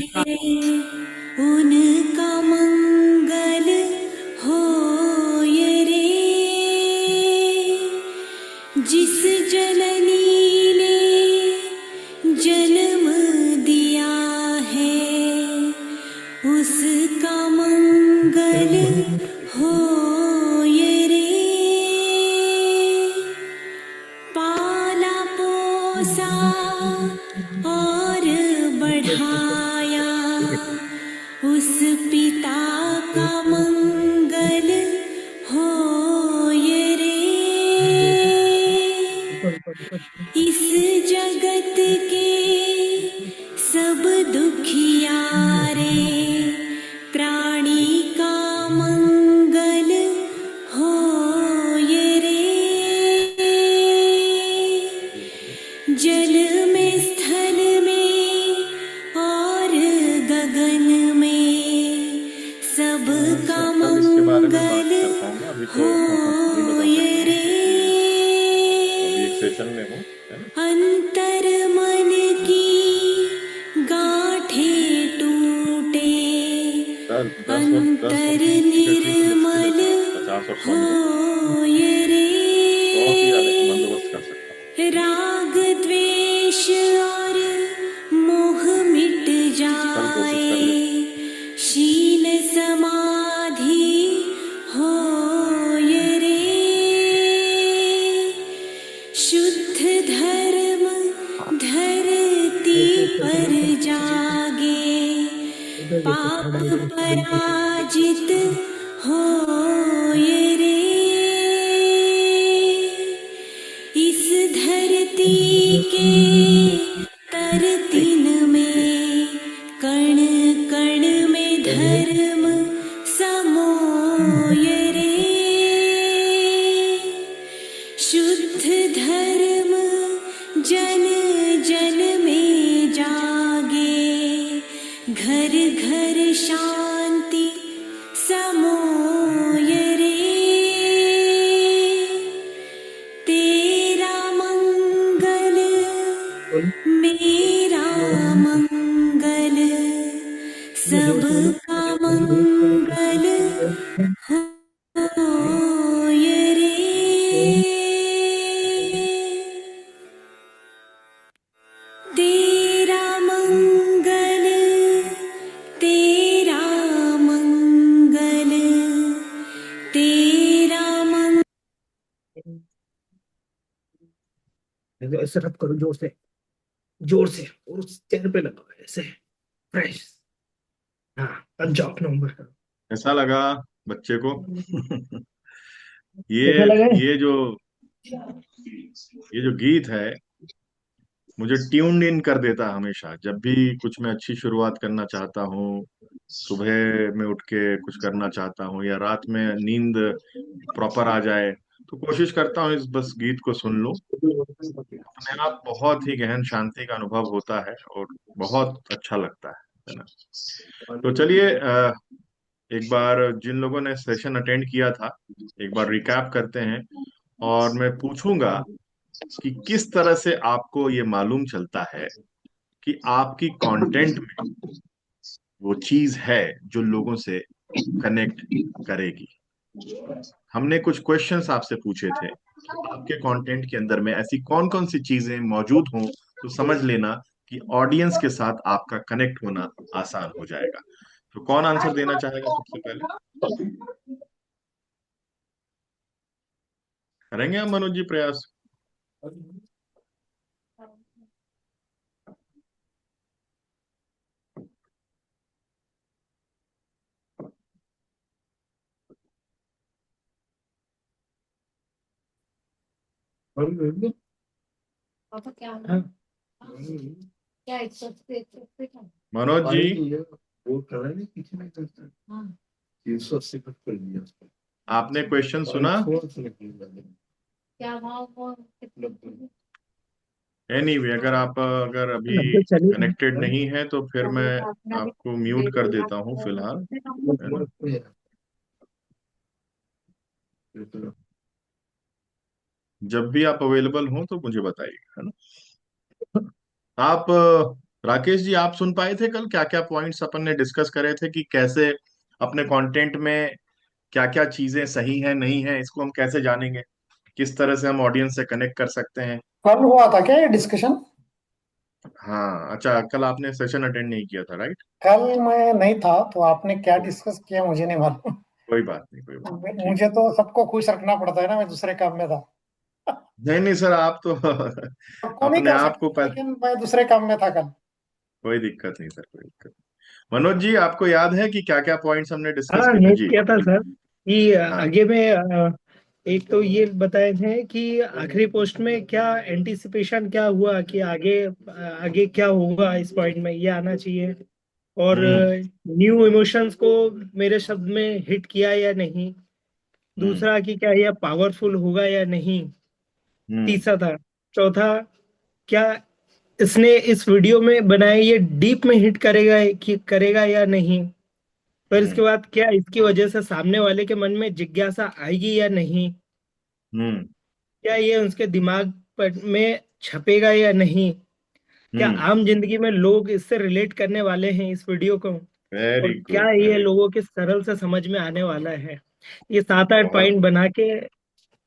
है उनका मंगल हो ये रे। जिस जननी ने जन्म दिया है उसका मंगल हो ये रे। पाला पोसा और बढ़ाया उस पिता का मंगल हो ये रे। इस जगत के सब दुखियारे प्राणी का मंगल हो ये रे। जल में स्थल में और गगन में सबका कल इसके बारे में बात मंगल करता हूँ ना, अभी तो नहीं हो बता ये सकता, रे। अभी एक सेशन में हूँ, है ना। अंतर मन की गांठें टूटे 10 वर्ष अंतर से ठीक मुश्किल है, निर्मल 50 और 100 मिनट हो ये रे। 100 की बंदोबस्त कर सकता हूँ। राग द्वेष और मोह मिट कल कोशिश कर जाए लेते शील समाधि हो ये रे। शुद्ध धर्म धरती पर जागे पाप पराजित हो ये रे। इस धरती के तरतिन में कण कण में धर्म समो ये रे। शुद्ध धर्म जन जन में जागे घर घर शांति समो ये रे। तेरा मंगल मेरा मंगल सबका मंगल हो ये रे। तेरा मंगल तेरा मंगल तेरा मंगल। ऐसे रब करो जोर से और उस चेहरे पे लगाओ ऐसे फ्रेश। हाँ पंजाब नंबर कैसा लगा बच्चे को? कैसा लगा है? ये जो गीत है मुझे ट्यून्ड इन कर देता है हमेशा, जब भी कुछ मैं अच्छी शुरुआत करना चाहता हूँ, सुबह में उठ के कुछ करना चाहता हूँ या रात में नींद प्रॉपर आ जाए, तो कोशिश करता हूँ इस बस गीत को सुन लूं। अपने आप बहुत ही गहन शांति का अनुभव होता है और बहुत अच्छा लगता है ना। तो चलिए एक बार जिन लोगों ने सेशन अटेंड किया था एक बार रिकैप करते हैं, और मैं पूछूंगा कि किस तरह से आपको ये मालूम चलता है कि आपकी कंटेंट में वो चीज है जो लोगों से कनेक्ट करेगी। हमने कुछ क्वेश्चंस आपसे पूछे थे कि आपके कंटेंट के अंदर में ऐसी कौन कौन सी चीजें मौजूद हों तो समझ लेना कि ऑडियंस के साथ आपका कनेक्ट होना आसान हो जाएगा। तो कौन आंसर देना चाहेगा सबसे पहले? करेंगे हम मनोज जी प्रयास? पापा क्या क्या 180 पे क्या मनोज जी, वो कर रहा है पीछे में करता है। हाँ 380 कट कर दिया उसको। आपने क्वेश्चन सुना? क्या भाव वो कितने एनीवे अगर आप अगर अभी कनेक्टेड नहीं है तो फिर मैं आपको म्यूट कर देता हूँ फिलहाल, है ना। जब भी आप अवेलेबल हो तो मुझे बताइए, है ना। आप राकेश जी, आप सुन पाए थे कल क्या क्या पॉइंट्स अपन ने डिस्कस करे थे कि कैसे अपने कंटेंट में क्या क्या चीजें सही हैं नहीं है, इसको हम कैसे जानेंगे, किस तरह से हम ऑडियंस से कनेक्ट कर सकते हैं। कल हुआ था क्या ये डिस्कशन? हाँ, अच्छा, कल आपने सेशन अटेंड नहीं किया था, राइट? कल मैं नहीं था, तो आपने क्या डिस्कस किया मुझे नहीं मालूम। कोई बात नहीं, कोई बात नहीं, ठीक। मुझे तो सबको खुश रखना पड़ता है ना, मैं दूसरे काम में था। नहीं नहीं सर, आप तो सबको नहीं अपने कर आप को सकते, लेकिन मैं दूसरे काम में था कल। कोई दिक्कत नहीं सर, कोई दिक्कत नहीं। मनोज जी, आपको याद है कि क्या क्या पॉइंट्स हमने डिस्कस हाँ, किए थे नोट जी? किया था सर कि हाँ। आगे में एक तो ये बताए थे कि आखिरी पोस्ट में क्या एंटिसिपेशन क्या हुआ कि आगे क्या होगा इस पॉइंट में ये आना चाहिए। और हम्म। न्यू इमोशंस को मेरे शब्द में हिट किया या नहीं। हम्म। दूसरा कि क्या यह पावरफुल होगा या नहीं। हम्म। तीसरा था। चौथा, क्या इसने इस वीडियो में बनाए ये डीप में हिट करेगा कि करेगा या नहीं। फिर इसके हम्म। बाद क्या इसकी वजह से सामने वाले के मन में जिज्ञासा आएगी या नहीं। हम्म। क्या ये उसके दिमाग पर में छपेगा या नहीं। क्या हम्म। आम जिंदगी में लोग इससे रिलेट करने वाले हैं इस वीडियो को। और वेरी क्या गुड, ये वेरी गुड। लोगों के सरल से समझ में आने वाला है। ये 7-8 बहुत। पॉइंट बना के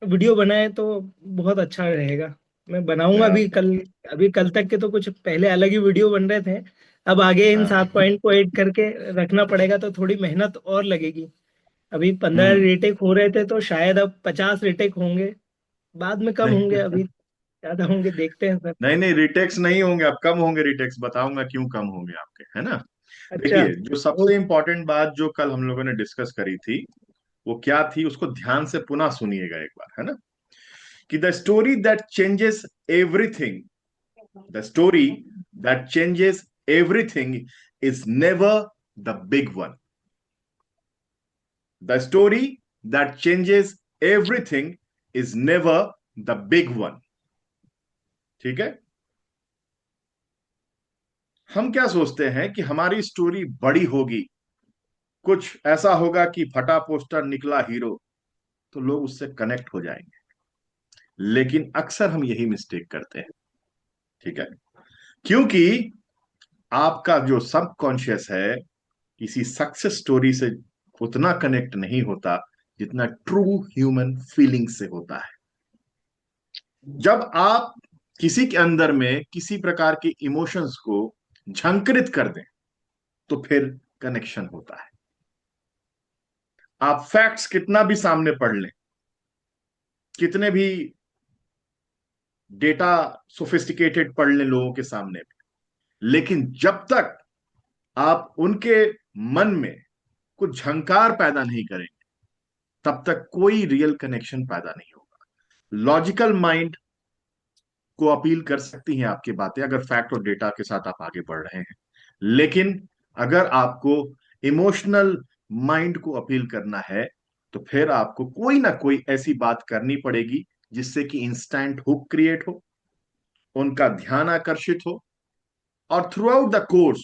वीडियो बनाए तो बहुत अच्छा रहेगा। मैं बनाऊंगा क्या अभी बात। कल। अभी कल तक के तो कुछ पहले अलग ही वीडियो बन रहे थे। अब आगे इन हाँ। 7 पॉइंट को ऐड करके रखना पड़ेगा तो थोड़ी मेहनत और लगेगी। अभी 15 हम्म। रीटेक हो रहे थे तो शायद अब 50 रीटेक होंगे। बाद में कम होंगे, नहीं अभी ज्यादा होंगे, देखते हैं सर। नहीं नहीं, रिटेक्स नहीं होंगे, अब कम होंगे रिटेक्स, बताऊंगा क्यों कम होंगे आपके, है ना। अच्छा। देखिए, जो सबसे इंपॉर्टेंट बात जो कल हम लोगों ने डिस्कस करी थी, वो क्या थी, उसको ध्यान से पुनः सुनिएगा एक बार, है ना। कि the story that changes everything, the story that changes everything is never the big one. The story that changes everything is never the big one. ठीक है। हम क्या सोचते हैं कि हमारी स्टोरी बड़ी होगी, कुछ ऐसा होगा कि फटा पोस्टर निकला हीरो, तो लोग उससे कनेक्ट हो जाएंगे। लेकिन अक्सर हम यही मिस्टेक करते हैं। ठीक है। क्योंकि आपका जो सबकॉन्शियस है किसी सक्सेस स्टोरी से उतना कनेक्ट नहीं होता जितना ट्रू ह्यूमन फीलिंग से होता है। जब आप किसी के अंदर में किसी प्रकार के इमोशंस को झंकृत कर दें, तो फिर कनेक्शन होता है। आप फैक्ट्स कितना भी सामने पढ़ लें, कितने भी डेटा सोफिस्टिकेटेड पढ़ लें लोगों के सामने में, लेकिन जब तक आप उनके मन में कुछ झंकार पैदा नहीं करेंगे, तब तक कोई रियल कनेक्शन पैदा नहीं होगा। लॉजिकल माइंड को अपील कर सकती हैं आपकी बातें, अगर फैक्ट और डेटा के साथ आप आगे बढ़ रहे हैं। लेकिन अगर आपको इमोशनल माइंड को अपील करना है, तो फिर आपको कोई ना कोई ऐसी बात करनी पड़ेगी जिससे कि इंस्टेंट हुक क्रिएट हो, उनका ध्यान आकर्षित हो, और थ्रू आउट द कोर्स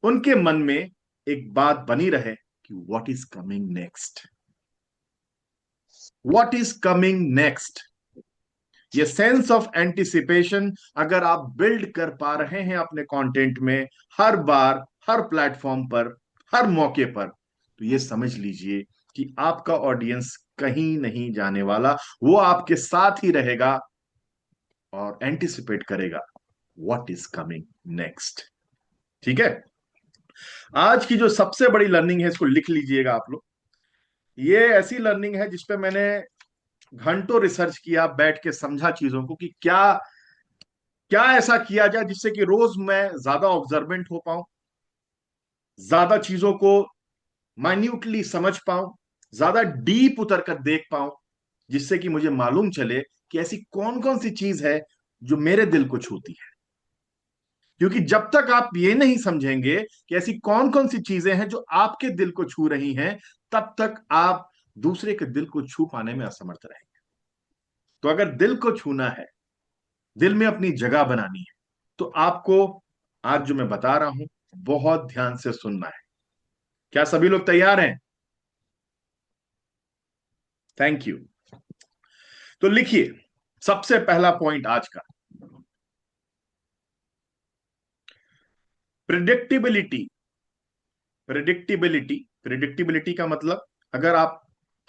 उनके मन में एक बात बनी रहे कि what is coming next, what is coming next. ये सेंस ऑफ एंटिसिपेशन अगर आप बिल्ड कर पा रहे हैं अपने कंटेंट में, हर बार, हर प्लेटफॉर्म पर, हर मौके पर, तो ये समझ लीजिए कि आपका ऑडियंस कहीं नहीं जाने वाला, वो आपके साथ ही रहेगा और एंटिसिपेट करेगा व्हाट इज कमिंग नेक्स्ट। ठीक है। आज की जो सबसे बड़ी लर्निंग है, इसको लिख लीजिएगा आप लोग। ये ऐसी लर्निंग है जिसपे मैंने घंटों रिसर्च किया, बैठ के समझा चीजों को कि क्या क्या ऐसा किया जाए जिससे कि रोज मैं ज्यादा ऑब्जर्वेंट हो पाऊं, ज्यादा चीजों को माइन्यूटली समझ पाऊं, ज्यादा डीप उतर कर देख पाऊं, जिससे कि मुझे मालूम चले कि ऐसी कौन कौन सी चीज है जो मेरे दिल को छूती है। क्योंकि जब तक आप ये नहीं समझेंगे कि ऐसी कौन कौन सी चीजें हैं जो आपके दिल को छू रही हैं, तब तक आप दूसरे के दिल को छू पाने में असमर्थ रहेंगे। तो अगर दिल को छूना है, दिल में अपनी जगह बनानी है, तो आपको आज जो मैं बता रहा हूं, बहुत ध्यान से सुनना है। क्या सभी लोग तैयार हैं? Thank you. तो लिखिए, सबसे पहला पॉइंट आज का, प्रिडिक्टिबिलिटी, प्रिडिक्टिबिलिटी का मतलब अगर आप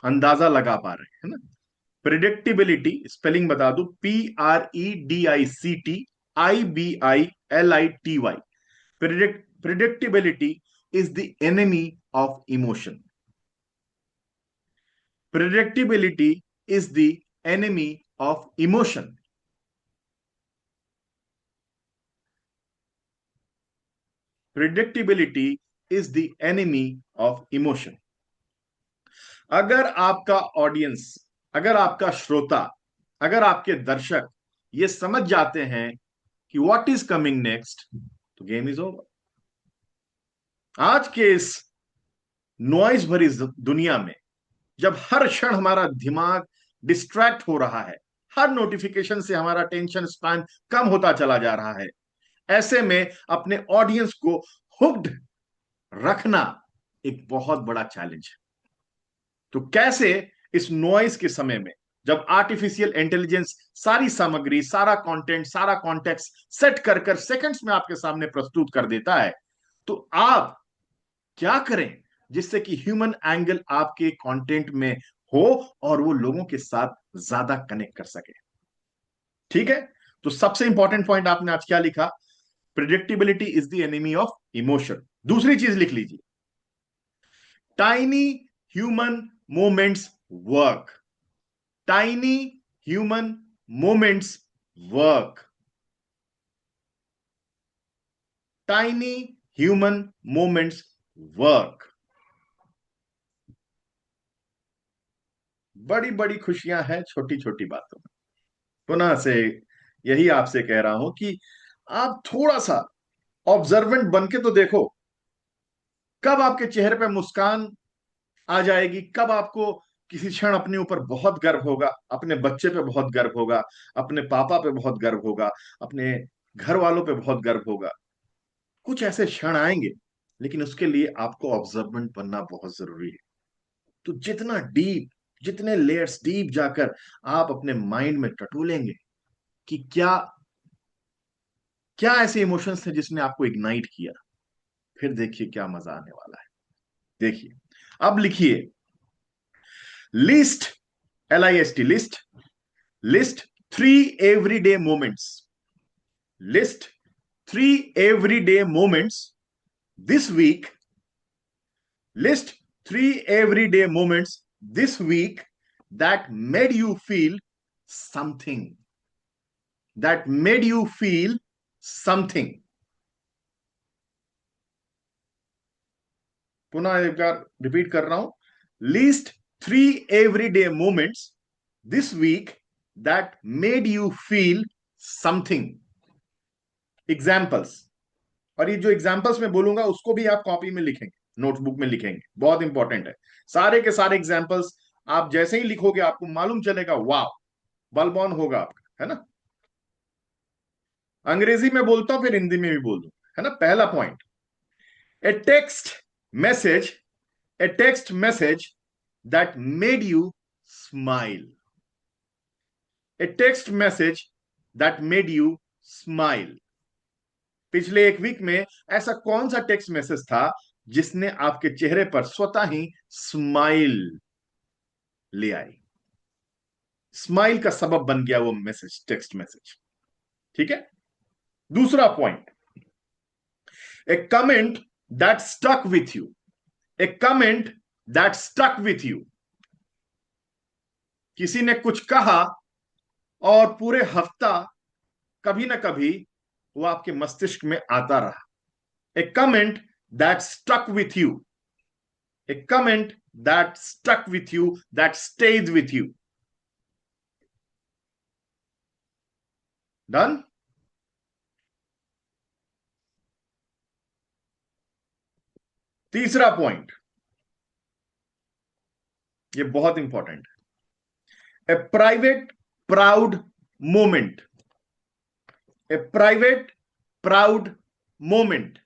अंदाजा लगा पा रहे हैं ना, प्रिडिक्टिबिलिटी स्पेलिंग बता दूं, PREDICTIBILITY। Predictability is the enemy of emotion. Predictability is the enemy of emotion. Predictability is the enemy of emotion. अगर आपका ऑडियंस, अगर आपका श्रोता, अगर आपके दर्शक ये समझ जाते हैं कि व्हाट इज कमिंग नेक्स्ट, तो गेम इज ओवर। आज के इस नॉइज भरी दुनिया में, जब हर क्षण हमारा दिमाग डिस्ट्रैक्ट हो रहा है, हर नोटिफिकेशन से हमारा टेंशन स्पैन कम होता चला जा रहा है, ऐसे में अपने ऑडियंस को हुक्ड रखना एक बहुत बड़ा चैलेंज है। तो कैसे इस नॉइज के समय में, जब आर्टिफिशियल इंटेलिजेंस सारी सामग्री, सारा कंटेंट, सारा कॉन्टेक्स्ट सेट कर कर सेकंड्स में आपके सामने प्रस्तुत कर देता है, तो आप क्या करें जिससे कि ह्यूमन एंगल आपके कंटेंट में हो और वो लोगों के साथ ज्यादा कनेक्ट कर सके। ठीक है, तो सबसे इंपॉर्टेंट पॉइंट आपने आज क्या लिखा? Predictability is the enemy of emotion. दूसरी चीज लिख लीजिए, tiny human moments work. Tiny human moments work. Tiny human moments work. बड़ी बड़ी खुशियां हैं छोटी छोटी बातों में। पुनः से यही आपसे कह रहा हूं कि आप थोड़ा सा ऑब्जर्वेंट बन के तो देखो, कब आपके चेहरे पे मुस्कान आ जाएगी, कब आपको किसी क्षण अपने ऊपर बहुत गर्व होगा, अपने बच्चे पे बहुत गर्व होगा, अपने पापा पे बहुत गर्व होगा, अपने घर वालों पे बहुत गर्व होगा। कुछ ऐसे क्षण आएंगे, लेकिन उसके लिए आपको ऑब्जर्वेंट बनना बहुत जरूरी है। तो जितना डीप, जितने लेयर्स डीप जाकर आप अपने माइंड में टटोलेंगे कि क्या क्या ऐसे इमोशंस थे जिसने आपको इग्नाइट किया, फिर देखिए क्या मजा आने वाला है। देखिए, अब लिखिए list, LIST, list, list 3 everyday moments. List 3 everyday moments this week. List 3 everyday moments this week that made you feel something, that made you feel something। पुनः एक बार रिपीट कर रहा हूं, list 3 everyday moments this week that made you feel something. Examples, और ये जो examples मैं बोलूंगा उसको भी आप कॉपी में लिखेंगे, नोटबुक में लिखेंगे, बहुत इंपॉर्टेंट है। सारे के सारे एग्जाम्पल्स आप जैसे ही लिखोगे आपको मालूम चलेगा, वाह, बल्ब ऑन होगा आपका, है ना। अंग्रेजी में बोलता हूं फिर हिंदी में भी बोल दूं, है ना। पहला point, A text message, A text message that made you smile. A text message that made you smile. पिछले एक वीक में ऐसा कौन सा टेक्स्ट मैसेज था जिसने आपके चेहरे पर स्वतः ही स्माइल ले आई, स्माइल का सबब बन गया वो मैसेज, टेक्स्ट मैसेज। ठीक है। दूसरा point, a comment that stuck with you. A comment that stuck with you. किसी ने कुछ कहा और पूरे हफ्ता कभी ना कभी वो आपके मस्तिष्क में आता रहा। A comment that stuck with you. A comment that stuck with you, that stayed with you. Done. तीसरा पॉइंट, ये बहुत इंपॉर्टेंट है, a private proud moment. A private proud moment.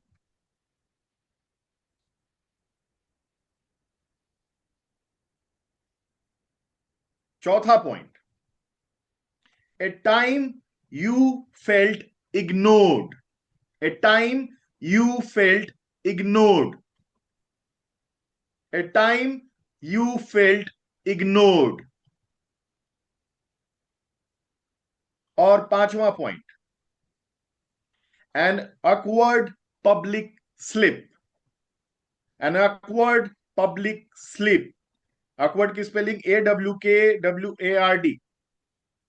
चौथा point, a time you felt ignored. A time you felt ignored. A time you felt ignored. और पांचवा point, an awkward public slip. An awkward public slip. awkward की spelling AWKWARD.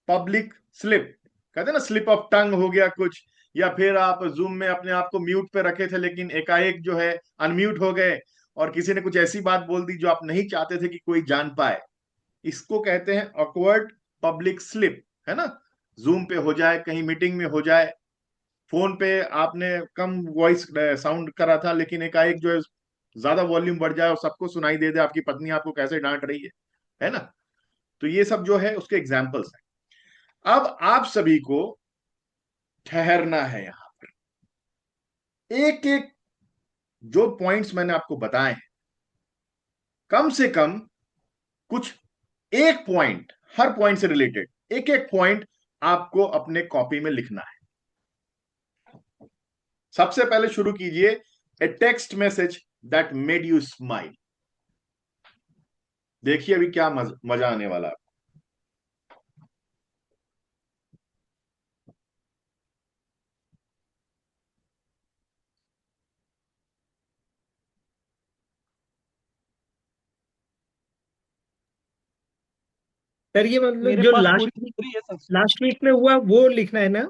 Public slip, कहते हैं ना slip of tongue हो गया कुछ, या फिर आप जूम में अपने आप को म्यूट पे रखे थे लेकिन एकाएक जो है अनम्यूट हो गए और किसी ने कुछ ऐसी बात बोल दी जो आप नहीं चाहते थे कि कोई जान पाए, इसको कहते हैं ऑकवर्ड पब्लिक स्लिप, है ना। जूम पे हो जाए, कहीं मीटिंग में हो जाए, फोन पे आपने कम वॉइस साउंड करा था लेकिन एकाएक जो है ज्यादा वॉल्यूम बढ़ जाए और सबको सुनाई दे दे आपकी पत्नी आपको कैसे डांट रही है ना। तो ये सब जो है उसके एग्जाम्पल्स हैं। अब आप सभी को ठहरना है यहां पर, एक एक जो पॉइंट्स मैंने आपको बताए हैं, कम से कम कुछ एक पॉइंट, हर पॉइंट से रिलेटेड एक एक पॉइंट आपको अपने कॉपी में लिखना है। सबसे पहले शुरू कीजिए, ए text message that made you smile. देखिए अभी क्या मजा आने वाला है। सर ये मतलब मेरे जो पास लास्ट पूरी हिस्ट्री है सर। लास्ट वीक में हुआ वो लिखना है ना, हाँ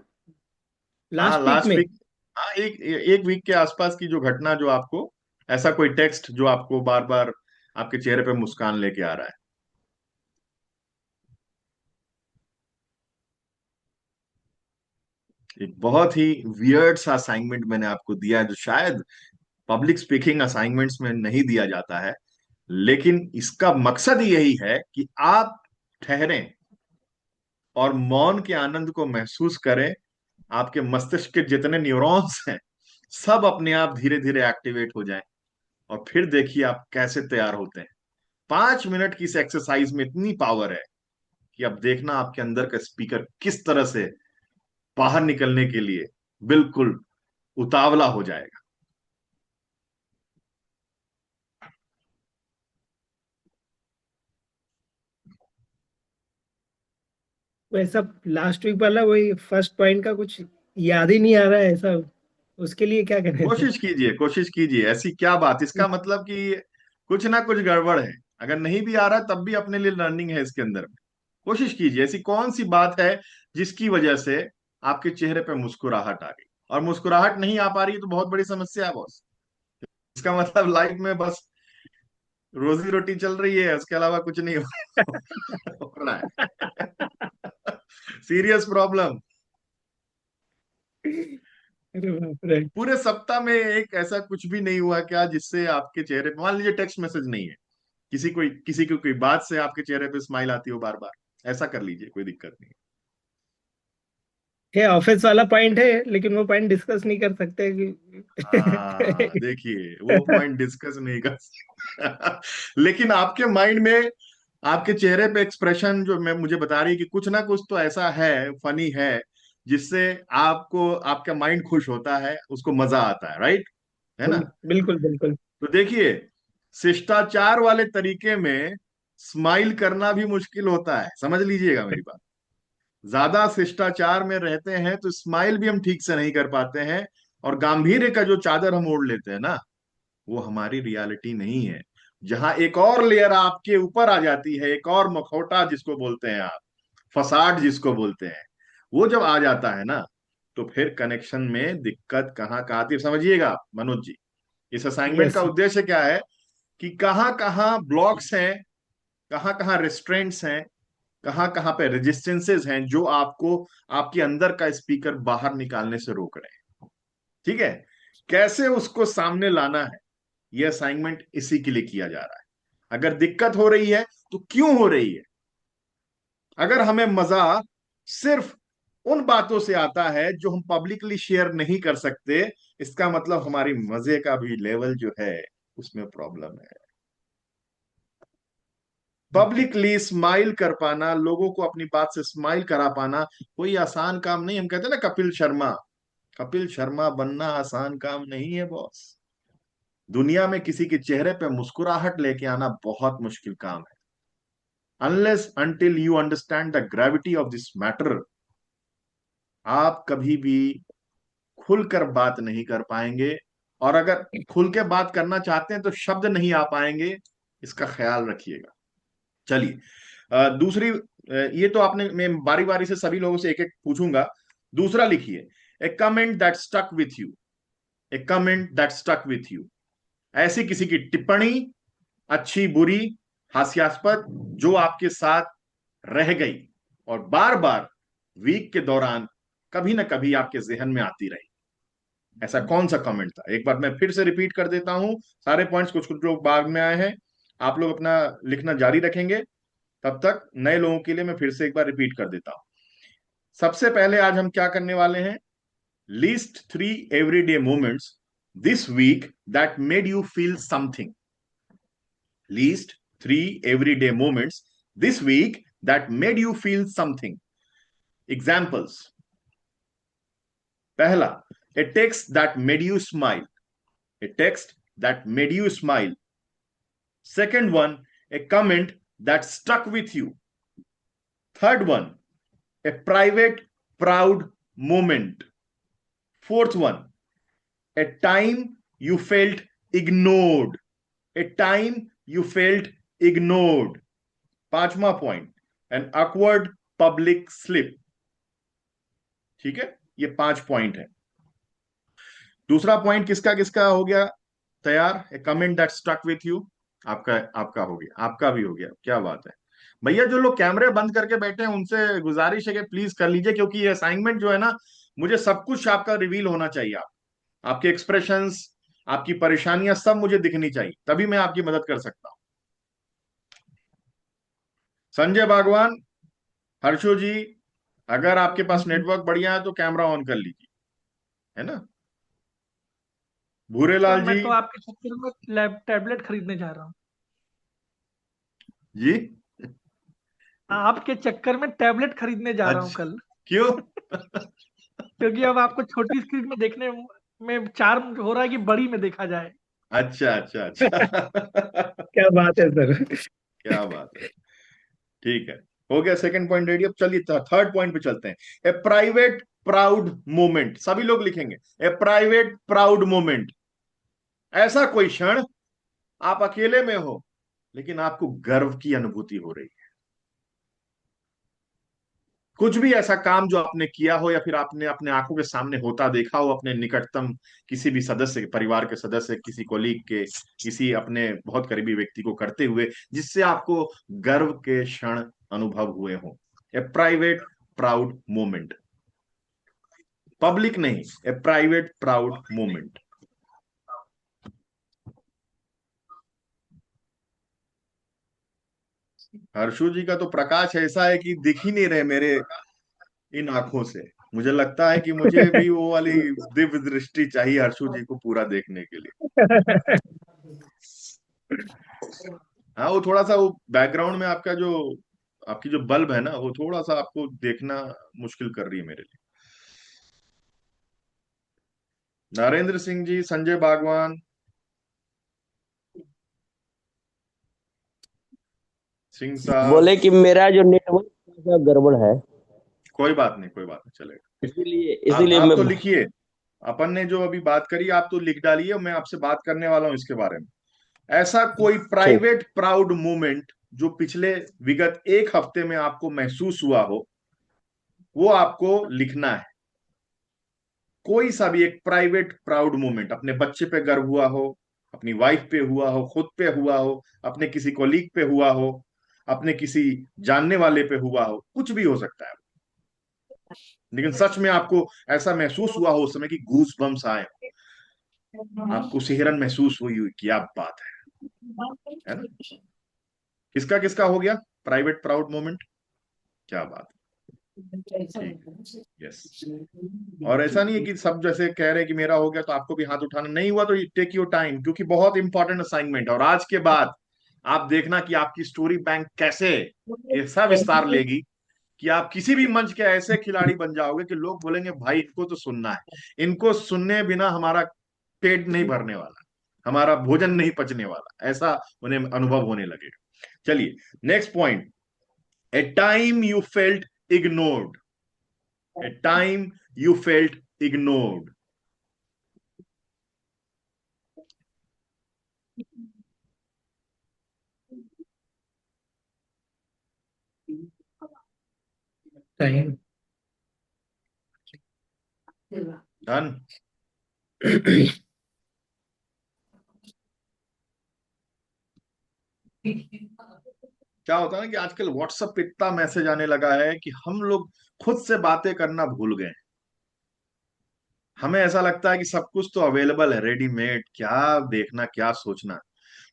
लास्ट वीक लास्ट में। वीक, हाँ एक वीक के आसपास की जो घटना, जो आपको ऐसा कोई टेक्स्ट जो आपको बार बार आपके चेहरे पे मुस्कान लेके आ रहा है। एक बहुत ही वियर्ड सा असाइनमेंट मैंने आपको दिया है जो शायद पब्लिक स्पीकिंग असाइनमेंट्स में नहीं दिया जाता है, लेकिन इसका मकसद यही है कि आप ठहरें और मौन के आनंद को महसूस करें। आपके मस्तिष्क के जितने न्यूरॉन्स हैं सब अपने आप धीरे धीरे एक्टिवेट हो जाएं और फिर देखिए आप कैसे तैयार होते हैं। 5 मिनट की इस एक्सरसाइज में इतनी पावर है कि अब देखना आपके अंदर का स्पीकर किस तरह से बाहर निकलने के लिए बिल्कुल उतावला हो जाएगा। वैसा लास्ट वीक वाला वही फर्स्ट पॉइंट का कुछ याद ही नहीं आ रहा है ऐसा, उसके लिए क्या करें सर? कोशिश कीजिए, ऐसी क्या बात, इसका मतलब कि कुछ ना कुछ गड़बड़ है। अगर नहीं भी आ रहा तब भी अपने लिए लर्निंग है इसके अंदर में। कोशिश कीजिए, ऐसी कौन सी बात है जिसकी वजह से आपके चेहरे पे मुस्कुराहट आ गई। और मुस्कुराहट नहीं आ पा रही तो बहुत बड़ी समस्या है बॉस। इसका मतलब लाइफ में बस रोजी रोटी चल रही है, उसके अलावा कुछ नहीं हो रहा है। Serious problem. अरे बाप रे। पूरे सप्ताह में एक ऐसा कुछ भी नहीं हुआ क्या जिससे आपके चेहरे पे, मान लीजिए टेक्स्ट मैसेज नहीं है, किसी की कोई बात से आपके चेहरे पे स्माइल आती हो बार बार, ऐसा कर लीजिए, कोई दिक्कत नहीं। ये ऑफिस वाला पॉइंट है लेकिन वो पॉइंट डिस्कस नहीं कर सकते हाँ कि देखिए वो पॉइंट डिस्कस नहीं कर सकते। लेकिन आपके माइंड में, आपके चेहरे पे एक्सप्रेशन जो मैं मुझे बता रही है कि कुछ ना कुछ तो ऐसा है, फनी है, जिससे आपको आपका माइंड खुश होता है, उसको मजा आता है, राइट, है ना। बिल्कुल बिल्कुल। तो देखिए, शिष्टाचार वाले तरीके में स्माइल करना भी मुश्किल होता है, समझ लीजिएगा मेरी बात। ज्यादा शिष्टाचार में रहते हैं तो स्माइल भी हम ठीक से नहीं कर पाते हैं, और गांभीर्य का जो चादर हम ओढ़ लेते हैं ना, वो हमारी रियलिटी नहीं है। जहां एक और लेयर आपके ऊपर आ जाती है, एक और मखौटा जिसको बोलते हैं आप, फसाड जिसको बोलते हैं, वो जब आ जाता है ना, तो फिर कनेक्शन में दिक्कत कहाँ कहाँ आती है, समझिएगा आप मनोज जी। इस असाइनमेंट का यस। उद्देश्य क्या है कि कहाँ कहाँ ब्लॉक्स हैं, कहाँ कहाँ रेस्ट्रेंट्स हैं, कहाँ कहाँ पे रेजिस्टेंसेस हैं जो आपको आपके अंदर का स्पीकर बाहर निकालने से रोक रहे हैं। ठीक है, कैसे उसको सामने लाना है, ये असाइनमेंट इसी के लिए किया जा रहा है। अगर दिक्कत हो रही है तो क्यों हो रही है। अगर हमें मजा सिर्फ उन बातों से आता है जो हम पब्लिकली शेयर नहीं कर सकते, इसका मतलब हमारी मजे का भी लेवल जो है उसमें प्रॉब्लम है। पब्लिकली स्माइल कर पाना, लोगों को अपनी बात से स्माइल करा पाना कोई आसान काम नहीं। हम कहते हैं ना, कपिल शर्मा, कपिल शर्मा बनना आसान काम नहीं है बॉस। दुनिया में किसी के चेहरे पे मुस्कुराहट लेके आना बहुत मुश्किल काम है। Unless until you understand the gravity of this matter, आप कभी भी खुलकर बात नहीं कर पाएंगे। और अगर खुल के बात करना चाहते हैं तो शब्द नहीं आ पाएंगे, इसका ख्याल रखिएगा। चलिए, दूसरी, ये तो आपने, मैं बारी बारी से सभी लोगों से एक एक पूछूंगा। दूसरा लिखिए, a comment that stuck with you. A comment that stuck with you, ऐसी किसी की टिप्पणी, अच्छी बुरी हास्यास्पद, जो आपके साथ रह गई और बार बार वीक के दौरान कभी ना कभी आपके जहन में आती रही। ऐसा कौन सा कमेंट था? एक बार मैं फिर से रिपीट कर देता हूं सारे पॉइंट्स, कुछ कुछ लोग बाद में आए हैं। आप लोग अपना लिखना जारी रखेंगे, तब तक नए लोगों के लिए मैं फिर से एक बार रिपीट कर देता हूं। सबसे पहले आज हम क्या करने वाले हैं? List 3 everyday moments this week that made you feel something. List 3 everyday moments this week that made you feel something. Examples. पहला, a text that made you smile. A text that made you smile. Second one, a comment that stuck with you. Third one, a private, proud moment. Fourth one, a time you felt ignored. A time you felt ignored. पांचवा point, an awkward public slip. ठीक है, ये 5 point है। दूसरा point किसका किसका हो गया तैयार? A comment that stuck with you, आपका हो गया, आपका भी हो गया। क्या बात है भैया। जो लोग कैमरे बंद करके बैठे हैं उनसे गुजारिश है कि प्लीज कर लीजिए, क्योंकि ये असाइनमेंट जो है ना, मुझे सब कुछ आपका रिवील होना चाहिए। आपके एक्सप्रेशंस, आपकी परेशानियां सब मुझे दिखनी चाहिए, तभी मैं आपकी मदद कर सकता हूं। संजय बागवान, हर्षो जी, अगर आपके पास नेटवर्क बढ़िया है तो कैमरा ऑन कर लीजिए, है ना। भूरेलाल मैं जी। तो आपके चक्कर में टैबलेट खरीदने जा रहा हूँ। जी, आपके चक्कर में टैबलेट खरीदने जा रहा हूँ अच्छा, कल, क्यों? क्योंकि अब आपको छोटी स्क्रीन में देखने में चार्म हो रहा है कि बड़ी में देखा जाए। अच्छा अच्छा अच्छा। क्या बात है सर। क्या बात है, ठीक है, हो गया सेकंड पॉइंट रेडी। अब चलिए थर्ड पॉइंट पे चलते हैं। ए प्राइवेट प्राउड मोमेंट, सभी लोग लिखेंगे, ए प्राइवेट प्राउड मोमेंट। ऐसा कोई क्षण, आप अकेले में हो लेकिन आपको गर्व की अनुभूति हो रही है। कुछ भी ऐसा काम जो आपने किया हो या फिर आपने अपने आंखों के सामने होता देखा हो, अपने निकटतम किसी भी सदस्य, परिवार के सदस्य, किसी कोलीग के, किसी अपने बहुत करीबी व्यक्ति को करते हुए, जिससे आपको गर्व के क्षण अनुभव हुए हो। ए प्राइवेट प्राउड मोमेंट, पब्लिक नहीं, ए प्राइवेट प्राउड मोमेंट। हर्षु जी का तो प्रकाश ऐसा है कि दिख ही नहीं रहे मेरे इन आंखों से। मुझे लगता है कि मुझे भी वो वाली दिव्य दृष्टि चाहिए हर्षु जी को पूरा देखने के लिए। हाँ, वो थोड़ा सा, वो बैकग्राउंड में आपका जो, आपकी जो बल्ब है ना, वो थोड़ा सा आपको देखना मुश्किल कर रही है मेरे लिए। नरेंद्र सिंह जी, संजय बागवान, सिंह साहब। बोले कि मेरा जो नेटवर्क का गड़बड़ है, कोई बात नहीं, कोई बात नहीं, चलेगा। इसीलिए आप इसीलिए आप मैं तो लिखिए, अपन ने जो अभी बात करी आप तो लिख डालिए, मैं आपसे बात करने वाला हूं इसके बारे में। ऐसा कोई ठीक। प्राइवेट प्राउड मोमेंट जो पिछले विगत एक हफ्ते में आपको महसूस हुआ हो, वो आपको लिखना है। कोई सा भी एक प्राइवेट प्राउड मोमेंट, अपने बच्चे पे गर्व हुआ हो, अपनी वाइफ पे हुआ हो, खुद पे हुआ हो, अपने किसी कोलीग पे हुआ हो, अपने किसी जानने वाले पे हुआ हो, कुछ भी हो सकता है। लेकिन सच में आपको ऐसा महसूस हुआ हो उस समय की गूज बम्स आए, आपको सिहरन महसूस हुई हुई, क्या बात है ना। किसका किसका हो गया प्राइवेट प्राउड मोमेंट? क्या बात है, यस। और ऐसा नहीं है कि सब जैसे कह रहे हैं कि मेरा हो गया तो आपको भी हाथ उठाना, नहीं हुआ तो टेक योर टाइम, क्योंकि बहुत इंपॉर्टेंट असाइनमेंट है। और आज के बाद आप देखना कि आपकी स्टोरी बैंक कैसे ऐसा विस्तार लेगी कि आप किसी भी मंच के ऐसे खिलाड़ी बन जाओगे कि लोग बोलेंगे भाई इनको तो सुनना है, इनको सुनने बिना हमारा पेट नहीं भरने वाला, हमारा भोजन नहीं पचने वाला, ऐसा उन्हें अनुभव होने लगेगा। चलिए next point, a time you felt ignored, a time you felt ignored. Time. Done. क्या होता है ना कि आजकल व्हाट्सएप पे इतना मैसेज आने लगा है कि हम लोग खुद से बातें करना भूल गए। हमें ऐसा लगता है कि सब कुछ तो अवेलेबल है रेडीमेड, क्या देखना क्या सोचना।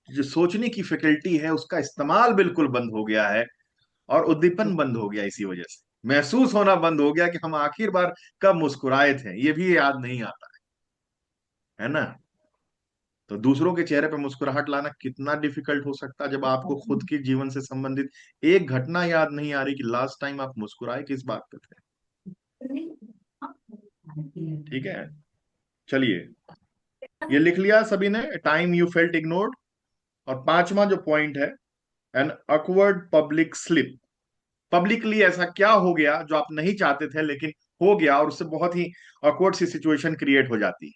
जो सोचने की फैकल्टी है उसका इस्तेमाल बिल्कुल बंद हो गया है, और उद्दीपन बंद हो गया। इसी वजह से महसूस होना बंद हो गया कि हम आखिर बार कब मुस्कुराए थे, ये भी याद नहीं आता है ना। तो दूसरों के चेहरे पर मुस्कुराहट लाना कितना डिफिकल्ट हो सकता है जब आपको खुद के जीवन से संबंधित एक घटना याद नहीं आ रही कि लास्ट टाइम आप मुस्कुराए किस बात पे थे। ठीक है, चलिए ये लिख लिया सभी ने, टाइम यू फेल्ट इग्नोर्ड। और पांचवा जो पॉइंट है, an awkward public slip. Publicly ऐसा क्या हो गया जो आप नहीं चाहते थे लेकिन हो गया, और उससे बहुत ही अकवर्ड सी सिचुएशन क्रिएट हो जाती है।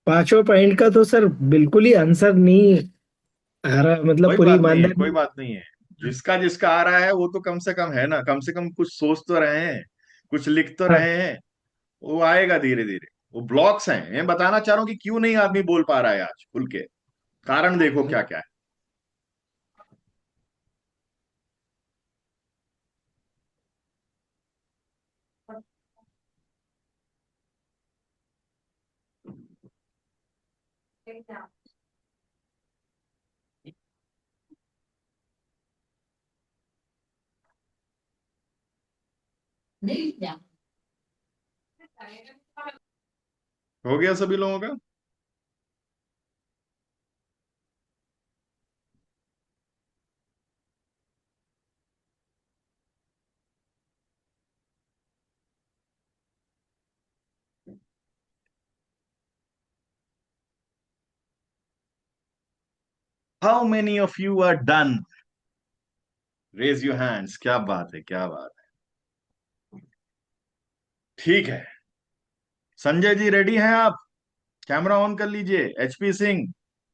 5वें पॉइंट का तो सर बिल्कुल ही आंसर नहीं आ रहा, मतलब कोई पूरी बात नहीं है, कोई ईमानदारी। बात नहीं है। जिसका जिसका आ रहा है वो तो कम से कम है ना, कम से कम कुछ सोच तो रहे हैं, कुछ लिख तो हाँ। रहे हैं। वो आएगा धीरे धीरे। वो ब्लॉक्स हैं, मैं बताना चाह रहा हूँ कि क्यों नहीं आदमी बोल पा रहा है आज खुल के। कारण देखो क्या क्या है। हो गया सभी लोगों का? How many of you are done? Raise your hands. क्या बात है, क्या बात है। ठीक है, संजय जी रेडी हैं आप? कैमरा ऑन कर लीजिए। एचपी सिंह,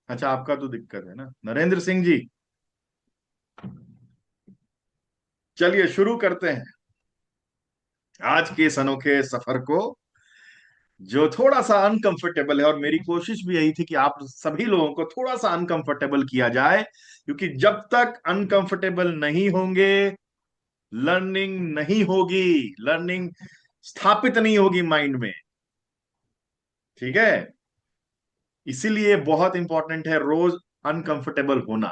अच्छा आपका तो दिक्कत है ना। नरेंद्र सिंह जी, चलिए शुरू करते हैं आज के इस अनोखे सफर को, जो थोड़ा सा अनकंफर्टेबल है। और मेरी कोशिश भी यही थी कि आप सभी लोगों को थोड़ा सा अनकंफर्टेबल किया जाए, क्योंकि जब तक अनकंफर्टेबल नहीं होंगे लर्निंग नहीं होगी, लर्निंग स्थापित नहीं होगी माइंड में। ठीक है, इसीलिए बहुत इंपॉर्टेंट है रोज अनकंफर्टेबल होना,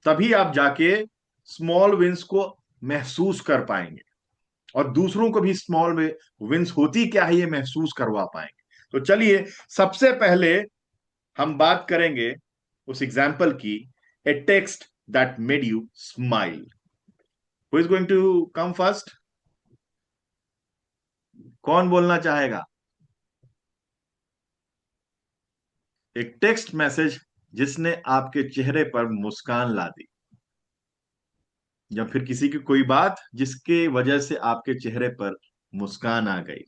तभी आप जाके स्मॉल विंस को महसूस कर पाएंगे, और दूसरों को भी स्मॉल विंस होती क्या है ये महसूस करवा पाएंगे। तो चलिए सबसे पहले हम बात करेंगे उस एग्जाम्पल की, a text that made you smile. Who is going to come first? कौन बोलना चाहेगा? एक टेक्स्ट मैसेज जिसने आपके चेहरे पर मुस्कान ला दी, या फिर किसी की कोई बात जिसके वजह से आपके चेहरे पर मुस्कान आ गई।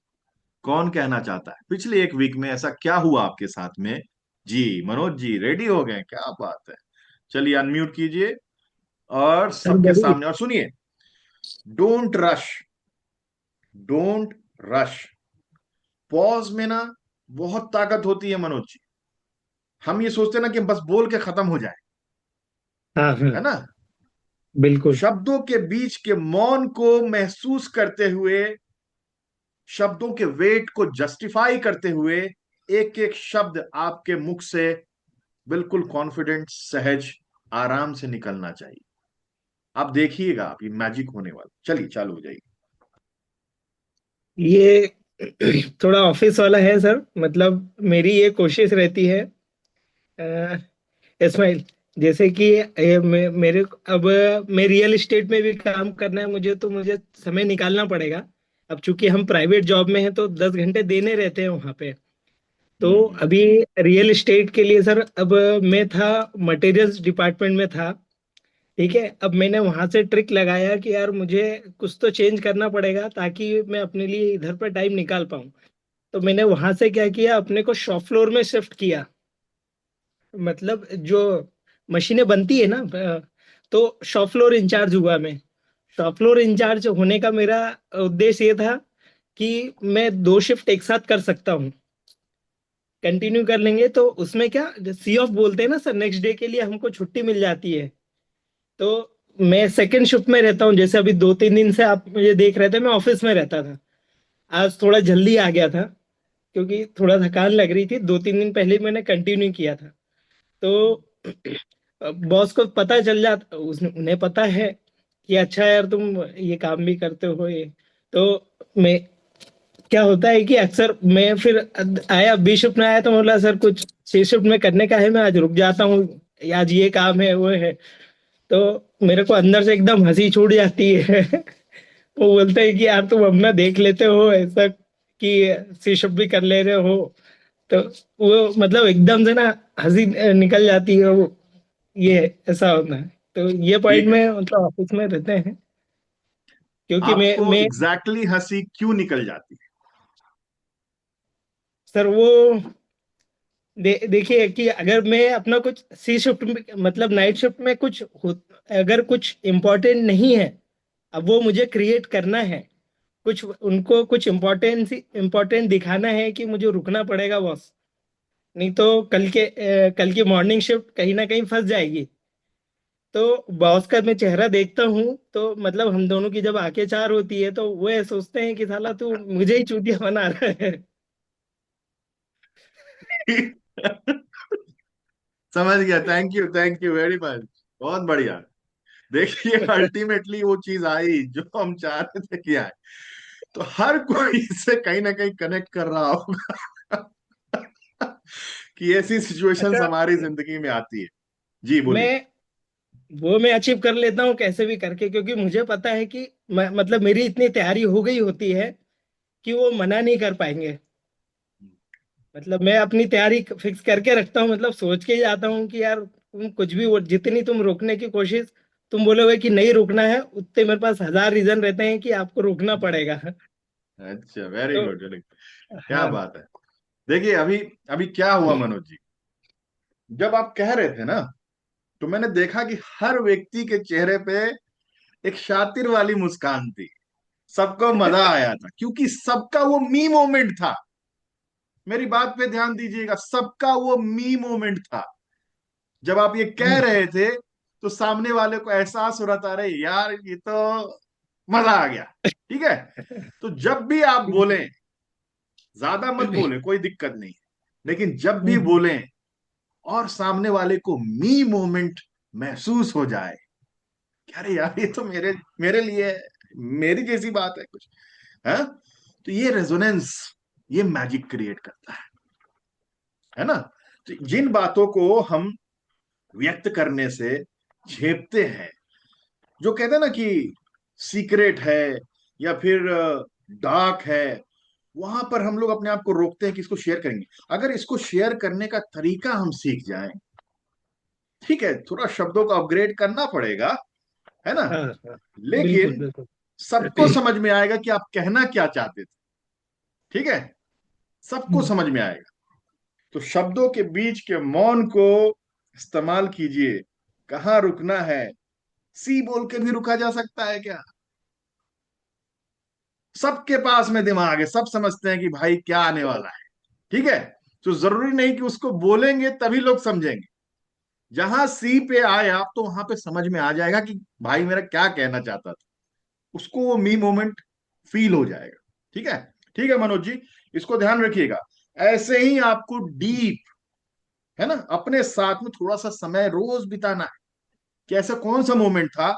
कौन कहना चाहता है पिछले एक वीक में ऐसा क्या हुआ आपके साथ में? जी मनोज जी रेडी हो गए, क्या बात है। चलिए अनम्यूट कीजिए और सर सबके बड़ी सामने, और सुनिए, don't rush, don't rush. Pause में ना बहुत ताकत होती है मनोज जी। हम ये सोचते हैं ना कि बस बोल के खत्म हो जाए, हाँ है हाँ, ना। बिल्कुल। शब्दों के बीच के मौन को महसूस करते हुए, शब्दों के वेट को जस्टिफाई करते हुए, एक एक शब्द आपके मुख से बिल्कुल कॉन्फिडेंट, सहज, आराम से निकलना चाहिए। आप देखिएगा, आप ये मैजिक होने वाला। चलिए चालू हो जाइए। ये थोड़ा ऑफिस वाला है सर, मतलब मेरी ये कोशिश रहती है इस्माइल, जैसे कि मेरे अब मैं रियल एस्टेट में भी काम करना है मुझे, तो मुझे समय निकालना पड़ेगा। अब चूंकि हम प्राइवेट जॉब में हैं तो 10 घंटे देने रहते हैं वहां पे। तो हम्म। अभी रियल एस्टेट के लिए सर, अब मैं था मटेरियल्स डिपार्टमेंट में था। ठीक है, अब मैंने वहां से ट्रिक लगाया कि यार मुझे कुछ तो चेंज करना पड़ेगा ताकि मैं अपने लिए इधर पर टाइम निकाल पाऊँ। तो मैंने वहां से क्या किया, अपने को शॉप फ्लोर में शिफ्ट किया। मतलब जो मशीनें बनती है ना, तो शॉप फ्लोर इंचार्ज हुआ मैं। शॉप फ्लोर इंचार्ज होने का मेरा उद्देश्य ये था कि मैं 2 शिफ्ट एक साथ कर सकता हूँ, कंटिन्यू कर लेंगे तो उसमें क्या, सी ऑफ बोलते हैं ना सर, नेक्स्ट डे के लिए हमको छुट्टी मिल जाती है। तो मैं सेकंड शिफ्ट में रहता हूँ, जैसे अभी 2-3 दिन से आप मुझे देख रहे थे मैं ऑफिस में रहता था। आज थोड़ा जल्दी आ गया था क्योंकि थोड़ा थकान लग रही थी, 2-3 दिन पहले ही मैंने कंटिन्यू किया था। तो बॉस को पता चल जाता, उसने उन्हें पता है कि अच्छा यार तुम ये काम भी करते हो ये। तो मैं, क्या होता है कि अक्सर मैं फिर आया, बी शिफ्ट में आया तो बोला सर कुछ सी शिफ्ट में करने का है, मैं आज रुक जाता हूँ, आज ये काम है वो है। तो मेरे को अंदर से एकदम हंसी छूट जाती है। वो बोलते हैं कि यार तुम अपना देख लेते हो ऐसा कि सी शिफ्ट भी कर ले रहे हो। तो वो मतलब एकदम से ना हंसी निकल जाती है वो, ये ऐसा होता है। तो ये पॉइंट ठीक है, में मतलब ऑफिस में रहते हैं, क्योंकि आपको मैं एग्जैक्टली exactly हंसी क्यों निकल जाती सर वो देखिए कि अगर मैं अपना कुछ सी शिफ्ट में, मतलब नाइट शिफ्ट में कुछ अगर कुछ इम्पोर्टेंट नहीं है, अब वो मुझे क्रिएट करना है, कुछ उनको कुछ इम्पोर्टेंट दिखाना है कि मुझे रुकना पड़ेगा बॉस, नहीं तो कल की मॉर्निंग शिफ्ट कहीं ना कहीं फंस जाएगी। तो बॉस का मैं चेहरा देखता हूँ तो मतलब हम दोनों की जब आंखें चार होती है तो वो ये सोचते हैं कि साला तू मुझे ही चूतिया बना रहा है। है? समझ गया, थैंक यू वेरी मच, बहुत बढ़िया। देखिए अल्टीमेटली वो चीज आई जो हम चाह रहे थे कि आए। तो हर कोई इससे कहीं ना कहीं कनेक्ट कर रहा होगा कि ऐसी सिचुएशंस अच्छा, हमारी जिंदगी में आती है। जी बोलिए। मैं मैं अचीव कर लेता हूँ कैसे भी करके, क्योंकि मुझे पता है कि मतलब मेरी इतनी तैयारी हो गई होती है कि वो मना नहीं कर पाएंगे। मतलब मैं अपनी तैयारी फिक्स करके रखता हूँ, मतलब सोच के ही जाता हूँ कि यार तुम कुछ भी जितनी तुम रोकने की कोशिश, तुम बोलोगे कि नहीं रुकना है, उतने मेरे पास 1000 रीजन रहते हैं कि आपको रुकना पड़ेगा। अच्छा, वेरी तो गुड, वेरी गुड। क्या हाँ। बात है। देखिए अभी अभी क्या हुआ मनोज जी, जब आप कह रहे थे ना, तो मैंने देखा कि हर व्यक्ति के चेहरे पे एक शातिर वाली मुस्कान थी। सबको मजा आया था क्योंकि सबका वो मी मोमेंट था। मेरी बात पे ध्यान दीजिएगा, सबका वो मी मोमेंट था। जब आप ये कह रहे थे तो सामने वाले को एहसास हो रहा था, अरे यार ये तो मजा आ गया। ठीक है, तो जब भी आप बोलें, ज्यादा मत बोलें, कोई दिक्कत नहीं, लेकिन जब भी बोलें और सामने वाले को मी मोमेंट महसूस हो जाए कि अरे यार ये तो मेरे मेरे लिए है, मेरी जैसी बात है कुछ है, तो ये रेजोनेंस, ये मैजिक क्रिएट करता है ना। तो जिन बातों को हम व्यक्त करने से झेपते हैं, जो कहते हैं ना कि सीक्रेट है या फिर डार्क है, वहां पर हम लोग अपने आप को रोकते हैं कि इसको शेयर करेंगे। अगर इसको शेयर करने का तरीका हम सीख जाएं, ठीक है, थोड़ा शब्दों को अपग्रेड करना पड़ेगा, है ना, हाँ हाँ, बिल्कुल लेकिन बिल्कुल। सबको समझ में आएगा कि आप कहना क्या चाहते थे। ठीक है, सबको समझ में आएगा। तो शब्दों के बीच के मौन को इस्तेमाल कीजिए। कहाँ रुकना है, सी बोल के भी रुका जा सकता है क्या? सबके पास में दिमाग है, सब समझते हैं कि भाई क्या आने वाला है। ठीक है, तो जरूरी नहीं कि उसको बोलेंगे तभी लोग समझेंगे। जहां सी पे आए आप तो वहां पे समझ में आ जाएगा कि भाई मेरा क्या कहना चाहता था, उसको वो मी मोमेंट फील हो जाएगा। ठीक है, ठीक है मनोज जी, इसको ध्यान रखिएगा। ऐसे ही आपको डीप, है ना, अपने साथ में थोड़ा सा समय रोज बिताना है कि ऐसा कौन सा मोमेंट था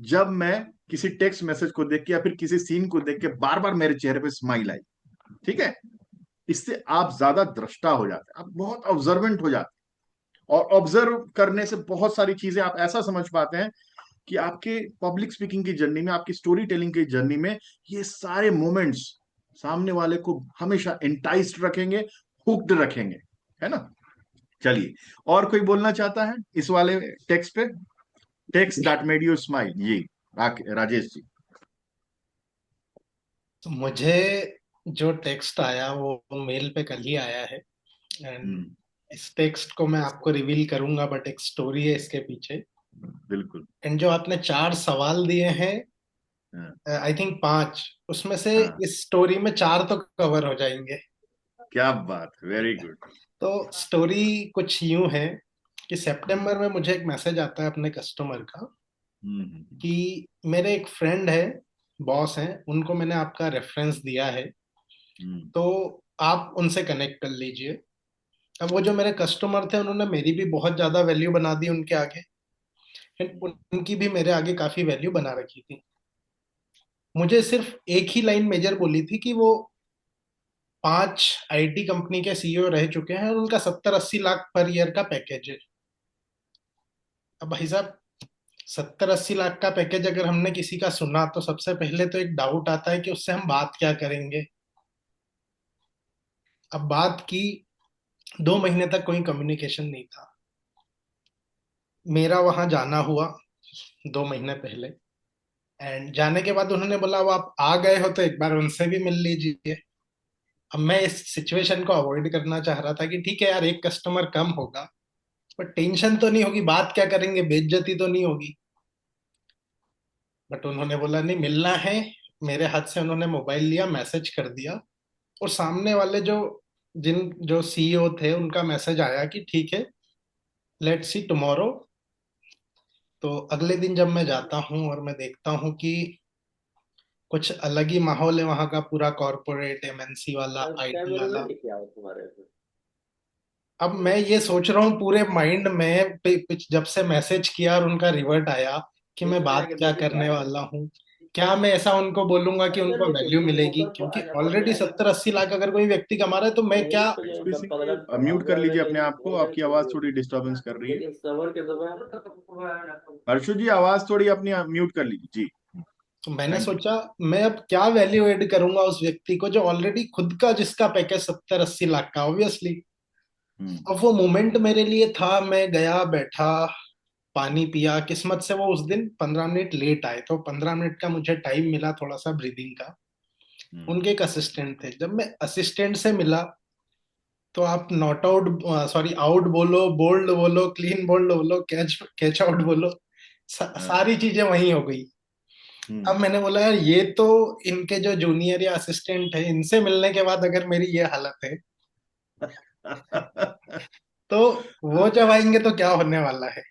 जब मैं किसी टेक्स्ट मैसेज को देख के या फिर किसी सीन को देख के बार बार मेरे चेहरे पे स्माइल आई। ठीक है, इससे आप ज्यादा दृष्टा हो जाते हैं, आप बहुत ऑब्जर्वेंट हो जाते हैं, और ऑब्जर्व करने से बहुत सारी चीजें आप ऐसा समझ पाते हैं कि आपके पब्लिक स्पीकिंग की जर्नी में, आपकी स्टोरी टेलिंग की जर्नी में ये सारे मोमेंट्स सामने वाले को हमेशा इंटाइस्ड रखेंगे, हुक्ड रखेंगे, है ना। चलिए, और कोई बोलना चाहता है इस वाले टेक्स्ट पे? Text that made you smile, जी राजेश जी। तो मुझे जो टेक्स्ट आया वो मेल पे कल ही आया है, एंड इस टेक्स्ट को मैं आपको रिवील करूंगा, बट एक स्टोरी है इसके पीछे। बिल्कुल। एंड जो आपने 4 सवाल दिए हैं, हाँ, आई थिंक 5, उसमें से हाँ, इस स्टोरी में 4 तो कवर हो जाएंगे। क्या बात, वेरी गुड। तो स्टोरी कुछ यूं है कि सितंबर में मुझे एक मैसेज आता है अपने कस्टमर का कि मेरे एक फ्रेंड है, बॉस हैं, उनको मैंने आपका रेफरेंस दिया है, तो आप उनसे कनेक्ट कर लीजिए। अब वो जो मेरे कस्टमर थे उन्होंने मेरी भी बहुत ज्यादा वैल्यू बना दी उनके आगे, and उनकी भी मेरे आगे काफी वैल्यू बना रखी थी। मुझे सिर्फ एक ही लाइन मेजर बोली थी कि वो 5 आईटी कंपनी के सीईओ रह चुके हैं और उनका 70-80 लाख पर ईयर का पैकेज है। अब भाई साहब, 70-80 लाख का पैकेज अगर हमने किसी का सुना तो सबसे पहले तो एक डाउट आता है कि उससे हम बात क्या करेंगे। अब बात की, 2 महीने तक कोई कम्युनिकेशन नहीं था। मेरा वहां जाना हुआ 2 महीने पहले, एंड जाने के बाद उन्होंने बोला अब आप आ गए हो तो एक बार उनसे भी मिल लीजिए। अब मैं इस सिचुएशन को अवॉइड करना चाह रहा था कि ठीक है यार, एक कस्टमर कम होगा, पर टेंशन तो नहीं होगी, बात क्या करेंगे, बेइज्जती तो नहीं होगी। बट उन्होंने बोला नहीं, मिलना है। मेरे हाथ से उन्होंने मोबाइल लिया, मैसेज कर दिया, और सामने वाले जो सीईओ थे उनका मैसेज आया कि ठीक है, लेट्स सी टुमारो। तो अगले दिन जब मैं जाता हूँ और मैं देखता हूँ कि कुछ अलग ही माहौल है वहां का, पूरा कॉरपोरेट एमएनसी वाला, आईटी वाला। अब मैं ये सोच रहा हूँ पूरे माइंड में, जब से मैसेज किया और उनका रिवर्ट आया कि मैं बात क्या करने वाला हूँ, क्या मैं ऐसा उनको बोलूंगा कि उनको वैल्यू मिलेगी, क्योंकि ऑलरेडी 70-80 लाख अगर कोई व्यक्ति कमा रहा है तो मैं क्या। म्यूट कर लीजिए अपने आप को, आपकी आवाज थोड़ी डिस्टरबेंस कर रही है। हर्षु जी, आवाज थोड़ी अपनी म्यूट कर लीजिए जी। तो मैंने Thank you. सोचा मैं अब क्या वैल्यू एड करूंगा उस व्यक्ति को जो ऑलरेडी खुद का, जिसका पैकेज 70-80 लाख का, ऑब्वियसली। अब वो मोमेंट मेरे लिए था, मैं गया, बैठा, पानी पिया। किस्मत से वो उस दिन 15 मिनट लेट आए, तो 15 मिनट का मुझे टाइम मिला थोड़ा सा ब्रीदिंग का। उनके एक असिस्टेंट थे, जब मैं असिस्टेंट से मिला तो आप नॉट आउट, सॉरी आउट बोलो, बोल्ड बोलो, क्लीन बोल्ड बोलो, कैच कैच आउट बोलो, सारी चीजें वही हो गई। अब मैंने बोला यार, ये तो इनके जो जूनियर या असिस्टेंट है, इनसे मिलने के बाद अगर मेरी ये हालत है तो वो जब आएंगे तो क्या होने वाला है।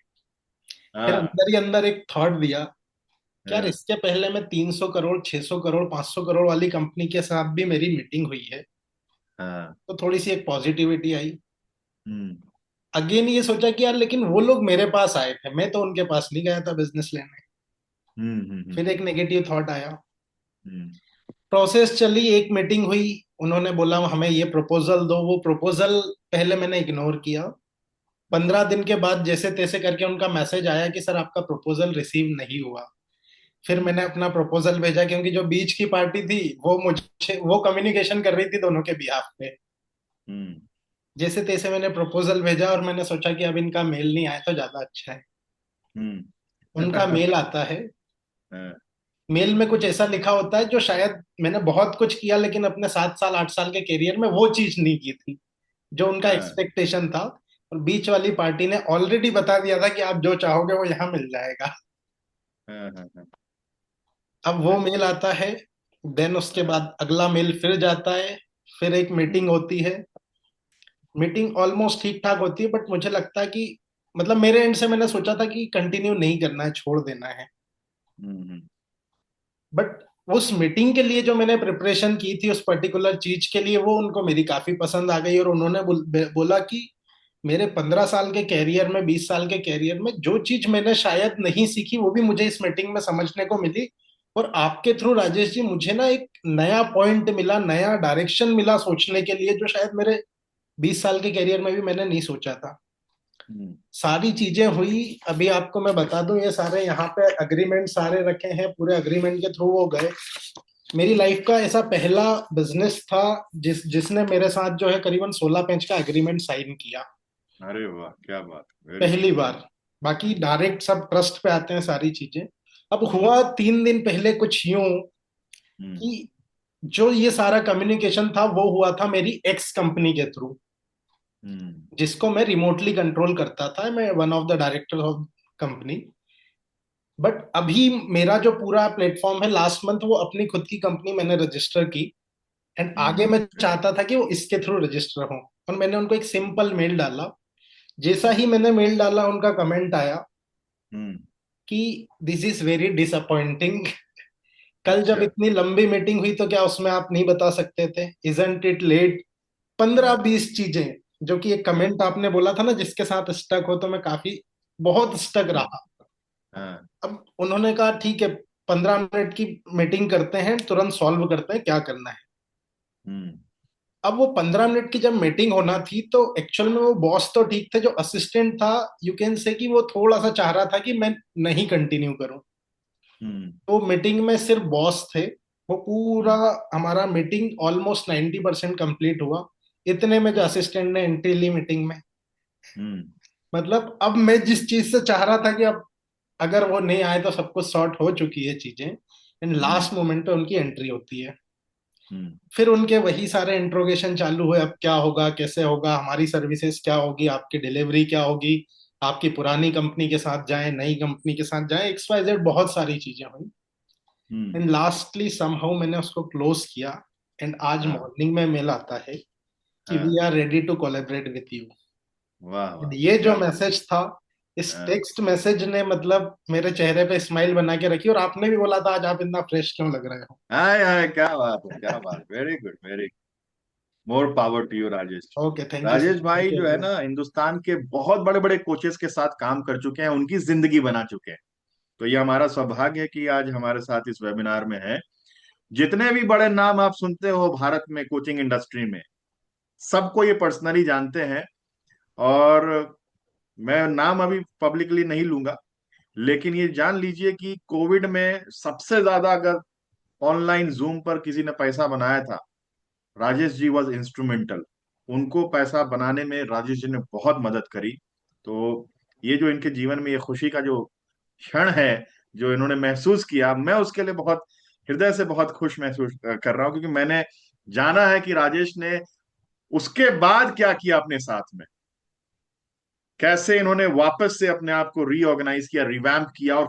फिर अंदर ही अंदर एक थॉट दिया कि यार, इसके पहले मैं 300 करोड़, 600 करोड़, 500 करोड़ वाली कंपनी के साथ भी मेरी मीटिंग हुई है, तो थोड़ी सी एक पॉजिटिविटी आई। अगेन ये सोचा कि यार, लेकिन वो लोग मेरे पास आए थे, मैं तो उनके पास नहीं गया था बिजनेस लेने। फिर एक नेगेटिव थॉट आया। प्रोसेस चली, एक मीटिंग हुई, उन्होंने बोला हमें ये प्रपोजल दो। वो प्रपोजल पहले मैंने इग्नोर किया। 15 दिन के बाद जैसे तैसे करके उनका मैसेज आया कि सर आपका प्रपोजल रिसीव नहीं हुआ। फिर मैंने अपना प्रपोजल भेजा, क्योंकि जो बीच की पार्टी थी वो कम्युनिकेशन कर रही थी दोनों के बिहाफ पे। जैसे तैसे मैंने प्रपोजल भेजा और मैंने सोचा कि अब इनका मेल नहीं आया तो ज्यादा अच्छा है। उनका मेल आता है। मेल में कुछ ऐसा लिखा होता है जो शायद मैंने बहुत कुछ किया लेकिन अपने 7 साल 8 साल के करियर में वो चीज नहीं की थी जो उनका एक्सपेक्टेशन था। और बीच वाली पार्टी ने ऑलरेडी बता दिया था कि आप जो चाहोगे वो यहाँ मिल जाएगा। अब वो मेल आता है, देन उसके बाद अगला मेल फिर जाता है, फिर एक मीटिंग होती है। मीटिंग ऑलमोस्ट ठीक ठाक होती है, बट मुझे लगता है कि, मतलब मेरे एंड से मैंने सोचा था कि कंटिन्यू नहीं करना है, छोड़ देना है। बट उस मीटिंग के लिए जो मैंने प्रिपरेशन की थी उस पर्टिकुलर चीज के लिए, वो उनको मेरी काफी पसंद आ गई और उन्होंने बोला कि मेरे 15 साल के कैरियर में, 20 साल के कैरियर में जो चीज मैंने शायद नहीं सीखी वो भी मुझे इस मीटिंग में समझने को मिली। और आपके थ्रू राजेश जी मुझे ना एक नया पॉइंट मिला, नया डायरेक्शन मिला सोचने के लिए, जो शायद मेरे 20 साल के कैरियर में भी मैंने नहीं सोचा था। सारी चीजें हुई। अभी आपको मैं बता दूं, ये सारे यहाँ पे अग्रीमेंट सारे रखे हैं, पूरे अग्रीमेंट के थ्रू वो गए। मेरी लाइफ का ऐसा पहला बिजनेस था जिसने मेरे साथ जो है करीबन 16 पेज का एग्रीमेंट साइन किया। अरे वाह, क्या बात, वेरी पहली बार। बाकी डायरेक्ट सब ट्रस्ट पे आते हैं सारी चीजें। अब हुआ 3 दिन पहले कुछ यूं कि जो ये सारा कम्युनिकेशन था वो हुआ था मेरी एक्स कंपनी के थ्रू, जिसको मैं रिमोटली कंट्रोल करता था। मैं one of the director of company. But अभी मेरा जो पूरा प्लेटफॉर्म है, लास्ट मंथ वो अपनी खुद की कंपनी मैंने रजिस्टर की। एंड आगे मैं चाहता था कि वो इसके थ्रू रजिस्टर हो। और मैंने उनको एक सिंपल मेल डाला। जैसा ही मैंने मेल डाला उनका कमेंट आया कि दिस इज वेरी डिसअपॉइंटिंग। कल जब इतनी लंबी मीटिंग हुई तो क्या उसमें आप नहीं बता सकते थे? Isn't it let? 15-20 चीजें, जो कि एक कमेंट आपने बोला था ना जिसके साथ स्टक हो, तो मैं काफी बहुत स्टक रहा। अब उन्होंने कहा ठीक है, 15 मिनट की मीटिंग करते हैं, तुरंत सॉल्व करते हैं, क्या करना है। अब वो 15 मिनट की जब मीटिंग होना थी तो एक्चुअल में वो बॉस तो ठीक थे, जो असिस्टेंट था यू कैन से कि वो थोड़ा सा चाह रहा था कि मैं नहीं कंटिन्यू करूं। तो मीटिंग में सिर्फ बॉस थे। वो पूरा हमारा मीटिंग ऑलमोस्ट 90% कंप्लीट हुआ। इतने में जो असिस्टेंट ने एंट्री ली मीटिंग में, मतलब अब मैं जिस चीज से चाह रहा था कि अब अगर वो नहीं आए तो सब कुछ सॉर्ट हो चुकी है चीजें, एंड लास्ट मोमेंट पे उनकी एंट्री होती है। फिर उनके वही सारे इंट्रोगेशन चालू हुए, अब क्या होगा, कैसे होगा, हमारी सर्विसेज क्या होगी, आपकी डिलीवरी क्या होगी, आपकी पुरानी कंपनी के साथ जाएं, नई कंपनी के साथ जाएं, XYZ बहुत सारी चीजें हुई। एंड लास्टली समहाउ मैंने उसको क्लोज किया। एंड आज मॉर्निंग में मेल आता है कि we are ready to collaborate with you. वाह, ये जो मैसेज था, इस टेक्स्ट मैसेज ने मतलब मेरे चेहरे पे स्माइल बना के रखी। और आपने भी बोला था आज आप इतना फ्रेश क्यों लग रहे हो। हाय हाय, क्या बात है, क्या बात, very good, very more power to you Rajesh. Okay, thank you Rajesh sir. भाई जो है ना, हिंदुस्तान के बहुत बड़े बड़े कोचेस के साथ काम कर चुके हैं, उनकी जिंदगी बना चुके हैं। तो ये हमारा सौभाग्य है कि आज हमारे साथ इस वेबिनार में है। जितने भी बड़े नाम आप सुनते हो भारत में कोचिंग इंडस्ट्री में, सबको ये पर्सनली जानते हैं। और मैं नाम अभी पब्लिकली नहीं लूंगा, लेकिन ये जान लीजिए कि कोविड में सबसे ज्यादा अगर ऑनलाइन जूम पर किसी ने पैसा बनाया था, राजेश जी वॉज इंस्ट्रूमेंटल। उनको पैसा बनाने में राजेश जी ने बहुत मदद करी। तो ये जो इनके जीवन में ये खुशी का जो क्षण है, जो इन्होंने महसूस किया, मैं उसके लिए बहुत हृदय से बहुत खुश महसूस कर रहा हूँ, क्योंकि मैंने जाना है कि राजेश ने उसके बाद क्या किया अपने साथ में, कैसे इन्होंने वापस से अपने आप को रीऑर्गेनाइज किया, रिवैम्प किया, और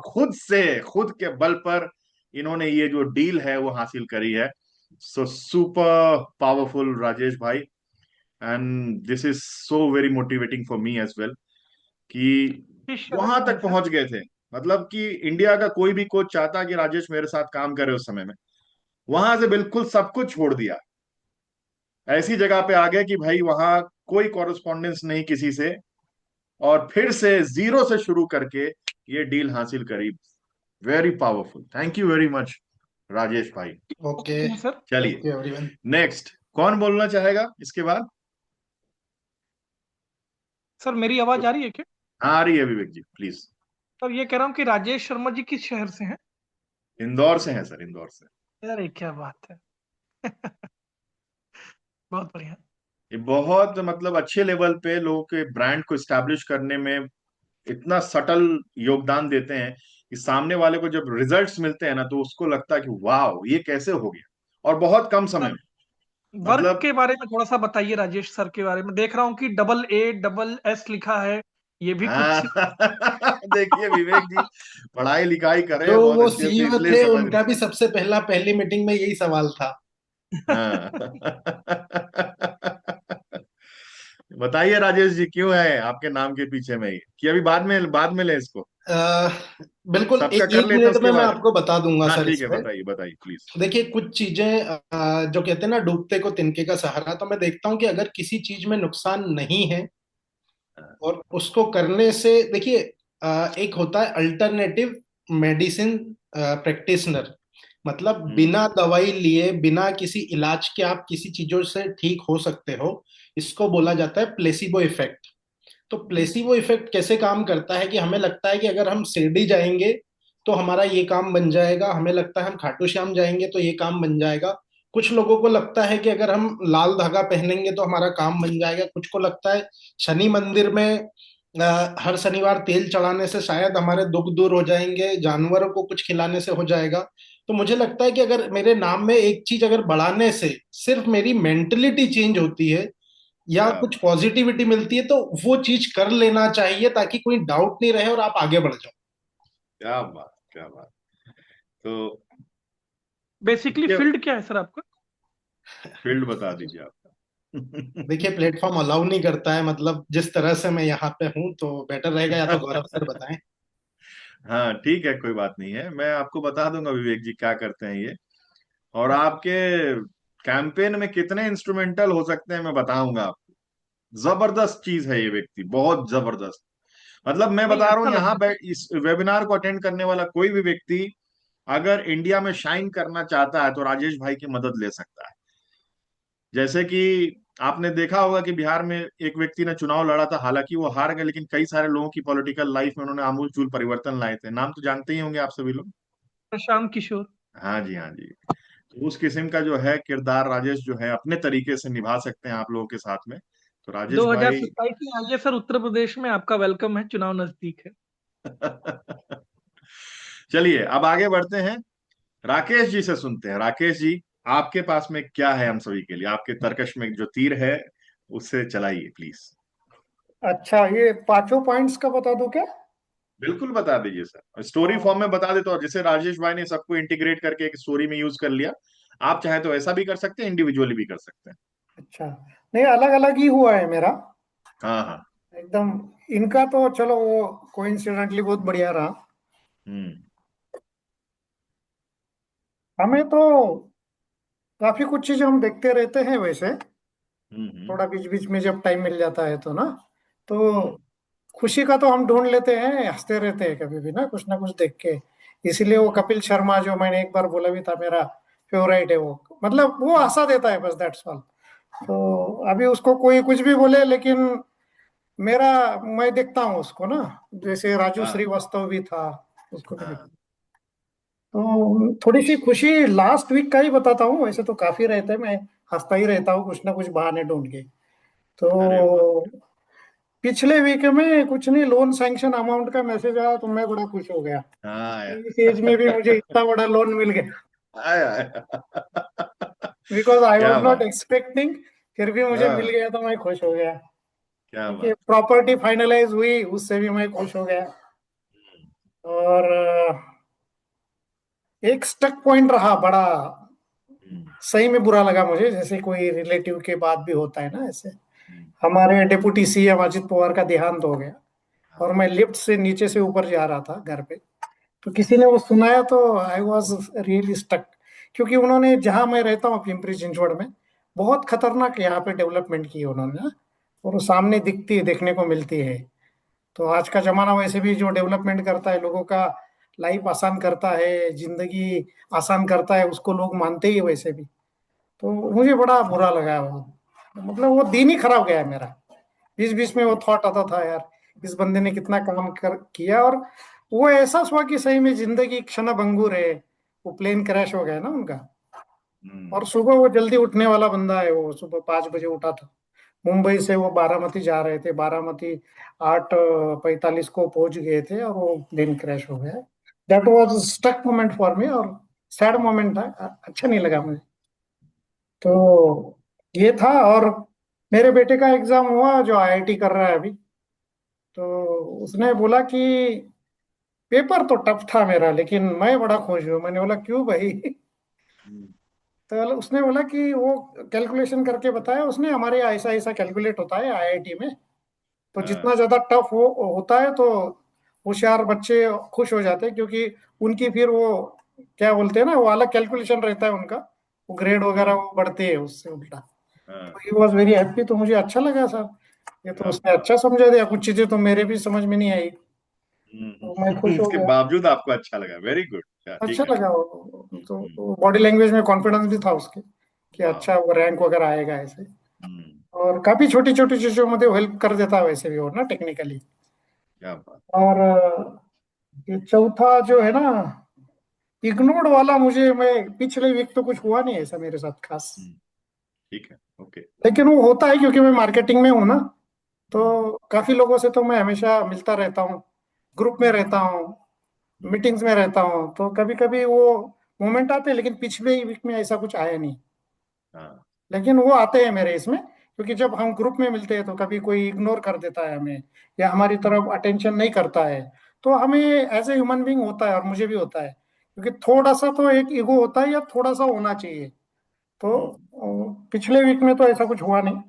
खुद के बल पर इन्होंने ये जो डील है वो हासिल करी है। सो सुपर पावरफुल राजेश भाई, and this is so very motivating for me as well कि वहां तक पहुंच गए थे। मतलब कि इंडिया का कोई भी कोच चाहता कि राजेश मेरे साथ काम करे उस समय में, वहां से बिल्कुल सब कुछ छोड़ दिया, ऐसी जगह पे आ गए कि भाई वहां कोई कॉरेस्पॉन्डेंस नहीं किसी से, और फिर से जीरो से शुरू करके ये डील हासिल करी। Very powerful, thank you very much Rajesh भाई। ओके सर, चलिए एवरीवन। नेक्स्ट कौन बोलना चाहेगा इसके बाद? सर मेरी आवाज आ रही है क्या? हाँ, आ रही है विवेक जी, प्लीज। सर ये कह रहा हूँ कि राजेश शर्मा जी किस शहर से हैं? इंदौर से हैं सर, इंदौर से। अरे क्या बात है। बहुत बढ़िया। ये बहुत मतलब अच्छे लेवल पे लोगों के ब्रांड को स्टैब्लिश करने में इतना सटल योगदान देते हैं कि सामने वाले को जब रिजल्ट्स मिलते हैं ना, तो उसको लगता है कि वाह, ये कैसे हो गया, और बहुत कम समय में। वर्क मतलब के बारे में थोड़ा सा बताइए राजेश सर के बारे में। देख रहा हूँ कि AA SS लिखा है, ये भी कुछ देखिए विवेक जी, पढ़ाई लिखाई करे जो बहुत वो अच्छे से, CEO इसलिए थे समझ उनका भी सबसे पहली मीटिंग में यही सवाल था। हाँ। बताइए राजेश जी, क्यों है आपके नाम के पीछे में ये, कि अभी बाद में ले इसको? अ, बिल्कुल, सबका कर एक लेते हैं मिनट उसके में मैं बाद। आपको बता दूंगा हाँ सर ठीक है, इसमें। बताइए बताइए प्लीज। देखिए, कुछ चीजें जो कहते हैं ना, डूबते को तिनके का सहारा, तो मैं देखता हूँ कि अगर किसी चीज में नुकसान नहीं है और उसको करने से देखिए, एक होता है अल्टरनेटिव मेडिसिन प्रैक्टिशनर, मतलब बिना दवाई लिए बिना किसी इलाज के आप किसी चीजों से ठीक हो सकते हो, इसको बोला जाता है प्लेसिबो इफेक्ट। तो प्लेसिबो इफेक्ट कैसे काम करता है कि हमें लगता है कि अगर हम शिरडी जाएंगे तो हमारा ये काम बन जाएगा, हमें लगता है हम खाटू श्याम जाएंगे तो ये काम बन जाएगा, कुछ लोगों को लगता है कि अगर हम लाल धागा पहनेंगे तो हमारा काम बन जाएगा, कुछ को लगता है शनि मंदिर में हर शनिवार तेल चढ़ाने से शायद हमारे दुख दूर हो जाएंगे, जानवरों को कुछ खिलाने से हो जाएगा। तो मुझे लगता है कि अगर मेरे नाम में एक चीज अगर बढ़ाने से सिर्फ मेरी मेंटलिटी चेंज होती है या क्या कुछ पॉजिटिविटी मिलती है, तो वो चीज कर लेना चाहिए ताकि कोई डाउट नहीं रहे और आप आगे बढ़ जाओ। क्या बात, क्या बात। तो बेसिकली ये फील्ड क्या है सर आपका? फील्ड बता दीजिए आपका। देखिए, प्लेटफॉर्म अलाउ नहीं करता है, मतलब जिस तरह से मैं यहाँ पे हूँ, तो बेटर रहेगा या तो गौरव सर बताएं। हाँ ठीक है, कोई बात नहीं है, मैं आपको बता दूंगा विवेक जी क्या करते हैं ये। और आपके कैंपेन में कितने इंस्ट्रूमेंटल हो सकते हैं मैं बताऊंगा आपको। जबरदस्त चीज है ये व्यक्ति, बहुत जबरदस्त। मतलब मैं नहीं, बता रहा हूँ अच्छा यहाँ लगा। इस वेबिनार को अटेंड करने वाला कोई भी व्यक्ति अगर इंडिया में शाइन करना चाहता है तो राजेश भाई की मदद ले सकता है। जैसे कि आपने देखा होगा कि बिहार में एक व्यक्ति ने चुनाव लड़ा था, हालांकि वो हार गए, लेकिन कई सारे लोगों की पॉलिटिकल लाइफ में उन्होंने आमूल परिवर्तन लाए थे। नाम तो जानते ही होंगे आप सभी लोग। प्रशांत किशोर। हाँ जी, हाँ जी। तो उस किस्म का जो है किरदार राजेश जो है अपने तरीके से निभा सकते हैं आप लोगों के साथ में। तो राजेश भाई 2027 में आइए सर, उत्तर प्रदेश में आपका वेलकम है, चुनाव नजदीक है। चलिए अब आगे बढ़ते हैं, राकेश जी से सुनते हैं। राकेश जी, आपके पास में क्या है हम सभी के लिए? आपके तर्कश में जो तीर है उससे चलाइए प्लीज। अच्छा, ये पांचों पॉइंट्स का बता दूं क्या? बिल्कुल बता दीजिए सर, स्टोरी फॉर्म में बता देते हो, जैसे राजेश भाई ने सबको इंटीग्रेट करके एक स्टोरी में यूज कर लिया। आप चाहे तो ऐसा भी कर सकते हैं, इंडिविजुअली भी कर सकते हैं। अच्छा, नहीं अलग अलग ही हुआ है मेरा हाँ हाँ। एकदम। इनका तो चलो वो कोइंसिडेंटली बहुत बढ़िया रहा। हम्म हमें तो काफी कुछ चीज हम देखते रहते हैं वैसे, हम्म थोड़ा बीच बीच में जब टाइम मिल जाता है तो ना, तो हम्म खुशी का तो हम ढूंढ लेते हैं, हंसते रहते हैं कभी भी ना कुछ देख के। इसीलिए वो हम्म कपिल शर्मा जो मैंने एक बार बोला भी था मेरा फेवरेट है, वो मतलब वो हंसा देता है बस, दैट्स ऑल। तो अभी उसको कोई कुछ भी बोले, लेकिन मेरा मैं देखता हूँ उसको ना, जैसे राजू हाँ श्रीवास्तव भी था, उसको भी देखता हाँ। हूँ। तो थोड़ी सी खुशी लास्ट वीक का ही बताता हूँ, वैसे तो काफी रहते हैं, मैं हंसता ही रहता हूँ कुछ ना कुछ बहाने ढूंढ के। अरे वाह। तो पिछले वीक में कुछ नहीं, लोन सैंक्शन अमाउंट का मैसेज आया तो मैं बड़ा खुश हो गया। हाँ यार। इस एज में भी मुझे इतना बड़ा लोन मिल गया, आया, आया। बिकॉज आई वॉज क्या नॉट बात। एक्सपेक्टिंग। फिर भी मुझे मिल हाँ, गया तो मैं खुश हो गया। क्या ठीक है, बात। प्रॉपर्टी फाइनलाइज हुई, उससे भी मैं खुश हो गया। और एक स्टक पॉइंट रहा बड़ा, हम्म, सही में बुरा लगा मुझे, जैसे कोई रिलेटिव के बाद भी होता है ना ऐसे। हम्म, हमारे डिप्टी सीएम अजित पवार का देहांत हो गया, और हाँ, मैं लिफ्ट से नीचे से ऊपर जा रहा था घर पे, तो किसी ने वो सुनाया तो आई वॉज रियली स्टक। क्योंकि उन्होंने, जहां मैं रहता हूँ पिंपरी चिंचवड़ में, बहुत खतरनाक यहाँ पे डेवलपमेंट की है उन्होंने ना, और वो सामने दिखती है, देखने को मिलती है। तो आज का जमाना वैसे भी जो डेवलपमेंट करता है, लोगों का लाइफ आसान करता है, जिंदगी आसान करता है, उसको लोग मानते ही है वैसे भी। तो मुझे बड़ा बुरा लगा वो, मतलब वो दिन ही खराब गया है मेरा। बीच बीच में वो थॉट आता था यार, इस बंदे ने कितना काम कर किया, और वो एहसास हुआ कि सही में जिंदगी क्षण भंगुर है। वो प्लेन क्रैश हो गया ना उनका, और हम्म, सुबह वो जल्दी उठने वाला बंदा है, वो सुबह 5 बजे उठा था। मुंबई से वो बारामती जा रहे थे, बारामती 8:45 को पहुंच गए थे, और वो प्लेन क्रैश हो गया। That was stuck moment for me, और सैड मोमेंट था, अच्छा नहीं लगा मुझे। तो ये था। और मेरे बेटे का एग्जाम हुआ जो आईआईटी कर रहा है अभी, तो उसने बोला कि पेपर तो टफ था मेरा, लेकिन मैं बड़ा खुश हूँ। मैंने बोला क्यों भाई? हम्म, तो उसने बोला कि वो कैलकुलेशन करके बताया उसने, हमारे यहाँ ऐसा ऐसा कैलकुलेट होता है आईआईटी में, तो हाँ, जितना ज्यादा टफ होता है तो होशियार बच्चे खुश हो जाते हैं, क्योंकि उनकी फिर वो क्या बोलते हैं ना, वो अलग कैलकुलेशन रहता है उनका, वो ग्रेड वगैरह हम्म, वो बढ़ते हैं उससे उल्टा। हाँ, तो ही वॉज वेरी हैप्पी, तो मुझे अच्छा लगा सर। ये तो क्या उसने बात। अच्छा समझा दिया, कुछ चीजें तो मेरे भी समझ में नहीं आई, तो मैं खुश हो इसके गया। बावजूद आपको अच्छा लगा, वेरी गुड, अच्छा ठीक है। लगा वो, तो बॉडी लैंग्वेज में कॉन्फिडेंस भी था उसके कि वाह। अच्छा वो रैंक वगैरह आएगा ऐसे। हम्म। और काफी छोटी छोटी चीजों में हेल्प कर देता है वैसे भी वो ना टेक्निकली। क्या बात। और ये चौथा जो है ना, इग्नोर्ड वाला, मैं पिछले वीक तो कुछ हुआ नहीं ऐसा मेरे साथ खास, हम्म, ठीक है, ओके। लेकिन वो होता है क्योंकि मैं मार्केटिंग में हूँ ना, हम्म, तो काफी लोगों से तो मैं हमेशा मिलता रहता हूँ, ग्रुप में रहता हूँ, हम्म, मीटिंग्स में रहता हूँ, तो कभी कभी वो मोमेंट आते हैं, लेकिन पिछले वीक में ऐसा कुछ आया नहीं। हाँ। लेकिन वो आते हैं मेरे इसमें, क्योंकि जब हम ग्रुप में मिलते हैं तो कभी कोई इग्नोर कर देता है हमें, या हमारी तरफ अटेंशन नहीं करता है, तो हमें एज ए ह्यूमन बीइंग होता है, और मुझे भी होता है, क्योंकि थोड़ा सा तो एक ईगो होता है, या थोड़ा सा होना चाहिए। तो हम्म, पिछले वीक में तो ऐसा कुछ हुआ नहीं।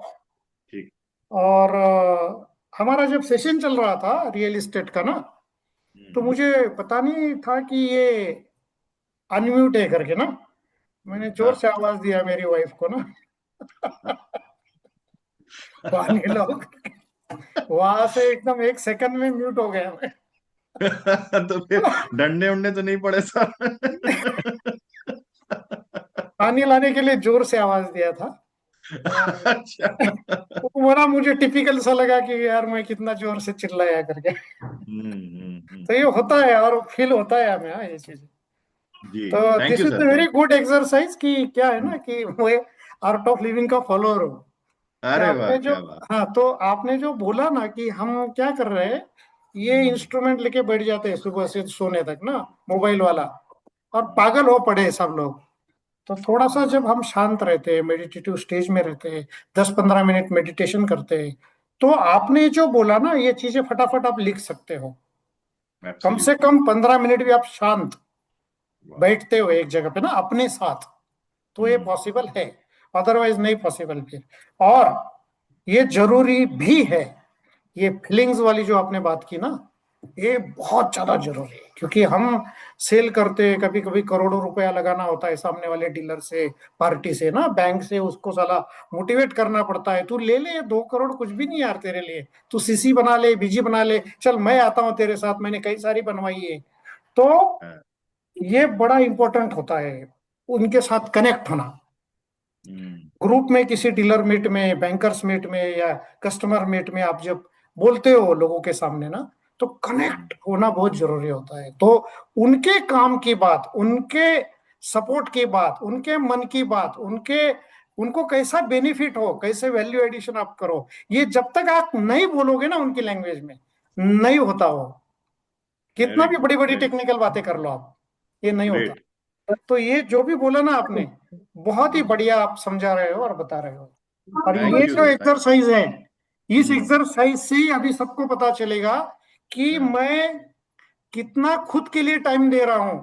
ठीक। और हमारा जब सेशन चल रहा था रियल एस्टेट का ना, तो हम्म, मुझे पता नहीं था कि ये अनम्यूट है करके ना, मैंने जोर हाँ। से आवाज दिया मेरी वाइफ को ना। पानी लोग वहां से एकदम एक सेकंड में म्यूट हो गया मैं। तो फिर डंडे उंडे तो नहीं पड़े सर? पानी लाने के लिए जोर से आवाज दिया था। और अच्छा। वो बड़ा मुझे टिपिकल सा लगा कि यार मैं कितना जोर से चिल्लाया करके। तो ये होता है और फील होता है हमें, हाँ, ये चीज। जी। तो thank this you is sir, the very thank good exercise कि क्या है यू। ना कि मैं आर्ट ऑफ लिविंग का फॉलोअर हूँ। कि अरे वाह, आपने जो, क्या बात। हाँ, तो आपने जो बोला ना कि हम क्या कर रहे हैं, ये हम्म, इंस्ट्रूमेंट लेके बैठ जाते हैं सुबह से सोने तक ना, मोबाइल वाला, और हम्म, पागल हो पड़े सब लोग। तो थोड़ा सा जब हम शांत रहते हैं, मेडिटेटिव स्टेज में रहते हैं, 10-15 मिनट मेडिटेशन करते हैं, तो आपने जो बोला ना, ये चीजें फटाफट आप लिख सकते हो। कम से एब्सोल्युटली। कम 15 मिनट भी आप शांत वाह। बैठते हो एक जगह पे ना अपने साथ, तो ये हम्म, पॉसिबल है, अदरवाइज नहीं पॉसिबल फिर। और ये जरूरी भी है, ये फीलिंग्स वाली जो आपने बात की ना, ये बहुत ज्यादा जरूरी है, क्योंकि हम सेल करते हैं, कभी कभी करोड़ों रुपया लगाना होता है सामने वाले डीलर से, पार्टी से ना, बैंक से, उसको साला मोटिवेट करना पड़ता है, तू ले ले 2 करोड़ कुछ भी नहीं यार तेरे लिए, तू सीसी बना ले, बीजी बना ले, चल मैं आता हूँ तेरे साथ, मैंने कई सारी बनवाई है। तो हाँ, ये बड़ा इंपॉर्टेंट होता है, उनके साथ कनेक्ट होना, हम्म, ग्रुप में, किसी डीलर मीट में, बैंकर्स मीट में, या कस्टमर मीट में आप जब बोलते हो लोगों के सामने ना, तो हम्म, कनेक्ट होना बहुत जरूरी होता है। तो उनके काम की बात, उनके सपोर्ट की बात, उनके मन की बात, उनको कैसा बेनिफिट हो, कैसे वैल्यू एडिशन आप करो, ये जब तक आप नहीं बोलोगे ना उनकी लैंग्वेज में, नहीं होता हो। कितना वेरी भी गुड, बड़ी बड़ी वेरी टेक्निकल बातें कर लो आप, ये नहीं होता। ग्रेट। तो ये जो भी बोला ना आपने, बहुत ही बढ़िया आप समझा रहे हो और बता रहे हो। और थैंक ये यू जो सर, थैंक। एक्सरसाइज है, इस हम्म, एक्सरसाइज से ही अभी सबको पता चलेगा कि हाँ, मैं कितना खुद के लिए टाइम दे रहा हूँ,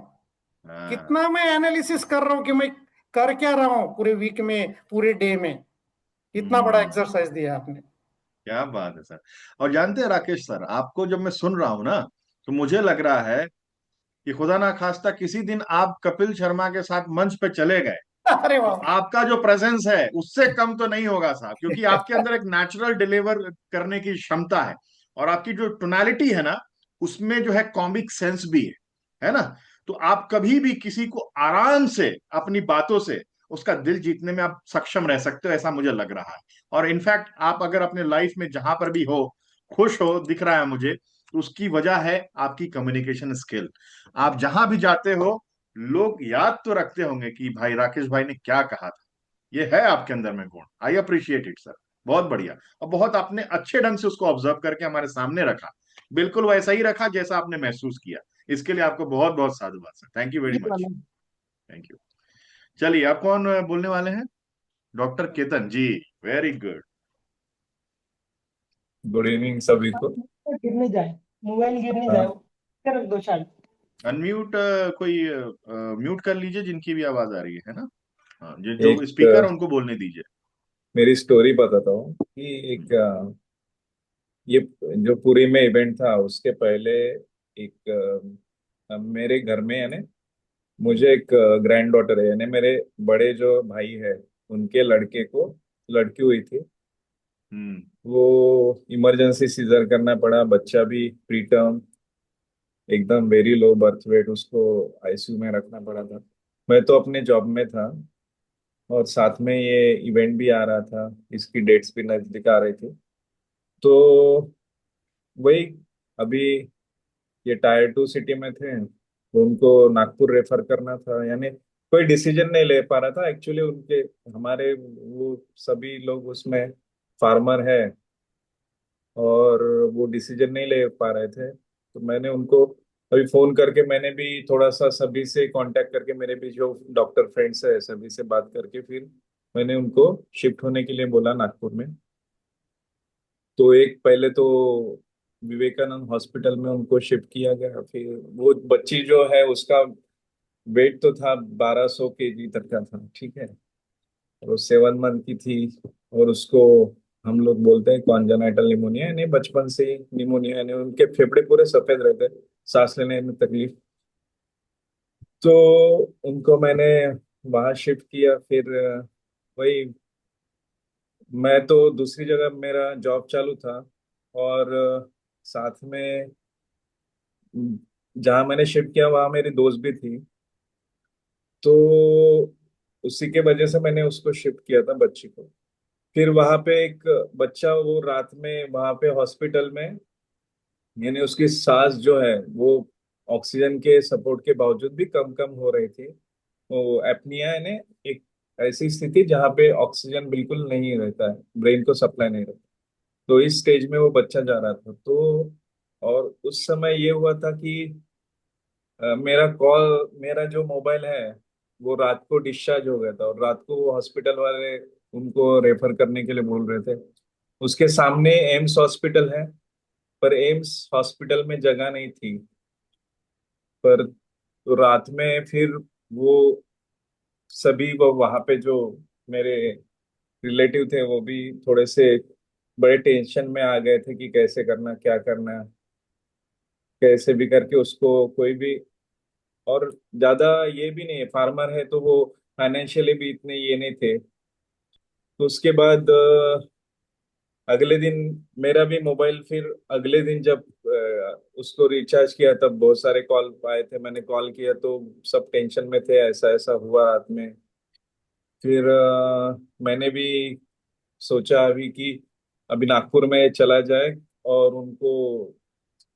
हाँ, कितना मैं एनालिसिस कर रहा हूँ कि मैं कर क्या रहा हूँ पूरे वीक में, पूरे डे में। इतना बड़ा हम्म, एक्सरसाइज दिया आपने। क्या बात है सर। और जानते हैं राकेश सर, आपको जब मैं सुन रहा हूं ना, तो मुझे लग रहा है कि खुदा ना खास्ता किसी दिन आप कपिल शर्मा के साथ मंच पे चले गए, अरे तो वाह। आपका जो प्रेजेंस है उससे कम तो नहीं होगा साहब, क्योंकि आपके अंदर एक नेचुरल डिलीवर करने की क्षमता है। और आपकी जो टोनालिटी है ना, उसमें जो है कॉमिक सेंस भी है ना। तो आप कभी भी किसी को आराम से अपनी बातों से उसका दिल जीतने में आप सक्षम रह सकते हो, ऐसा मुझे लग रहा है। और इनफैक्ट आप अगर अपने लाइफ में जहां पर भी हो, खुश हो दिख रहा है मुझे, तो उसकी वजह है आपकी कम्युनिकेशन स्किल। आप जहां भी जाते हो, लोग याद तो रखते होंगे कि भाई राकेश भाई ने क्या कहा था। ये है आपके अंदर में गुण, आई अप्रिशिएट इट सर। बहुत बढ़िया। और बहुत आपने अच्छे ढंग से उसको ऑब्जर्व करके हमारे सामने रखा, बिल्कुल वैसा ही रखा जैसा आपने महसूस किया। इसके लिए आपको बहुत बहुत साधुवाद sir, thank you very much. Thank you. चलिए, आप कौन बोलने वाले हैं? डॉक्टर केतन जी, वेरी गुड। गुड इवनिंग सभी को। गिरने जाए, मोबाइल गिरने हाँ, जाए, कर दो शायद। अनम्यूट कोई म्यूट कर लीजिए जिनकी भी आवाज आ रही है ना। हाँ, जो एक स्पीकर है उनको बोलने दीजिए। मेरी स्टोरी बताता हूँ कि हम्म, ये जो पुरी में इवेंट था उसके पहले एक मेरे घर में यानी हम्म, मुझे एक ग्रैंड डॉटर है, यानी मेरे बड़े जो भाई है उनके लड़के को लड़की हुई थी। हम्म। वो इमरजेंसी सीजर करना पड़ा, बच्चा भी प्री टर्म, एकदम वेरी लो बर्थ वेट, उसको आईसीयू में रखना पड़ा था। मैं तो अपने जॉब में था और साथ में ये इवेंट भी आ रहा था, इसकी डेट्स भी नजदीक आ रही थी। तो वही, अभी ये टायर 2 सिटी में थे तो उनको नागपुर रेफर करना था, यानी कोई डिसीजन नहीं ले पा रहा था एक्चुअली उनके, हमारे वो सभी लोग उसमें फार्मर है और वो डिसीजन नहीं ले पा रहे थे। तो मैंने उनको अभी फोन करके, मैंने भी थोड़ा सा सभी से कांटेक्ट करके, मेरे भी जो डॉक्टर फ्रेंड्स है सभी से बात करके फिर मैंने उनको शिफ्ट होने के लिए बोला नागपुर में। तो एक पहले तो विवेकानंद हॉस्पिटल में उनको शिफ्ट किया गया। फिर वो बच्ची जो है उसका वेट तो था 1200 केजी तक का था, ठीक है, और वो 7 मंथ की थी। और उसको हम लोग बोलते हैं कॉन्जेनाइटल निमोनिया, यानी बचपन से ही निमोनिया, यानी उनके फेफड़े पूरे सफेद रहते हैं, सांस लेने में तकलीफ। तो उनको मैंने वहां शिफ्ट किया। फिर वही, मैं तो दूसरी जगह मेरा जॉब चालू था और साथ में जहाँ मैंने शिफ्ट किया वहां मेरी दोस्त भी थी। तो उसी के वजह से मैंने उसको शिफ्ट किया था बच्ची को। फिर वहां पे एक बच्चा, वो रात में वहां पे हॉस्पिटल में, यानी उसकी सांस जो है वो ऑक्सीजन के सपोर्ट के बावजूद भी कम कम हो रही थी। वो एपनिया यानी एक ऐसी स्थिति जहाँ पे ऑक्सीजन बिल्कुल नहीं रहता है, ब्रेन को सप्लाई नहीं रहता। तो इस स्टेज में वो बच्चा जा रहा था। तो और उस समय ये हुआ था कि मेरा जो मोबाइल है वो रात को डिस्चार्ज हो गया था और रात को वो हॉस्पिटल वाले उनको रेफर करने के लिए बोल रहे थे। उसके सामने एम्स हॉस्पिटल है, पर एम्स हॉस्पिटल में जगह नहीं थी। पर तो रात में फिर वो सभी, वो वहां पे जो मेरे रिलेटिव थे वो भी थोड़े से बड़े टेंशन में आ गए थे कि कैसे करना, क्या करना, कैसे भी करके उसको कोई भी, और ज्यादा ये भी नहीं है, फार्मर है तो वो फाइनेंशियली भी इतने ये नहीं थे। तो उसके बाद अगले दिन मेरा भी मोबाइल, फिर अगले दिन जब उसको रिचार्ज किया तब बहुत सारे कॉल आए थे, मैंने कॉल किया तो सब टेंशन में थे, ऐसा ऐसा हुआ रात में। फिर मैंने भी सोचा अभी कि अभी नागपुर में चला जाए और उनको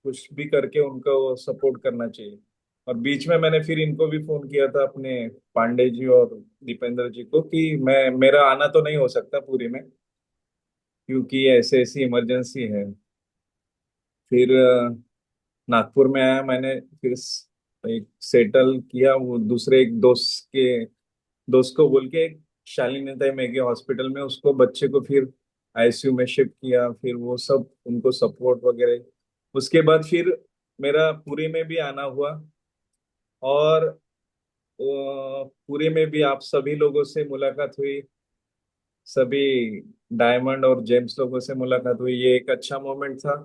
कुछ भी करके उनको सपोर्ट करना चाहिए। और बीच में मैंने फिर इनको भी फोन किया था, अपने पांडे जी और दीपेंद्र जी को, कि मैं, मेरा आना तो नहीं हो सकता पूरी में क्योंकि ऐसे ऐसी इमरजेंसी है। फिर नागपुर में आया मैंने, फिर एक सेटल किया, वो दूसरे एक दोस्त को बोल के एक शालीनता मेघे हॉस्पिटल में उसको बच्चे को फिर आईसीयू में शिफ्ट किया। फिर वो सब उनको सपोर्ट वगैरह, उसके बाद फिर मेरा पुरी में भी आना हुआ। और पुरी में भी आप सभी लोगों से मुलाकात हुई, सभी डायमंड और जेम्स लोगों से मुलाकात हुई, ये एक अच्छा मोमेंट था।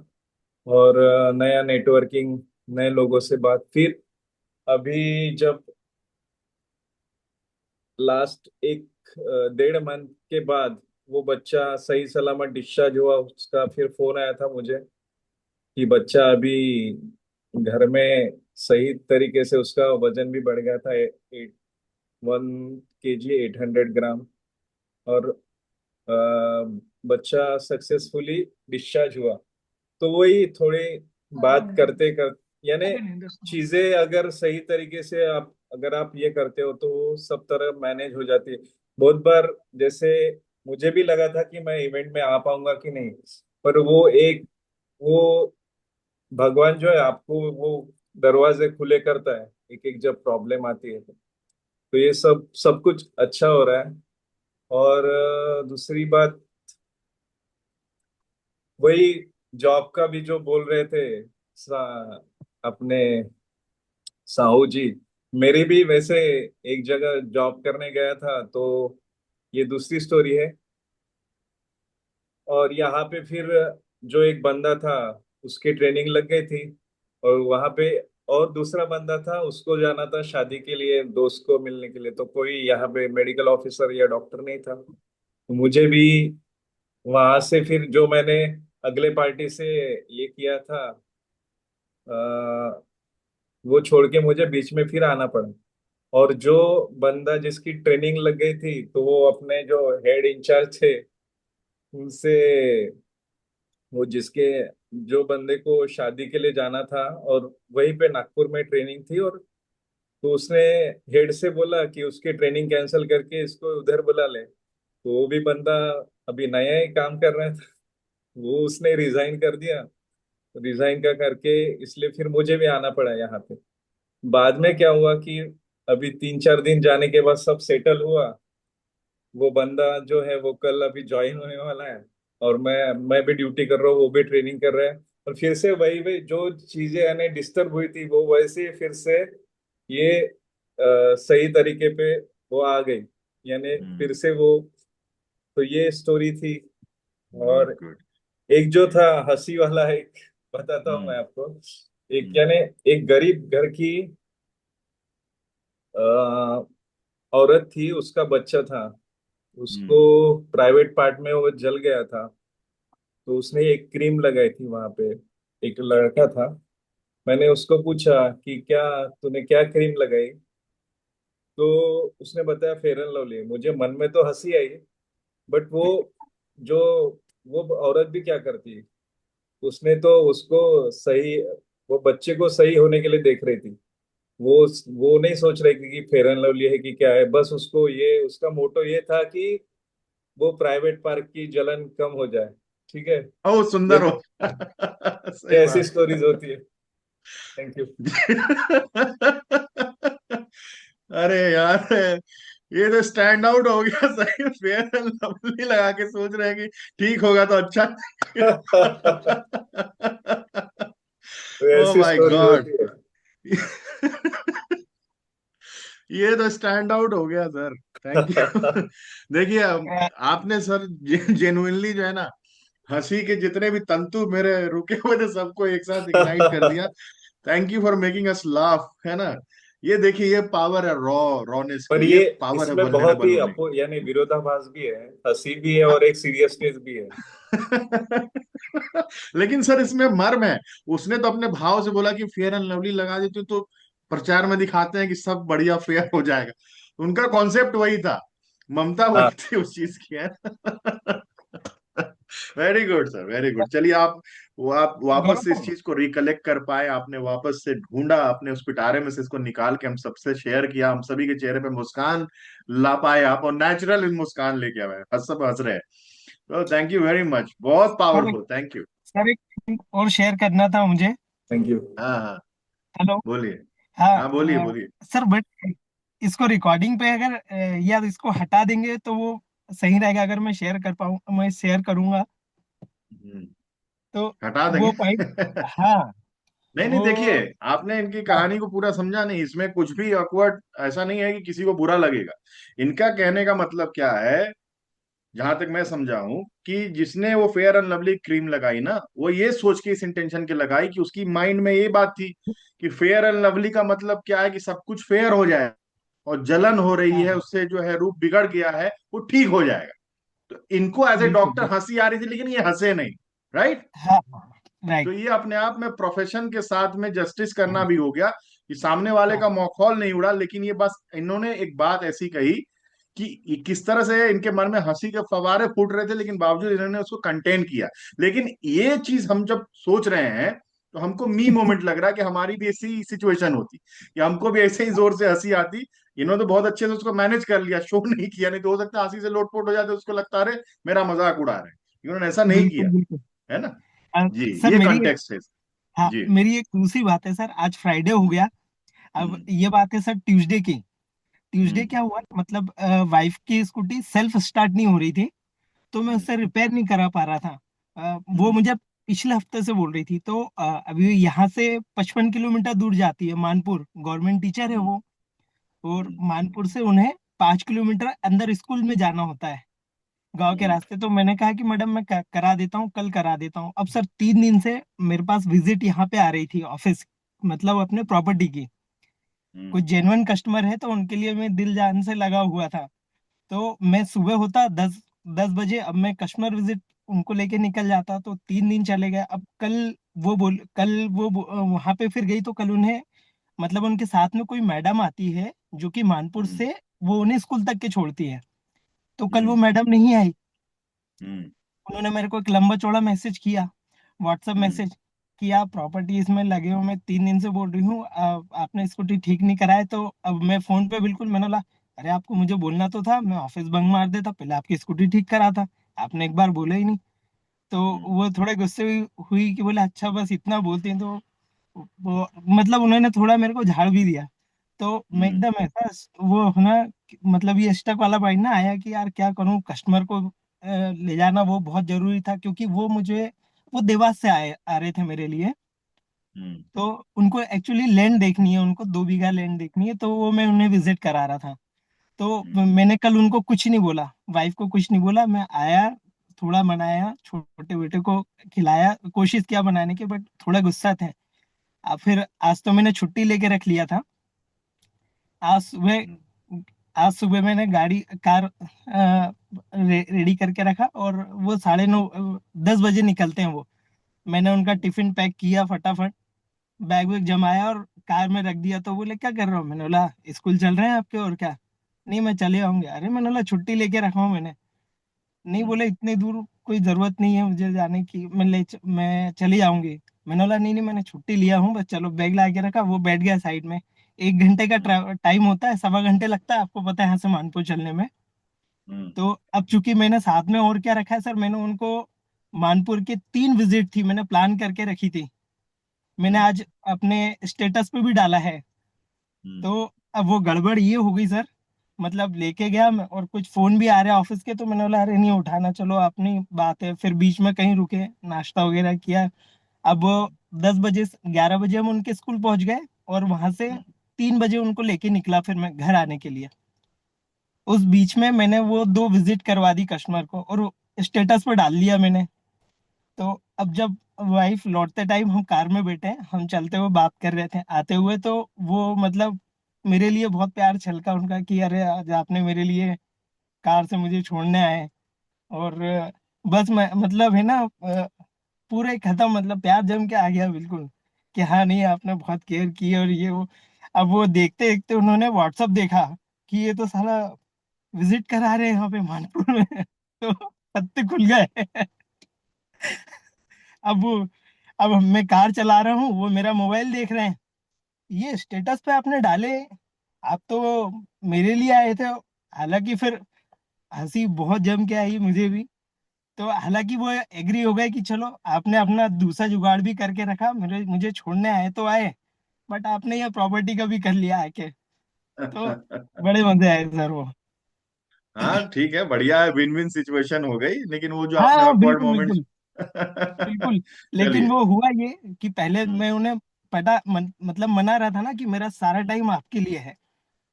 और नया नेटवर्किंग, नए लोगों से बात। फिर अभी जब लास्ट एक 1.5 मंथ के बाद वो बच्चा सही सलामत डिस्चार्ज हुआ, उसका फिर फोन आया था मुझे कि बच्चा अभी घर में सही तरीके से, उसका वजन भी बढ़ गया था, 1 kg 800 ग्राम, और बच्चा सक्सेसफुली डिस्चार्ज हुआ। तो वही थोड़ी बात करते कर, यानी चीजें अगर सही तरीके से आप, अगर आप ये करते हो तो वो सब तरह मैनेज हो जाती है। बहुत बार जैसे मुझे भी लगा था कि मैं इवेंट में आ पाऊंगा कि नहीं, पर वो भगवान जो है आपको वो दरवाजे खुले करता है एक एक जब प्रॉब्लम आती है। तो ये सब सब कुछ अच्छा हो रहा है। और दूसरी बात वही, जॉब का भी जो बोल रहे थे अपने साहू जी, मेरी भी वैसे एक जगह जॉब करने गया था, तो ये दूसरी स्टोरी है। और यहाँ पे फिर जो एक बंदा था उसकी ट्रेनिंग लग गई थी, और वहां पे और दूसरा बंदा था, उसको जाना था शादी के लिए दोस्त को मिलने के लिए, तो कोई यहाँ पे मेडिकल ऑफिसर या डॉक्टर नहीं था। तो मुझे भी वहां से फिर जो मैंने अगले पार्टी से ये किया था, वो छोड़ के मुझे बीच में फिर आना पड़ा। और जो बंदा जिसकी ट्रेनिंग लग गई थी, तो वो अपने जो हेड इंचार्ज थे उनसे, वो जिसके, जो बंदे को शादी के लिए जाना था और वहीं पे नागपुर में ट्रेनिंग थी, और तो उसने हेड से बोला कि उसकी ट्रेनिंग कैंसिल करके इसको उधर बुला ले। तो वो भी बंदा अभी नया ही काम कर रहा था, वो उसने रिजाइन कर दिया। रिजाइन का करके इसलिए फिर मुझे भी आना पड़ा यहाँ पे। बाद में क्या हुआ कि अभी 3-4 दिन जाने के बाद सब सेटल हुआ। वो बंदा जो है वो कल अभी ज्वाइन होने वाला है, और मैं भी ड्यूटी कर रहा हूँ, वो भी ट्रेनिंग कर रहा है। और फिर से वही वही जो चीजें यानी डिस्टर्ब हुई थी, वो वैसे ही फिर से ये सही तरीके पे वो आ गई, यानी फिर से वो। तो ये स्टोरी थी। गुड और गुड। एक जो था हंसी वाला, एक बताता हूँ मैं आपको। एक यानी एक गरीब घर की अ, औरत थी, उसका बच्चा था, उसको प्राइवेट पार्ट में वो जल गया था। तो उसने एक क्रीम लगाई थी वहां पे। एक लड़का था, मैंने उसको पूछा कि क्या तूने क्या क्रीम लगाई, तो उसने बताया फेयर एंड लवली। मुझे मन में तो हंसी आई, बट वो जो वो औरत भी क्या करती, उसने तो उसको सही, वो बच्चे को सही होने के लिए देख रही थी। वो नहीं सोच रही थी कि फेयर एंड लवली है कि क्या है, बस उसको ये, उसका मोटो ये था कि वो प्राइवेट पार्क की जलन कम हो जाए। ठीक है। ओ ये सुंदर हो। ये सही ऐसी बात। स्टोरीज होती है। Thank you. अरे यार, ये तो स्टैंड आउट हो गया सही। फेयर एंड लवली लगा के सोच रहे हैं कि ठीक होगा तो अच्छा। तो ओ ऐसी माय स्टोरी गॉड। होती है। ये तो स्टैंड आउट हो गया सर। Thank you. देखिए आपने सर जेनुइनली जो है ना, हंसी के जितने भी तंतु मेरे रुके हुए थे सबको एक साथ इग्नाइट कर दिया। Thank you for making us laugh, है ना। ये देखिए, ये पावर है रॉनेस पर की, ये ये पावर है इसमें बहुत वल्नरेबल ही होने यानी विरोधाभास भी है, हंसी भी है और एक सीरियसनेस भी है। की। लेकिन सर इसमें मर्म है। उसने तो अपने भाव से बोला कि फेयर एंड लवली लगा देते तो प्रचार में दिखाते हैं कि सब बढ़िया फेयर हो जाएगा। उनका कॉन्सेप्ट वही था, ममता वही हाँ। थी उस चीज की, है। Very good sir, very good. चलिए आप, वो आप वापस से इस गौरव, चीज को रिकलेक्ट कर पाए, आपने वापस से ढूंढा, आपने उस पिटारे में से इसको निकाल के हम सबसे शेयर किया, हम सभी के चेहरे पे मुस्कान ला पाए आप, और नेचुरल मुस्कान लेके आए, हंस सब हंस रहे हैं। तो थैंक यू वेरी मच, बहुत sir powerful, thank you. Sir एक thing और शेयर करना था मुझे। Thank you. हाँ हाँ, हेलो। बोलिए। हाँ हाँ बोलिए बोलिए। सर बट इसको रिकॉर्डिंग पे अगर या इसको हटा देंगे तो वो सही रहेगा, अगर मैं शेयर कर पाऊँ, मैं शेयर करूंगा हम्म, तो हटा वो देंगे। पॉइंट। हाँ नहीं नहीं, वो। देखिए आपने इनकी कहानी को पूरा समझा नहीं, इसमें कुछ भी awkward ऐसा नहीं है कि किसी को बुरा लगेगा। इनका कहने का मतलब क्या है, जहां तक मैं समझा हूं, कि जिसने वो फेयर एंड लवली क्रीम लगाई ना, वो ये सोच के इस इंटेंशन के लगाई कि उसकी माइंड में ये बात थी कि फेयर एंड लवली का मतलब क्या है कि सब कुछ फेयर हो जाए, और जलन हो रही हाँ है हाँ उससे, जो है रूप बिगड़ गया है, वो ठीक हो जाएगा। तो इनको एज ए बिल्कुल डॉक्टर बिल्कुल। हंसी आ रही थी, लेकिन ये हंसे नहीं। राइट। हाँ हाँ तो राइट। ये अपने आप में प्रोफेशन के साथ में जस्टिस करना भी हो गया, कि सामने वाले हाँ का मौखौल नहीं उड़ा, लेकिन ये बस इन्होंने एक बात ऐसी कही कि ये किस तरह से इनके मन में हंसी के फवारे फूट रहे थे, लेकिन बावजूद इन्होंने उसको कंटेन किया। लेकिन ये चीज हम जब सोच रहे हैं, तो हमको मी मोमेंट लग रहा है कि हमारी भी ऐसी सिचुएशन होती, कि हमको भी ऐसे ही जोर से हंसी आती। इन्होंने तो बहुत अच्छे से उसको मैनेज कर लिया, शो नहीं किया, नहीं तो हो सकता है हंसी से लोटपोट हो जाते, उसको लगता है अरे मेरा मजाक उड़ा रहे हैं। इन्होंने ऐसा नहीं किया, बिल्कुल बिल्कुल। है ना। जी, सर ये मेरी, कॉन्टेक्स्ट है। हाँ जी। मेरी एक दूसरी बात है सर, आज फ्राइडे हो गया। अब हम्म ये बात है सर ट्यूसडे की। ट्यूसडे हम्म क्या हुआ, मतलब वाइफ की स्कूटी सेल्फ स्टार्ट नहीं हो रही थी, तो मैं हम्म उससे रिपेयर नहीं करा पा रहा था। वो हम्म मुझे पिछले हफ्ते से बोल रही थी, तो अभी यहाँ से 55 किलोमीटर दूर जाती है, मानपुर, गवर्नमेंट टीचर है हम्म वो। और हम्म मानपुर से उन्हें 5 किलोमीटर अंदर स्कूल में जाना होता है, गांव के हम्म रास्ते। तो मैंने कहा कि मैडम मैं करा देता हूँ, कल करा देता हूँ। अब सर 3 दिन से मेरे पास विजिट यहाँ पे आ रही थी ऑफिस, मतलब अपने प्रॉपर्टी की। हम्म कुछ जेन्युइन कस्टमर है तो उनके लिए मैं दिल जान से लगा हुआ था। तो मैं सुबह होता 10 10 बजे, अब मैं कस्टमर विजिट उनको लेके निकल जाता तो 3 दिन चले गए। अब कल वो वहां पे फिर गई तो कल उन्हें मतलब उनके साथ में कोई मैडम आती है जो कि मानपुर हम्म। से वो उन्हें स्कूल तक के छोड़ती है। तो कल वो हम्म। मैडम नहीं आई। हम्म। उन्होंने मेरे को एक लंबा चौड़ा मैसेज किया, व्हाट्सएप हम्म। मैसेज, कि आप प्रॉपर्टीज में लगे हो, मैं 3 दिन से बोल रही हूँ, आपने स्कूटी ठीक नहीं कराया। तो अब मैं फोन पे बिल्कुल, मैंने बोला अरे आपको मुझे बोलना तो था, मैं ऑफिस बंक मार देता, पहले आपकी स्कूटी ठीक कराता, आपने एक बार बोला ही नहीं। तो हम्म। वो थोड़े गुस्से हुई कि बोले अच्छा बस इतना बोलती हैं। तो वो मतलब उन्होंने थोड़ा मेरे को झाड़ भी दिया। तो मैं हम्म। एकदम ऐसा वो ना, मतलब ये स्टक वाला पॉइंट ना आया कि यार क्या करूं, कस्टमर को ले जाना वो बहुत जरूरी था, क्योंकि वो देवास से आ रहे थे मेरे लिए। हम्म। तो उनको एक्चुअली लैंड देखनी है, उनको 2 बीघा लैंड देखनी है, तो वो मैं उन्हें विजिट करा रहा था। तो हम्म। मैंने कल उनको कुछ नहीं बोला, वाइफ को कुछ नहीं बोला, मैं आया, थोड़ा मनाया, छोटे बेटे को खिलाया, कोशिश किया बनाने की, बट थोड़ा गुस्सा थे। फिर आज तो मैंने छुट्टी लेके रख लिया था। आज सुबह आज सुबह मैंने गाड़ी कार रेडी करके रखा, और वो 9:30 10 बजे निकलते हैं वो। मैंने उनका टिफिन पैक किया फटाफट, बैग वैग जमाया और कार में रख दिया। तो बोले क्या कर रहे हो, मैंने बोला स्कूल चल रहे हैं आपके, और क्या। नहीं मैं चले आऊंगे। अरे मैंने बोला छुट्टी लेके रखा हूँ मैंने। नहीं, हम्म। बोले इतने दूर कोई जरूरत नहीं है मुझे जाने की, मैं चली जाऊंगी। मैंने बोला नहीं नहीं, मैंने छुट्टी लिया हूँ, बस चलो, बैग ला के रखा, वो बैठ गया साइड में। 1 घंटे का हम्म। टाइम होता है, 1.25 घंटे लगता है, आपको पता है यहाँ से मानपुर चलने में। हम्म। तो अब चूंकि मैंने साथ में और क्या रखा है सर, मैंने उनको मानपुर के 3 विजिट थी मैंने प्लान करके रखी थी, मैंने हम्म। आज अपने स्टेटस पे भी डाला है। हम्म। तो अब वो गड़बड़ ये हो गई सर, मतलब लेके गया मैं और कुछ फोन भी आ रहे हैं ऑफिस के, तो मैंने बोला अरे नहीं उठाना, चलो अपनी बात है। फिर बीच में कहीं रुके, नाश्ता वगैरह किया। अब वो 10 बजे 11 बजे हम उनके स्कूल पहुंच गए, और वहां से हम्म। 3 बजे उनको लेके निकला फिर मैं घर आने के लिए। उस बीच में मैंने वो 2 विजिट करवा दी कस्टमर को, और स्टेटस पर डाल दिया मैंने। तो अब जब वाइफ लौटते टाइम हम कार में बैठे, हम चलते हुए बात कर रहे थे आते हुए, तो वो मतलब मेरे लिए बहुत प्यार छलका उनका कि अरे आज आपने मेरे लिए कार से मुझे छोड़ने आए। और बस मैं मतलब है ना, पूरे खत्म, मतलब प्यार जम के आ गया बिल्कुल, कि हाँ नहीं आपने बहुत केयर की और ये वो। अब वो देखते देखते उन्होंने व्हाट्सअप देखा कि ये तो साला विजिट करा रहे हैं यहाँ पे मानपुर में। तो पत्ते खुल गए। अब वो अब मैं कार चला रहा हूँ, वो मेरा मोबाइल देख रहे हैं, ये स्टेटस पे आपने डाले, आप तो मेरे लिए आए थे। हालांकि फिर हंसी बहुत जम के आई मुझे भी। तो हालांकि वो एग्री हो गए कि चलो आपने अपना दूसरा जुगाड़ भी करके रखा, मुझे छोड़ने आए तो आए, बट आपने ये प्रॉपर्टी का भी कर लिया आके। तो बड़े मजे आए सर वो। हाँ ठीक है, बढ़िया है, विन विन सिचुएशन हो गई, लेकिन वो जो हाँ आपने हाँ, ऑकवर्ड बिल्कुल मोमेंट्स। बिल्कुल बिल्कुल। लेकिन चलिए। वो हुआ ये कि पहले हम्म। मैं उन्हें मतलब मना रहा था ना कि मेरा सारा टाइम आपके लिए है,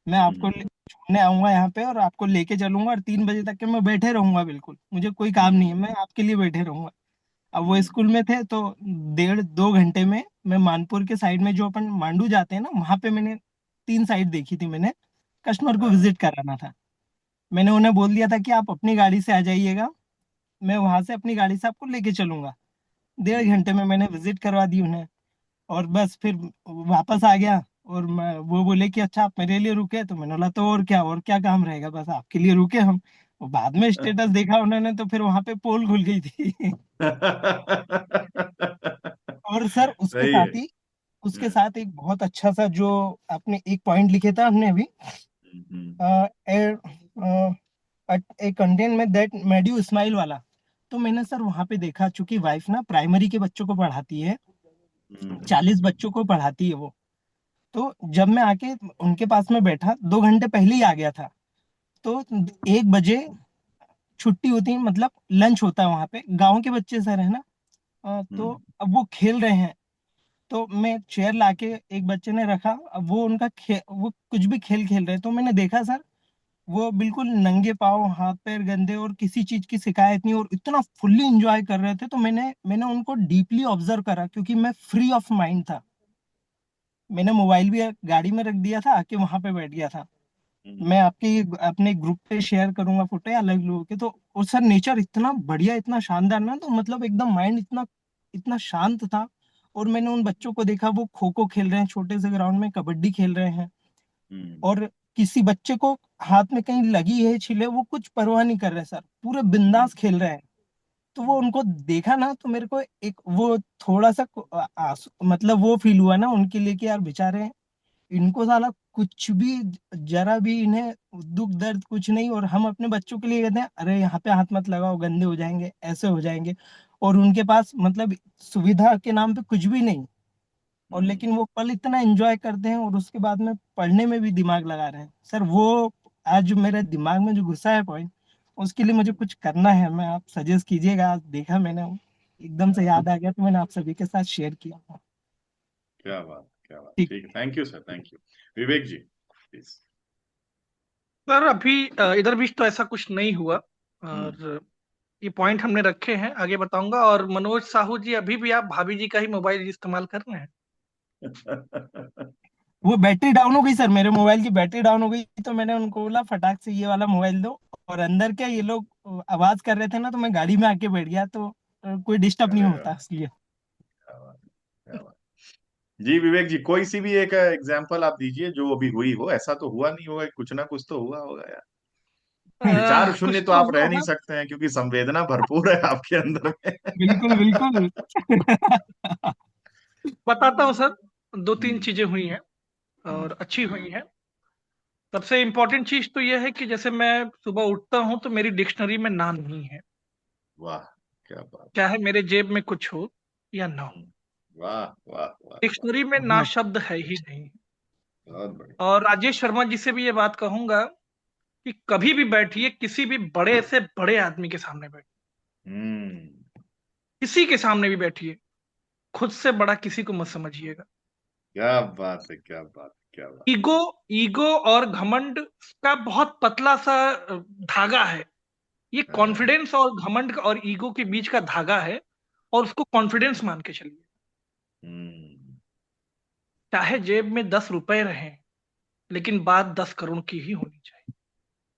मैं आपको हम्म। छोड़ने आऊंगा यहाँ पे और आपको लेके चलूंगा, और 3 बजे तक के मैं बैठे रहूंगा, बिल्कुल मुझे कोई काम नहीं है, हम्म। मैं आपके लिए बैठे रहूंगा। अब वो हम्म। स्कूल में थे तो 1.5 2 घंटे में मैं मानपुर के साइड में जो अपन मांडू जाते हैं ना, वहां पे मैंने 3 साइड देखी थी मैंने, कस्टमर को हाँ। विजिट कराना था। मैंने उन्हें बोल दिया था कि आप अपनी गाड़ी से आ जाइएगा, मैं वहां से अपनी गाड़ी से आपको लेके चलूंगा। 1.5 घंटे में मैंने विजिट करवा दी उन्हें, और बस फिर वापस आ गया। और वो बोले कि अच्छा आप मेरे लिए रुके, तो मैंने बोला तो और क्या काम रहेगा, बस आपके लिए रुके हम। वो बाद में स्टेटस देखा उन्होंने, तो फिर वहां पे पोल खुल गई थी। और सर सही है। उसके हाँ। साथ एक बहुत अच्छा सा जो आपने एक पॉइंट लिखे था हमने अभी, हम्म। ए कंटेंट में दैट मेड यू स्माइल वाला। तो मैंने सर वहां पे देखा, चूंकि वाइफ ना प्राइमरी के बच्चों को पढ़ाती है, हम्म। 40 बच्चों को पढ़ाती है वो। तो जब मैं आके उनके पास में बैठा, 2 घंटे पहले ही आ गया था। तो 1 बजे छुट्टी होती है, मतलब लंच होता है वहां पे, गांव के बच्चे सर है ना। तो हम्म। अब वो खेल रहे हैं, तो मैं चेयर लाके एक बच्चे ने रखा, अब वो कुछ भी खेल खेल रहे, तो मैंने देखा सर, वो बिल्कुल नंगे पाँव, हाथ पैर गंदे, और किसी चीज की शिकायत नहीं, और इतना फुल्ली इंजॉय कर रहे थे। तो मैंने उनको डीपली ऑब्जर्व करा, क्योंकि मैं फ्री ऑफ माइंड था, मैंने मोबाइल भी गाड़ी में रख दिया था, आके वहां पे बैठ गया था। मैं आपके अपने ग्रुप पे शेयर करूंगा फोटो अलग लोगों के। तो और सर नेचर इतना बढ़िया, इतना शानदार ना, तो मतलब एकदम माइंड इतना इतना शांत था। और मैंने उन बच्चों को देखा, वो खो खो खेल रहे हैं छोटे से ग्राउंड में, कबड्डी खेल रहे हैं। हम्म। और किसी बच्चे को हाथ में कहीं लगी है छिले, वो कुछ परवाह नहीं कर रहे सर, पूरे बिंदास खेल रहे हैं। तो वो उनको देखा ना, तो मेरे को एक वो थोड़ा सा मतलब वो फील हुआ ना उनके लिए कि यार बेचारे, इनको साला कुछ भी, जरा भी इन्हें दुख दर्द कुछ नहीं। और हम अपने बच्चों के लिए कहते हैं अरे यहाँ पे हाथ मत लगाओ, गंदे हो जाएंगे, ऐसे हो जाएंगे। और उनके पास मतलब सुविधा के नाम पे कुछ भी नहीं, और लेकिन वो पल इतना एंजॉय करते हैं, और उसके बाद में पढ़ने में भी दिमाग लगा रहे हैं सर। वो आज जो मेरे दिमाग में जो घुसा है पॉइंट, उसके लिए मुझे कुछ करना है। मैं, आप सजेस्ट कीजिएगा। आज देखा मैंने, एकदम से याद आ गया, तो मैंने आप सभी के साथ शेयर किया। क्या बात, क्या बात, ठीक। ठीक है, thank you sir, thank you. Vivek ji please. Sir अभी इधर भी तो ऐसा कुछ नहीं हुआ, हम्म। और ये पॉइंट हमने रखे हैं, आगे बताऊंगा। और मनोज साहू जी, अभी भी आप भाभी जी का ही मोबाइल इस्तेमाल कर रहे हैं? वो बैटरी डाउन हो गई सर, मेरे मोबाइल की बैटरी डाउन हो गई, तो मैंने उनको बोला फटाक से ये वाला मोबाइल दो। और अंदर क्या ये लोग आवाज कर रहे थे ना, तो मैं गाड़ी में आके बैठ गया, तो कोई डिस्टर्ब नहीं अरे होता वाह, इसलिए। क्या बात, क्या बात। जी विवेक जी, कोई सी भी एक एग्जांपल आप दीजिए जो अभी हुई हो। ऐसा तो हुआ नहीं होगा, कुछ ना कुछ तो हुआ होगा यार। विचार शून्य कुछ तो तो आप हुआ रह नहीं होगा। सकते हैं, क्योंकि संवेदना भरपूर है आपके अंदर में। बिल्कुल बिल्कुल। बताता हूँ सर, दो तीन हम्म। चीजें हुई हैं हम्म। और अच्छी हुई हैं। सबसे इम्पोर्टेंट चीज तो यह है कि जैसे मैं सुबह उठता हूँ तो मेरी डिक्शनरी में ना नहीं है, वाह, क्या बात। चाहे मेरे जेब में कुछ हो या ना हो। हम्म, वाह वाह वाह वाह। डिक्शनरी में ना शब्द है ही नहीं। बहुत बढ़िया। और राजेश शर्मा जी से भी ये बात कहूंगा कि कभी भी बैठिए, किसी भी बड़े से बड़े आदमी के सामने बैठिए, हम्म। किसी के सामने भी बैठिए, खुद से बड़ा किसी को मत समझिएगा। क्या बात है, क्या बात है, क्या बात। ईगो, ईगो और घमंड का बहुत पतला सा धागा है। ये हाँ। कॉन्फिडेंस और घमंड और ईगो के बीच का धागा है, और उसको कॉन्फिडेंस मान के चलिए। हम्म। चाहे जेब में 10 रुपए रहें, लेकिन बात 10 करोड़ की ही होनी चाहिए,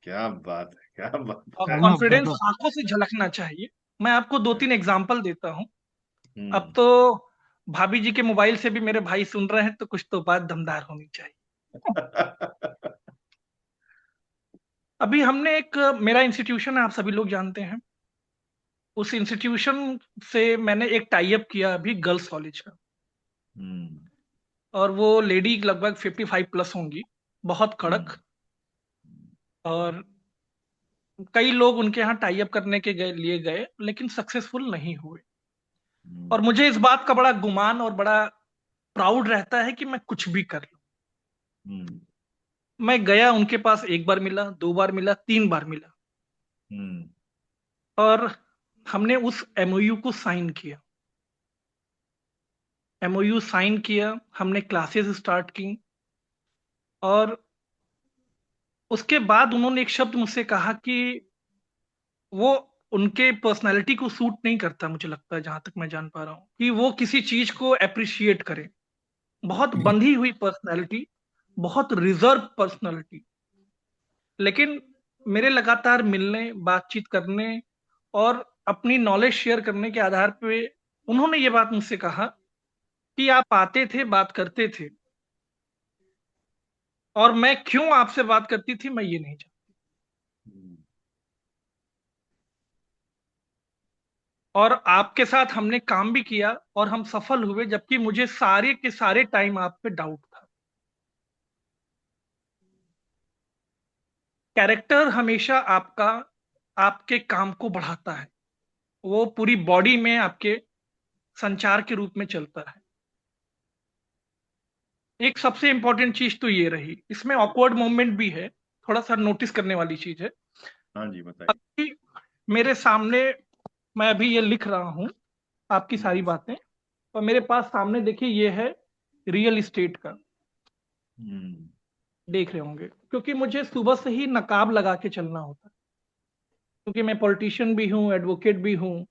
क्या बात है, क्या बात और है। गजब कॉन्फिडेंस गजब। आंखों से झलकना चाहिए। मैं आपको दो तीन एग्जांपल देता हूं। अब हम्म। तो भाभी जी के मोबाइल से भी मेरे भाई सुन रहे हैं, तो कुछ तो बात दमदार होनी चाहिए। अभी हमने एक, मेरा इंस्टीट्यूशन है, आप सभी लोग जानते हैं। उस इंस्टीट्यूशन से मैंने एक टाई अप किया अभी, गर्ल्स कॉलेज का। हम्म। और वो लेडी लगभग 55+ होंगी, बहुत हम्म। कड़क। और कई लोग उनके यहाँ टाई अप करने के लिए गए, लेकिन सक्सेसफुल नहीं हुए। और हम्म। मुझे इस बात का बड़ा गुमान और बड़ा प्राउड रहता है कि मैं कुछ भी कर लूं। हम्म। मैं गया उनके पास, एक बार मिला, 2 बार मिला, 3 बार मिला। हम्म। और हमने उस एमओयू को साइन किया। एमओयू साइन किया, हमने क्लासेस स्टार्ट की। और उसके बाद उन्होंने एक शब्द मुझसे कहा कि वो उनके पर्सनालिटी को सूट नहीं करता, मुझे लगता है, जहां तक मैं जान पा रहा हूं, कि वो किसी चीज को अप्रिशिएट करे। बहुत बंधी हुई पर्सनालिटी, बहुत रिजर्व पर्सनालिटी। लेकिन मेरे लगातार मिलने, बातचीत करने और अपनी नॉलेज शेयर करने के आधार पे उन्होंने ये बात मुझसे कहा कि आप आते थे, बात करते थे, और मैं क्यों आपसे बात करती थी मैं ये नहीं जानती। और आपके साथ हमने काम भी किया और हम सफल हुए, जबकि मुझे सारे के सारे टाइम आप पे डाउट था। कैरेक्टर हमेशा आपका, आपके काम को बढ़ाता है। वो पूरी बॉडी में आपके संचार के रूप में चलता है। एक सबसे इंपॉर्टेंट चीज तो ये रही, इसमें ऑकवर्ड मोमेंट भी है, थोड़ा सा नोटिस करने वाली चीज है। हाँ जी, बताइए। अभी मेरे सामने, मैं अभी ये लिख रहा हूं आपकी सारी हम्म। बातें, और मेरे पास सामने देखिए ये है रियल एस्टेट का, हम्म। देख रहे होंगे, क्योंकि मुझे सुबह से ही नकाब लगा के चलना होता है, क्योंकि मैं पॉलिटिशियन भी हूँ, एडवोकेट भी हूँ,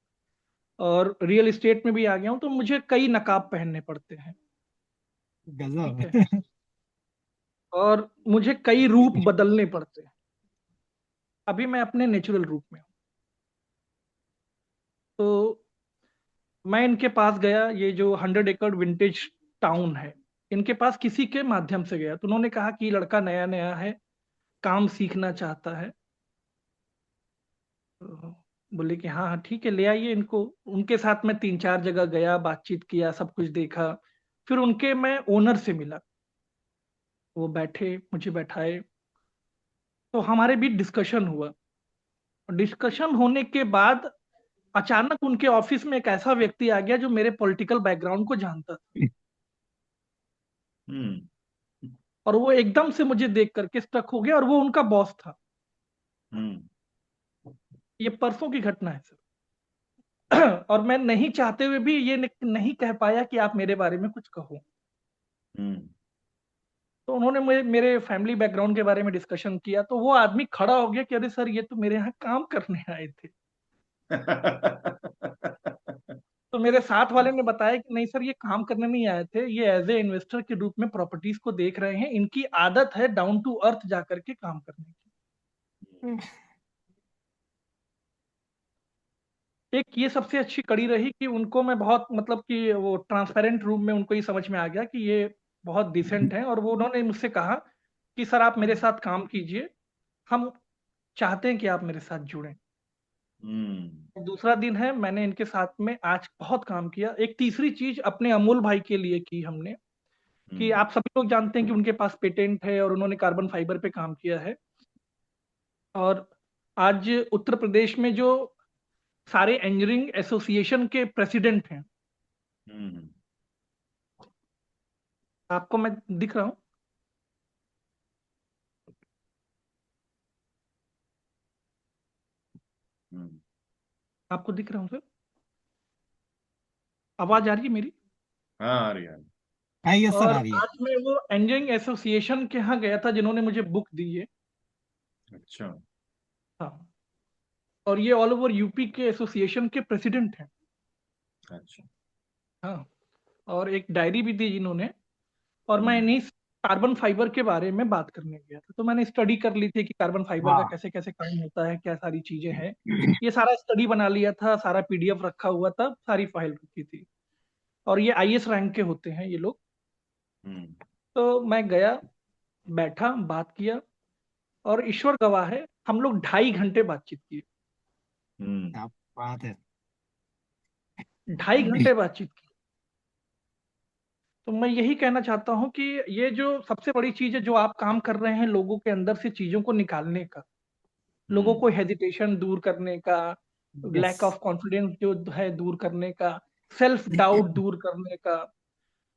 और रियल एस्टेट में भी आ गया हूँ, तो मुझे कई नकाब पहनने पड़ते हैं। ठीक है। गजब। और मुझे कई रूप बदलने पड़ते हैं। अभी मैं अपने नेचुरल रूप में हूँ। तो मैं इनके पास गया, ये जो 100 एकड़ विंटेज टाउन है, इनके पास किसी के माध्यम से गया। तो उन्होंने कहा कि ये लड़का नया नया है, काम सीखना चाहता है। तो बोले कि हाँ हाँ ठीक है, ले आइए इनको। उनके साथ मैं 3-4 जगह गया, बातचीत किया, सब कुछ देखा। फिर उनके मैं ओनर से मिला। वो बैठे, मुझे बैठाए, तो हमारे बीच डिस्कशन हुआ। डिस्कशन होने के बाद अचानक उनके ऑफिस में एक ऐसा व्यक्ति आ गया जो मेरे पॉलिटिकल बैकग्राउंड को जानता था। हम्म। और वो एकदम से मुझे देख करके स्टक हो गया, और वो उनका बॉस था। हम्म। ये परसों की घटना है सर। और मैं नहीं चाहते हुए भी ये नहीं कह पाया कि आप मेरे बारे में कुछ कहो। हम्म। तो उन्होंने मेरे फैमिली बैकग्राउंड के बारे में डिस्कशन किया। तो वो आदमी खड़ा हो गया कि अरे सर, ये तो मेरे यहाँ काम करने आए थे। तो मेरे साथ वाले ने बताया कि नहीं सर, ये काम करने नहीं आए थे, ये एज ए इन्वेस्टर के रूप में प्रॉपर्टीज को देख रहे हैं। इनकी आदत है डाउन टू अर्थ जाकर के काम करने की। एक ये सबसे अच्छी कड़ी रही कि उनको मैं बहुत, मतलब कि वो ट्रांसपेरेंट रूम में उनको ये समझ में आ गया कि ये बहुत डिसेंट है। और वो उन्होंने मुझसे कहा कि सर आप मेरे साथ काम कीजिए, हम चाहते हैं कि आप मेरे साथ जुड़ें। हम्म। दूसरा दिन है, मैंने इनके साथ में आज बहुत काम किया। एक तीसरी चीज अपने अमूल भाई के लिए की हमने, कि हम्म। आप सभी लोग जानते हैं कि उनके पास पेटेंट है और उन्होंने कार्बन फाइबर पे काम किया है। और आज उत्तर प्रदेश में जो सारे इंजीनियरिंग एसोसिएशन के प्रेसिडेंट हैं, हम्म। आपको मैं दिख रहा हूँ? हम्म। आपको दिख रहा हूँ सर? आवाज आ रही है मेरी? हाँ, आ रही है। हाँ ये सर और आ रही है। आज मैं वो इंजीनियरिंग एसोसिएशन के यहाँ गया था जिन्होंने मुझे बुक दी है। अच्छा। हाँ। और ये ऑल ओवर यूपी के एसोसिएशन के प्रेसिडेंट हैं। अच्छा। हाँ। और एक डायरी भी दी जिन्होंने। और मैं हम्म। इन्हीं कार्बन फाइबर के बारे में बात करने गया था। तो मैंने स्टडी कर ली थी कि कार्बन फाइबर का हाँ कैसे कैसे काम होता है, क्या सारी चीजें हैं। ये सारा स्टडी बना लिया था, सारा पीडीएफ रखा हुआ था, सारी फाइल रखी थी। और ये आईएएस रैंक के होते हैं ये लोग। हम्म। तो मैं गया, बैठा, बात किया। और ईश्वर गवाह है, हम लोग 2.5 घंटे बातचीत की। हम्म। क्या बात है। 2.5 घंटे बातचीत की। तो मैं यही कहना चाहता हूँ कि ये जो सबसे बड़ी चीज है जो आप काम कर रहे हैं, लोगों के अंदर से चीजों को निकालने का, लोगों को हम्म। हेजिटेशन दूर करने का, यस। लैक ऑफ कॉन्फिडेंस जो है दूर करने का, सेल्फ डाउट दूर करने का।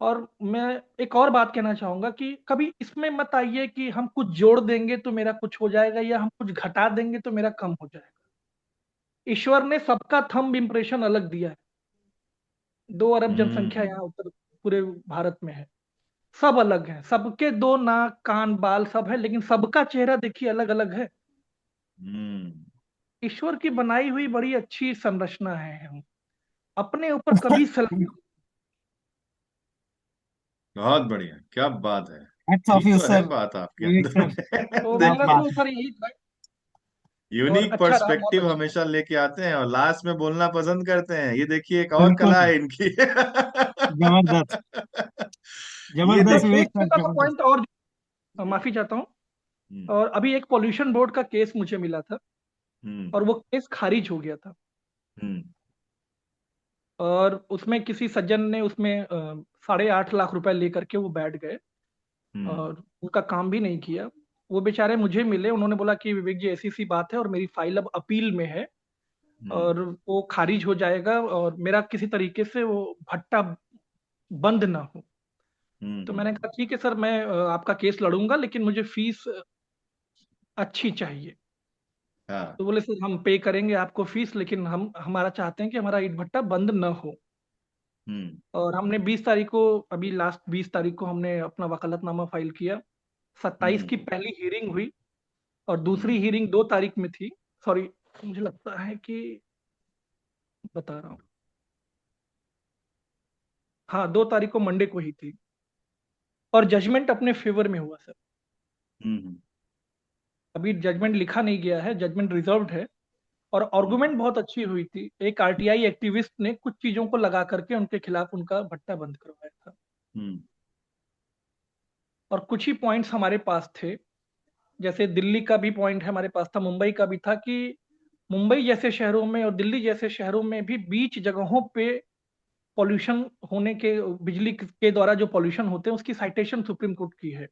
और मैं एक और बात कहना चाहूंगा कि कभी इसमें मत आइए कि हम कुछ जोड़ देंगे तो मेरा कुछ हो जाएगा, या हम कुछ घटा देंगे तो मेरा कम हो जाएगा। ईश्वर ने सबका थंब इम्प्रेशन अलग दिया है। 2 अरब जनसंख्या हम्म। यहाँ उत्तर पूरे भारत में है। सब अलग है, सबके 2 नाक कान बाल सब है, लेकिन सबका चेहरा देखिए अलग अलग है। हम्म। ईश्वर की बनाई हुई बड़ी अच्छी संरचना है। हम अपने ऊपर कभी सेल्फ। बहुत बढ़िया, क्या बात है। हैट्स ऑफ ठीक यू तो है सर। बात आपके विवेक अंदर सर। में। तो क्या मेरा बात। तो सर यही था। और यूनिक अच्छा रहा, बहुत पर्सपेक्टिव अच्छा। हमेशा लेके आते हैं और लास्ट में बोलना पसंद करते हैं। ये देखिए, एक और बिल्कुल। कला है इनकी। जबरदस्त। ये जबरदस्त एक देखिए। विवेक एक सर छोटा सा जबरदस्त। पॉइंट और, माफी चाहता हूँ। हम्म। और अभी एक पॉल्यूशन बोर्ड का केस मुझे मिला था, हम्म। और वो केस खारिज हो गया था। हम्म। और उसमें किसी सज्जन ने उसमें 8.5 लाख रुपए लेकर के वो बैठ गए, हम्म। और उनका काम भी नहीं किया। वो बेचारे मुझे मिले, उन्होंने बोला कि विवेक जी ऐसी सी बात है और मेरी फाइल अब अपील में है, हम्म। और वो खारिज हो जाएगा, और मेरा किसी तरीके से वो भट्टा बंद ना हो। तो मैंने हम्म। कहा ठीक है सर, मैं आपका केस लड़ूंगा, लेकिन मुझे फीस अच्छी चाहिए। हाँ। तो बोले सर हम पे करेंगे आपको फीस, लेकिन हम हमारा चाहते हैं कि हमारा ईंट भट्टा बंद न हो। हम्म। और हमने 20 तारीख को, अभी लास्ट 20 तारीख को हमने अपना वकालतनामा फाइल किया। 27 हम्म। की पहली हियरिंग हुई, और दूसरी हम्म। हियरिंग 2 तारीख में थी। सॉरी, मुझे लगता है कि बता रहा हूँ, हाँ 2 तारीख को मंडे को ही थी। और जजमेंट अपने फेवर में हुआ सर। हम्म अभी जजमेंट लिखा नहीं गया है, जजमेंट रिजर्व्ड है। और आर्गुमेंट बहुत अच्छी हुई थी। एक आरटीआई एक्टिविस्ट ने कुछ चीजों को लगा करके उनके खिलाफ उनका भट्टा बंद करवाया था। हम्म और कुछ ही पॉइंट्स हमारे पास थे, जैसे दिल्ली का भी पॉइंट है हमारे पास था, मुंबई का भी था, कि मुंबई जैसे शहरों में और दिल्ली जैसे शहरों में भी बीच जगहों पे पॉल्यूशन होने के, बिजली के द्वारा जो पॉल्यूशन होते हैं उसकी साइटेशन सुप्रीम कोर्ट की है।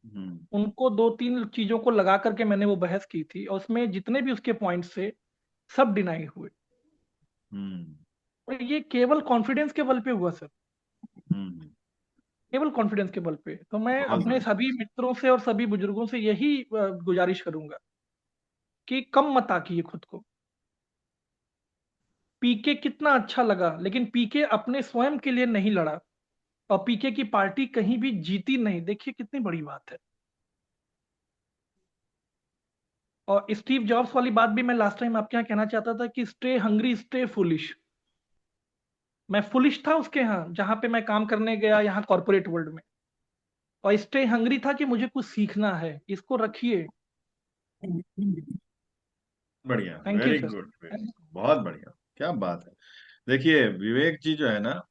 हम्म उनको दो तीन चीजों को लगा करके मैंने वो बहस की थी, और उसमें जितने भी उसके पॉइंट्स थे सब डिनाई हुए। हम्म और ये केवल कॉन्फिडेंस के बल पे हुआ सर, हम्म केवल कॉन्फिडेंस के बल पे। तो मैं बहुत अपने बढ़िया। सभी मित्रों से और सभी बुजुर्गों से यही गुजारिश करूंगा कि कम मत आकिए खुद को। पीके कितना अच्छा लगा, लेकिन पीके अपने स्वयं के लिए नहीं लड़ा, और पीके की पार्टी कहीं भी जीती नहीं। देखिए कितनी बड़ी बात है। और स्टीव जॉब्स वाली बात भी मैं लास्ट टाइम आपके यहाँ कहना चाहता था कि स्टे हंग्री स्टे फुलिश। मैं फुलिश था उसके यहाँ जहां पे मैं काम करने गया, यहाँ कॉर्पोरेट वर्ल्ड में। और स्टे हंग्री था कि मुझे कुछ सीखना है, इसको रखिए। बढ़िया, thank you very sir. Good, बहुत बढ़िया, क्या बात है। देखिए विवेक जी जो है ना,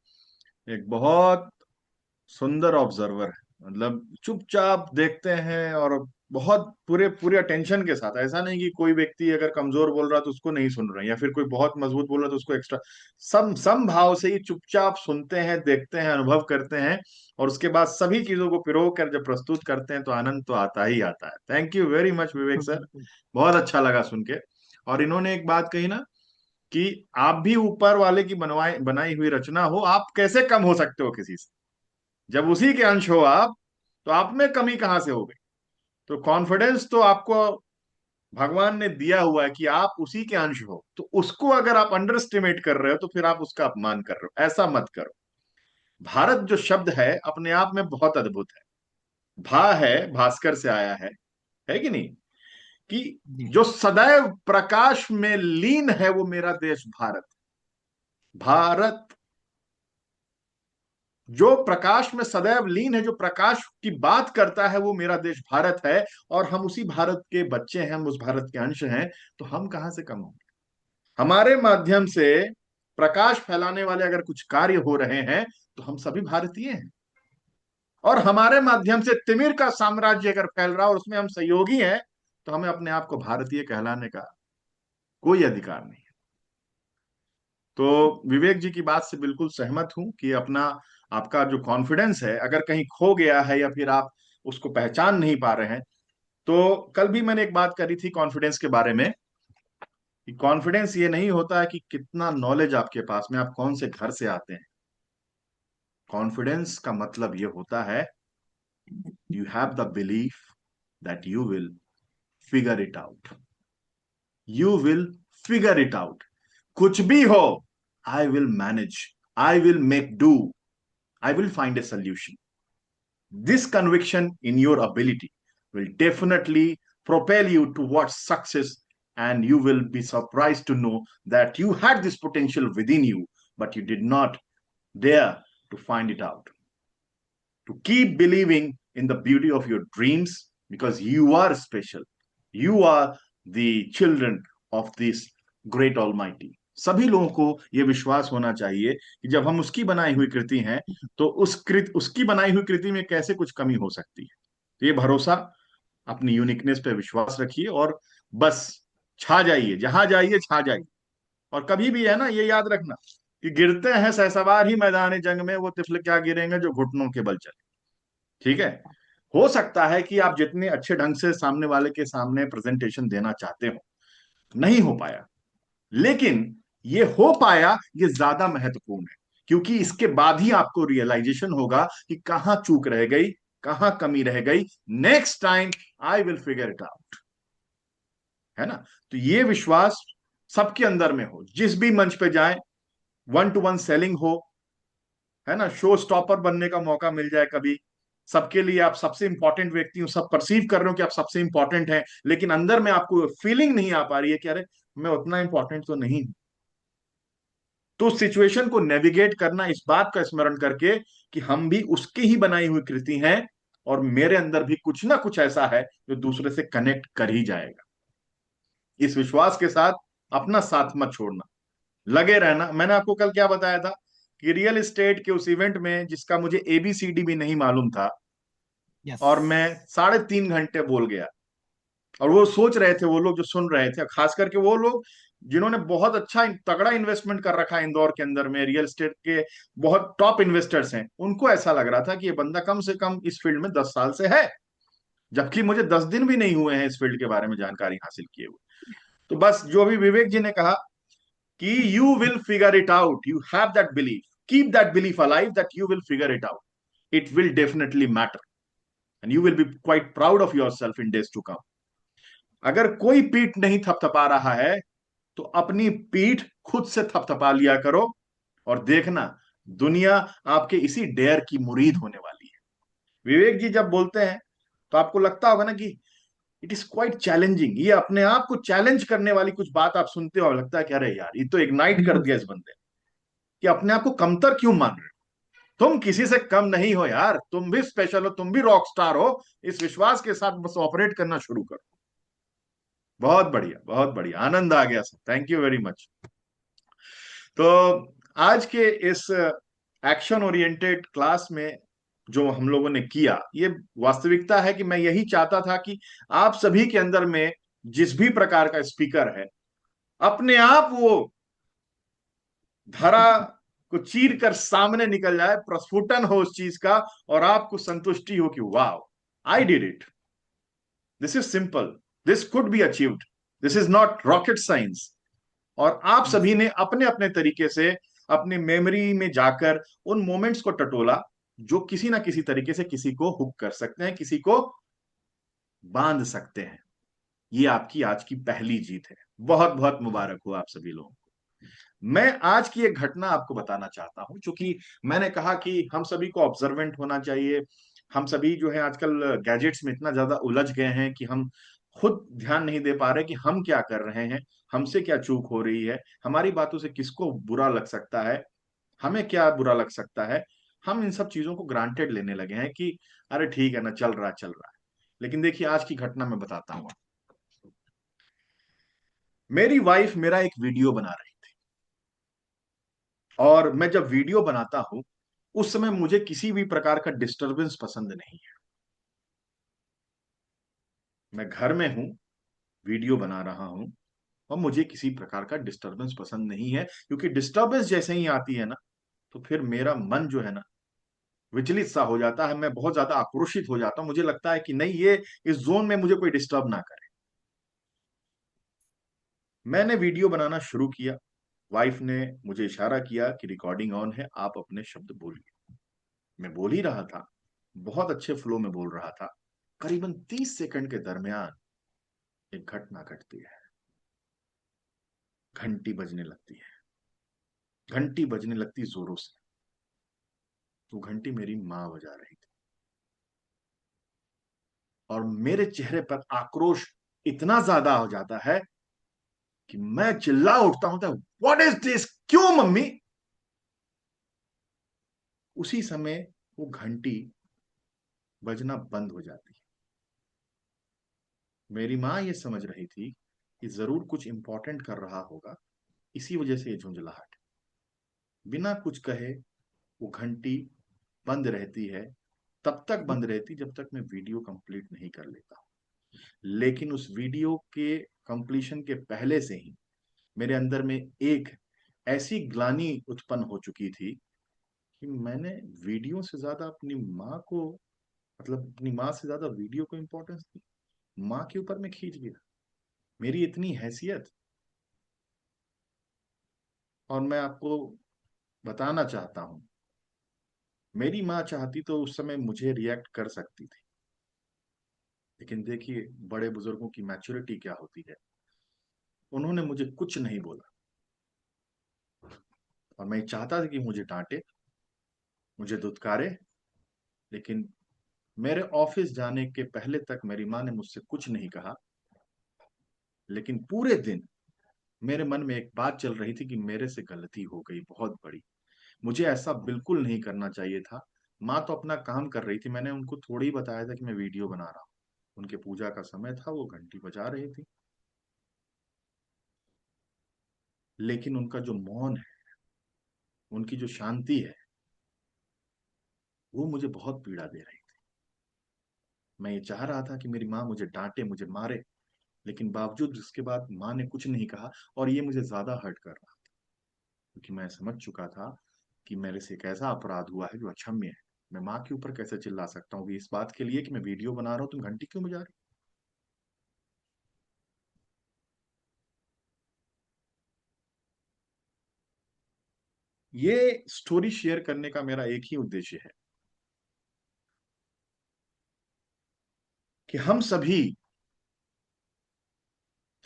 एक बहुत सुंदर ऑब्जर्वर है। मतलब चुपचाप देखते हैं और बहुत पूरे पूरे अटेंशन के साथ। ऐसा नहीं कि कोई व्यक्ति अगर कमजोर बोल रहा तो उसको नहीं सुन रहे हैं, या फिर कोई बहुत मजबूत बोल रहा तो उसको एक्स्ट्रा। सम भाव से ही चुपचाप सुनते हैं, देखते हैं, अनुभव करते हैं, और उसके बाद सभी चीजों को पिरो कर जब प्रस्तुत करते हैं तो आनंद तो आता ही आता है। Thank you very much Vivek sir, बहुत अच्छा लगा सुन के। और इन्होंने एक बात कही ना कि आप भी ऊपर वाले की बनवाई बनाई हुई रचना हो, आप कैसे कम हो सकते हो किसी से? जब उसी के अंश हो आप, तो आप में कमी कहां से हो गई? तो कॉन्फिडेंस तो आपको भगवान ने दिया हुआ है कि आप उसी के अंश हो, तो उसको अगर आप अंडर एस्टिमेट कर रहे हो तो फिर आप उसका अपमान कर रहे हो। ऐसा मत करो। भारत जो शब्द है अपने आप में बहुत अद्भुत है। भा है, भास्कर से आया है कि नहीं? कि जी जो सदैव प्रकाश में लीन है वो मेरा देश भारत। भारत जो प्रकाश में सदैव लीन है, जो प्रकाश की बात करता है, वो मेरा देश भारत है। और हम उसी भारत के बच्चे हैं, हम उस भारत के अंश हैं। तो हम कहां से कम होंगे? हमारे माध्यम से प्रकाश फैलाने वाले अगर कुछ कार्य हो रहे हैं तो हम सभी भारतीय हैं। और हमारे माध्यम से तिमिर का साम्राज्य अगर फैल रहा है और उसमें हम सहयोगी हैं, तो हमें अपने आप को भारतीय कहलाने का कोई अधिकार नहीं। तो विवेक जी की बात से बिल्कुल सहमत हूं कि अपना आपका जो कॉन्फिडेंस है अगर कहीं खो गया है या फिर आप उसको पहचान नहीं पा रहे हैं, तो कल भी मैंने एक बात करी थी कॉन्फिडेंस के बारे में, कि कॉन्फिडेंस ये नहीं होता है कि कितना नॉलेज आपके पास में, आप कौन से घर से आते हैं। कॉन्फिडेंस का मतलब ये होता है you have the belief that you will figure it out. You will figure it out. कुछ भी हो, I will manage, I will make do, I will find a solution. This conviction in your ability will definitely propel you towards success, and you will be surprised to know that you had this potential within you, but you did not dare to find it out. To keep believing in the beauty of your dreams, because you are special. You are the children of this great Almighty. सभी लोगों को यह विश्वास होना चाहिए कि जब हम उसकी बनाई हुई कृति हैं, तो उसकी बनाई हुई कृति में कैसे कुछ कमी हो सकती है। तो ये भरोसा, अपनी यूनिकनेस पे विश्वास रखिए और बस छा जाइए, जहां जाइए छा जाइए। और कभी भी है ना, ये याद रखना कि गिरते हैं सहसवार ही मैदान जंग में, वो तिफल क्या गिरेंगे जो घुटनों के बल चले। ठीक है? हो सकता है कि आप जितने अच्छे ढंग से सामने वाले के सामने प्रेजेंटेशन देना चाहते हो, नहीं हो पाया, लेकिन ये हो पाया, ये ज्यादा महत्वपूर्ण है। क्योंकि इसके बाद ही आपको रियलाइजेशन होगा कि कहां चूक रह गई, कहां कमी रह गई। Next time I will figure it out. है ना? तो ये विश्वास सबके अंदर में हो। जिस भी मंच पे जाए, 1-to-1 सेलिंग हो, है ना, शो स्टॉपर बनने का मौका मिल जाए कभी, सबके लिए आप सबसे इंपॉर्टेंट व्यक्ति हो, सब परसीव कर रहे हो कि आप सबसे इंपॉर्टेंट हैं, लेकिन अंदर में आपको फीलिंग नहीं आ पा रही है कि अरे मैं उतना इंपॉर्टेंट तो नहीं हूं। तो सिचुएशन को नेविगेट करना, इस बात का स्मरण करके कि हम भी उसकी ही बनाई हुई कृति हैं, और मेरे अंदर भी कुछ ना कुछ ऐसा है जो दूसरे से कनेक्ट कर ही जाएगा। इस विश्वास के साथ अपना साथ मत छोड़ना, लगे रहना। मैंने आपको कल क्या बताया था कि रियल एस्टेट के उस इवेंट में जिसका मुझे एबीसीडी भी नहीं मालूम था, यस और मैं 3.5 घंटे बोल गया, और वो सोच रहे थे, वो लोग जो सुन रहे थे, खास करके वो लोग जिन्होंने बहुत अच्छा तगड़ा इन्वेस्टमेंट कर रखा है इंदौर के अंदर में, रियल एस्टेट के बहुत टॉप इन्वेस्टर्स हैं, उनको ऐसा लग रहा था कि ये बंदा कम से कम इस फील्ड में 10 साल से है, जबकि मुझे 10 दिन भी नहीं हुए हैं इस फील्ड के बारे में जानकारी हासिल किए हुए। तो बस जो भी विवेक जी ने कहा कि you will figure it out, you have that belief, keep that belief alive that you will figure it out, it will definitely matter and you will be quite proud of yourself in days to come. अगर कोई पीठ नहीं थपथपा रहा है तो अपनी पीठ खुद से थपथपा लिया करो, और देखना दुनिया आपके इसी डेयर की मुरीद होने वाली है। विवेक जी जब बोलते हैं तो आपको लगता होगा ना कि इट इज क्वाइट चैलेंजिंग, ये अपने आप को चैलेंज करने वाली कुछ बात आप सुनते हो, लगता है कि अरे यार ये तो इग्नाइट कर दिया इस बंदे ने, कि अपने आप को कमतर क्यों मान रहे हो? तुम किसी से कम नहीं हो यार, तुम भी स्पेशल हो, तुम भी रॉक स्टार हो। इस विश्वास के साथ बस ऑपरेट करना शुरू करो। बहुत बढ़िया, बहुत बढ़िया, आनंद आ गया sir, thank you very much. तो आज के इस एक्शन ओरिएंटेड क्लास में जो हम लोगों ने किया, ये वास्तविकता है कि मैं यही चाहता था कि आप सभी के अंदर में जिस भी प्रकार का स्पीकर है, अपने आप वो धरा को चीर कर सामने निकल जाए, प्रस्फुटन हो उस चीज का, और आपको संतुष्टि हो कि वाह, I did it, this is simple, this could be achieved, this is not rocket science. और आप सभी ने अपने अपने तरीके से अपनी मेमोरी में जाकर उन मोमेंट्स को टटोला जो किसी ना किसी तरीके से किसी को हुक कर सकते हैं, किसी को बांध सकते हैं। ये आपकी आज की पहली जीत है, बहुत बहुत मुबारक हो आप सभी लोगों को। मैं आज की एक घटना आपको बताना चाहता हूं, क्योंकि मैंने कहा कि हम सभी को ऑब्जर्वेंट होना चाहिए। हम सभी जो है आजकल गैजेट्स में इतना ज्यादा उलझ गए हैं कि हम खुद ध्यान नहीं दे पा रहे कि हम क्या कर रहे हैं, हमसे क्या चूक हो रही है, हमारी बातों से किसको बुरा लग सकता है, हमें क्या बुरा लग सकता है। हम इन सब चीजों को ग्रांटेड लेने लगे हैं कि अरे ठीक है ना, चल रहा है चल रहा है। लेकिन देखिए आज की घटना मैं बताता हूं। मेरी वाइफ मेरा एक वीडियो बना रही थी, और मैं जब वीडियो बनाता हूं उस समय मुझे किसी भी प्रकार का डिस्टरबेंस पसंद नहीं है। मैं घर में हूं, वीडियो बना रहा हूं, और मुझे किसी प्रकार का डिस्टरबेंस पसंद नहीं है, क्योंकि डिस्टरबेंस जैसे ही आती है ना, तो फिर मेरा मन जो है ना विचलित सा हो जाता है, मैं बहुत ज्यादा आक्रोशित हो जाता हूं, मुझे लगता है कि नहीं, ये इस जोन में मुझे कोई डिस्टर्ब ना करे। मैंने वीडियो बनाना शुरू किया, वाइफ ने मुझे इशारा किया कि रिकॉर्डिंग ऑन है, आप अपने शब्द बोलिए। मैं बोल ही रहा था, बहुत अच्छे फ्लो में बोल रहा था। करीबन 30 सेकंड के दरमियान एक घटना घटती है, घंटी बजने लगती है, घंटी बजने लगती जोरों से। वो घंटी मेरी माँ बजा रही थी, और मेरे चेहरे पर आक्रोश इतना ज्यादा हो जाता है कि मैं चिल्ला उठता हूं, व्हाट इज दिस, क्यों मम्मी। उसी समय वो घंटी बजना बंद हो जाती है। मेरी माँ ये समझ रही थी कि जरूर कुछ इंपॉर्टेंट कर रहा होगा, इसी वजह से ये झुंझलाहट। बिना कुछ कहे वो घंटी बंद रहती है, तब तक बंद रहती जब तक मैं वीडियो कंप्लीट नहीं कर लेता हूं। लेकिन उस वीडियो के कंप्लीशन के पहले से ही मेरे अंदर में एक ऐसी ग्लानि उत्पन्न हो चुकी थी कि मैंने वीडियो से ज्यादा अपनी माँ को, मतलब अपनी माँ से ज्यादा वीडियो को इंपॉर्टेंस दी। माँ के ऊपर मैं खींच गया, मेरी इतनी हैसियत। और मैं आपको बताना चाहता हूं, मेरी माँ चाहती तो उस समय मुझे रिएक्ट कर सकती थी, लेकिन देखिए बड़े बुजुर्गों की मैच्योरिटी क्या होती है। उन्होंने मुझे कुछ नहीं बोला, और मैं चाहता था कि मुझे डांटे, मुझे दुत्कारे, लेकिन मेरे ऑफिस जाने के पहले तक मेरी माँ ने मुझसे कुछ नहीं कहा। लेकिन पूरे दिन मेरे मन में एक बात चल रही थी कि मेरे से गलती हो गई बहुत बड़ी, मुझे ऐसा बिल्कुल नहीं करना चाहिए था। माँ तो अपना काम कर रही थी, मैंने उनको थोड़ी बताया था कि मैं वीडियो बना रहा हूँ। उनके पूजा का समय था, वो घंटी बजा रही थी, लेकिन उनका जो मौन है, उनकी जो शांति है, वो मुझे बहुत पीड़ा दे रही थी। मैं ये चाह रहा था कि मेरी माँ मुझे डांटे, मुझे मारे, लेकिन बावजूद इसके बाद माँ ने कुछ नहीं कहा, और ये मुझे ज्यादा हर्ट कर रहा था, क्योंकि मैं समझ चुका था कि मेरे से एक ऐसा अपराध हुआ है जो अक्षम्य है। मैं माँ के ऊपर कैसे चिल्ला सकता हूँ इस बात के लिए कि मैं वीडियो बना रहा हूँ, तुम घंटी क्यों बजा रही हो? ये स्टोरी शेयर करने का मेरा एक ही उद्देश्य है कि हम सभी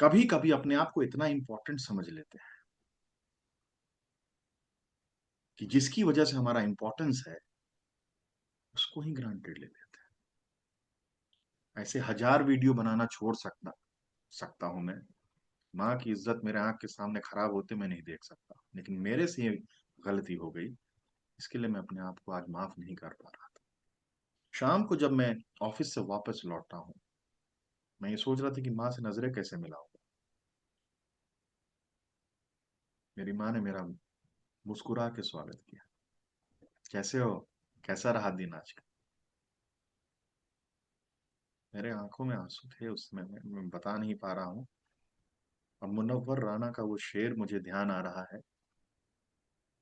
कभी कभी अपने आप को इतना इंपॉर्टेंट समझ लेते हैं कि जिसकी वजह से हमारा इंपॉर्टेंस है, उसको ही ग्रांटेड ले लेते हैं। ऐसे हजार वीडियो बनाना छोड़ सकता सकता हूं मैं। माँ की इज्जत मेरे आंख के सामने खराब होते मैं नहीं देख सकता, लेकिन मेरे से ये गलती हो गई, इसके लिए मैं अपने आप को आज माफ नहीं कर पा रहा था। शाम को जब मैं ऑफिस से वापस लौटा हूँ, मैं ये सोच रहा था कि माँ से नजरें कैसे मिलाऊंगा। मेरी माँ ने मेरा मुस्कुरा के स्वागत किया। कैसे हो, कैसा रहा दिन आज का? मेरे आंखों में आंसू थे उसमें, मैं बता नहीं पा रहा हूँ। अब मुनव्वर राना का वो शेर मुझे ध्यान आ रहा है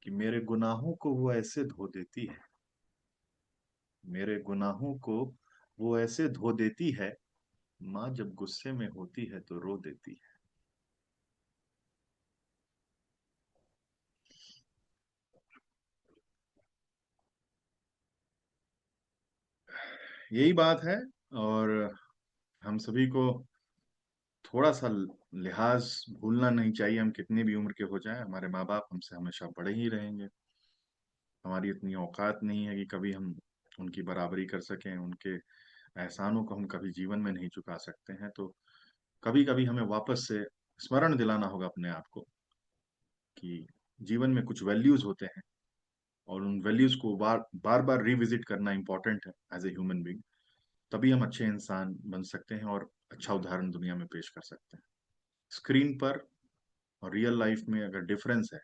कि मेरे गुनाहों को वो ऐसे धो देती है, मेरे गुनाहों को वो ऐसे धो देती है, माँ जब गुस्से में होती है तो रो देती है। यही बात है। और हम सभी को थोड़ा सा लिहाज भूलना नहीं चाहिए। हम कितनी भी उम्र के हो जाएं, हमारे माँ बाप हमसे हमेशा बड़े ही रहेंगे। हमारी इतनी औकात नहीं है कि कभी हम उनकी बराबरी कर सकें, उनके एहसानों को हम कभी जीवन में नहीं चुका सकते हैं। तो कभी कभी हमें वापस से स्मरण दिलाना होगा अपने आप को कि जीवन में कुछ वैल्यूज होते हैं, और उन वैल्यूज को बार बार बार रिविजिट करना इंपॉर्टेंट है एज ए ह्यूमन बीइंग। तभी हम अच्छे इंसान बन सकते हैं और अच्छा उदाहरण दुनिया में पेश कर सकते हैं। स्क्रीन पर और रियल लाइफ में अगर डिफरेंस है,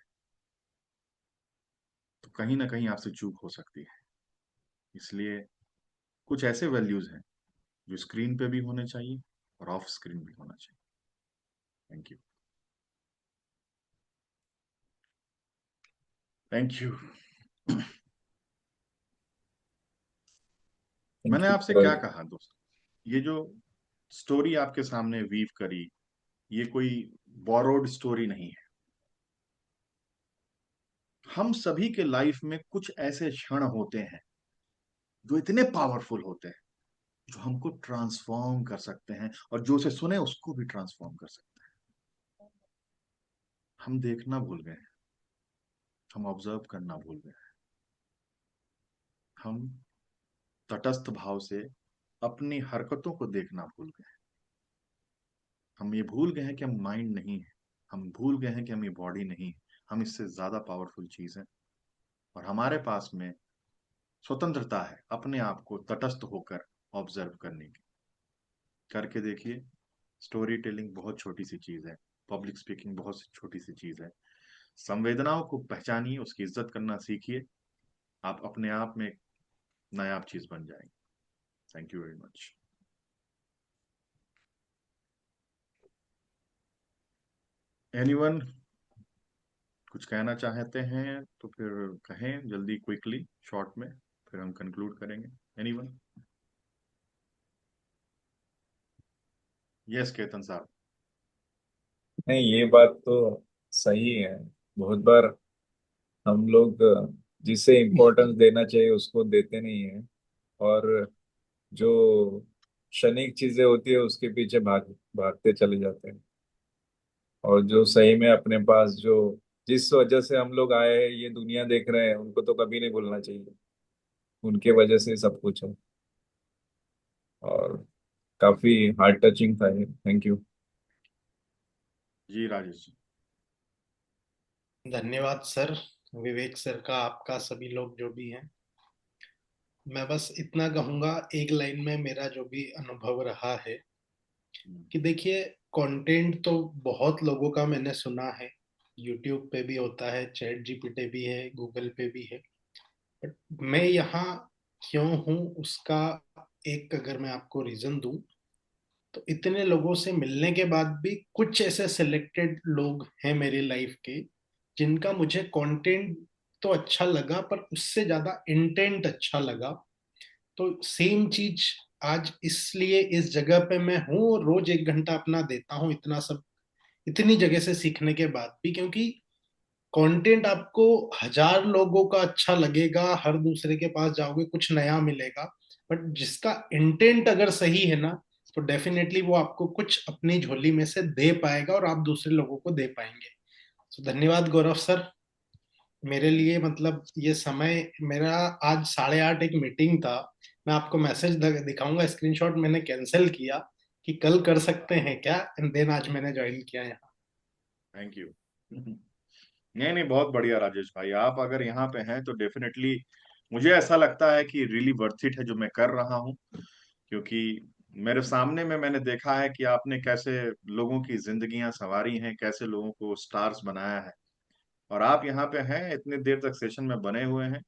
तो कहीं ना कहीं आपसे चूक हो सकती है। इसलिए कुछ ऐसे वैल्यूज हैं जो स्क्रीन पे भी होने चाहिए और ऑफ स्क्रीन भी होना चाहिए। Thank you. Thank you. Thank मैंने यू। आपसे क्या कहा दोस्त, ये जो स्टोरी आपके सामने वीव करी, ये कोई बोरोड स्टोरी नहीं है। हम सभी के लाइफ में कुछ ऐसे क्षण होते हैं जो इतने पावरफुल होते हैं, जो हमको ट्रांसफॉर्म कर सकते हैं, और जो उसे सुने उसको भी ट्रांसफॉर्म कर सकते हैं। हम देखना भूल गए हैं, हम ऑब्जर्व करना भूल गए हैं, हम तटस्थ भाव से अपनी हरकतों को देखना भूल गए हैं। हम ये भूल गए हैं कि हम माइंड नहीं है, हम भूल गए हैं कि हम ये बॉडी नहीं है। हम इससे ज्यादा पावरफुल चीज है, और हमारे पास में स्वतंत्रता है अपने आप को तटस्थ होकर ऑब्जर्व करने की। करके देखिए। स्टोरी टेलिंग बहुत छोटी सी चीज है, पब्लिक स्पीकिंग बहुत सी छोटी सी चीज है। संवेदनाओं को पहचानिए, उसकी इज्जत करना सीखिए, आप अपने आप में एक नायाब चीज बन जाएंगे। Thank you very much. Anyone कुछ कहना चाहते हैं तो फिर कहें जल्दी, क्विकली, शॉर्ट में, फिर हम कंक्लूड करेंगे। एनीवन? यस केतन साहब। नहीं, ये बात तो सही है। बहुत बार हम लोग जिसे इम्पोर्टेंस देना चाहिए उसको देते नहीं है, और जो क्षणिक चीजें होती है उसके पीछे भागते चले जाते हैं। और जो सही में अपने पास जो जिस वजह से हम लोग आए हैं, ये दुनिया देख रहे हैं, उनको तो कभी नहीं भूलना चाहिए। उनके वजह से सब कुछ है। और काफी हार्ट टचिंग था ये। Thank you. जी राजेश जी। धन्यवाद सर, विवेक सर का, आपका, सभी लोग जो भी हैं। मैं बस इतना कहूंगा एक लाइन में, मेरा जो भी अनुभव रहा है कि देखिए, कंटेंट तो बहुत लोगों का मैंने सुना है, यूट्यूब पे भी होता है, चैट जीपीटी भी है, गूगल पे भी है, बट मैं यहाँ क्यों हूँ उसका एक अगर मैं आपको रीजन दूं, तो इतने लोगों से मिलने के बाद भी कुछ ऐसे सिलेक्टेड लोग हैं मेरी लाइफ के जिनका मुझे कंटेंट तो अच्छा लगा, पर उससे ज्यादा इंटेंट अच्छा लगा। तो सेम चीज आज इसलिए इस जगह पे मैं हूँ और रोज 1 घंटा अपना देता हूँ, इतना सब इतनी जगह से सीखने के बाद भी, क्योंकि कंटेंट आपको 1,000 लोगों का अच्छा लगेगा, हर दूसरे के पास जाओगे कुछ नया मिलेगा, बट जिसका इंटेंट अगर सही है ना, तो डेफिनेटली वो आपको कुछ अपनी झोली में से दे पाएगा और आप दूसरे लोगों को दे पाएंगे। तो धन्यवाद गौरव सर, मेरे लिए मतलब ये समय मेरा, आज 8:30 एक मीटिंग था, मैं आपको मैसेज दिखाऊंगा, स्क्रीनशॉट मैंने कैंसिल किया कि कल कर सकते हैं क्या, एंड देन आज मैंने ज्वाइन किया यहाँ। Thank you. नहीं नहीं, बहुत बढ़िया राजेश भाई, आप अगर यहाँ पे हैं तो डेफिनेटली मुझे ऐसा लगता है कि रियली वर्थ इट है जो मैं कर रहा हूँ, क्योंकि मेरे सामने में मैंने देखा है कि आपने कैसे लोगों की जिंदगियां संवारी हैं, कैसे लोगों को स्टार्स बनाया है, और आप यहाँ पे हैं, इतने देर तक सेशन में बने हुए हैं।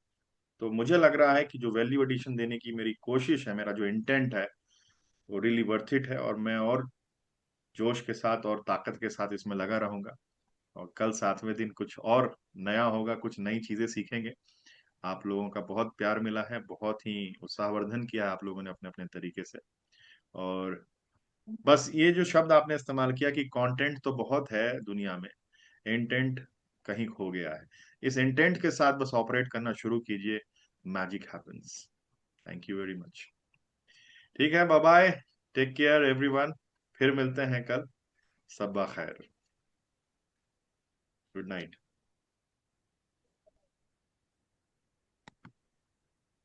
तो मुझे लग रहा है कि जो वैल्यू एडिशन देने की मेरी कोशिश है, मेरा जो इंटेंट है, वो रियली वर्थ इट है, और मैं और जोश के साथ और ताकत के साथ इसमें लगा रहूंगा। और कल 7वें दिन कुछ और नया होगा, कुछ नई चीजें सीखेंगे। आप लोगों का बहुत प्यार मिला है, बहुत ही उत्साहवर्धन किया है आप लोगों ने अपने अपने तरीके से। और बस ये जो शब्द आपने इस्तेमाल किया कि कंटेंट तो बहुत है दुनिया में, इंटेंट कहीं खो गया है। इस इंटेंट के साथ बस ऑपरेट करना शुरू कीजिए, magic happens. Thank you very much. ठीक है, bye bye, take care everyone, फिर मिलते हैं कल। सब्बा खैर, गुड नाइट।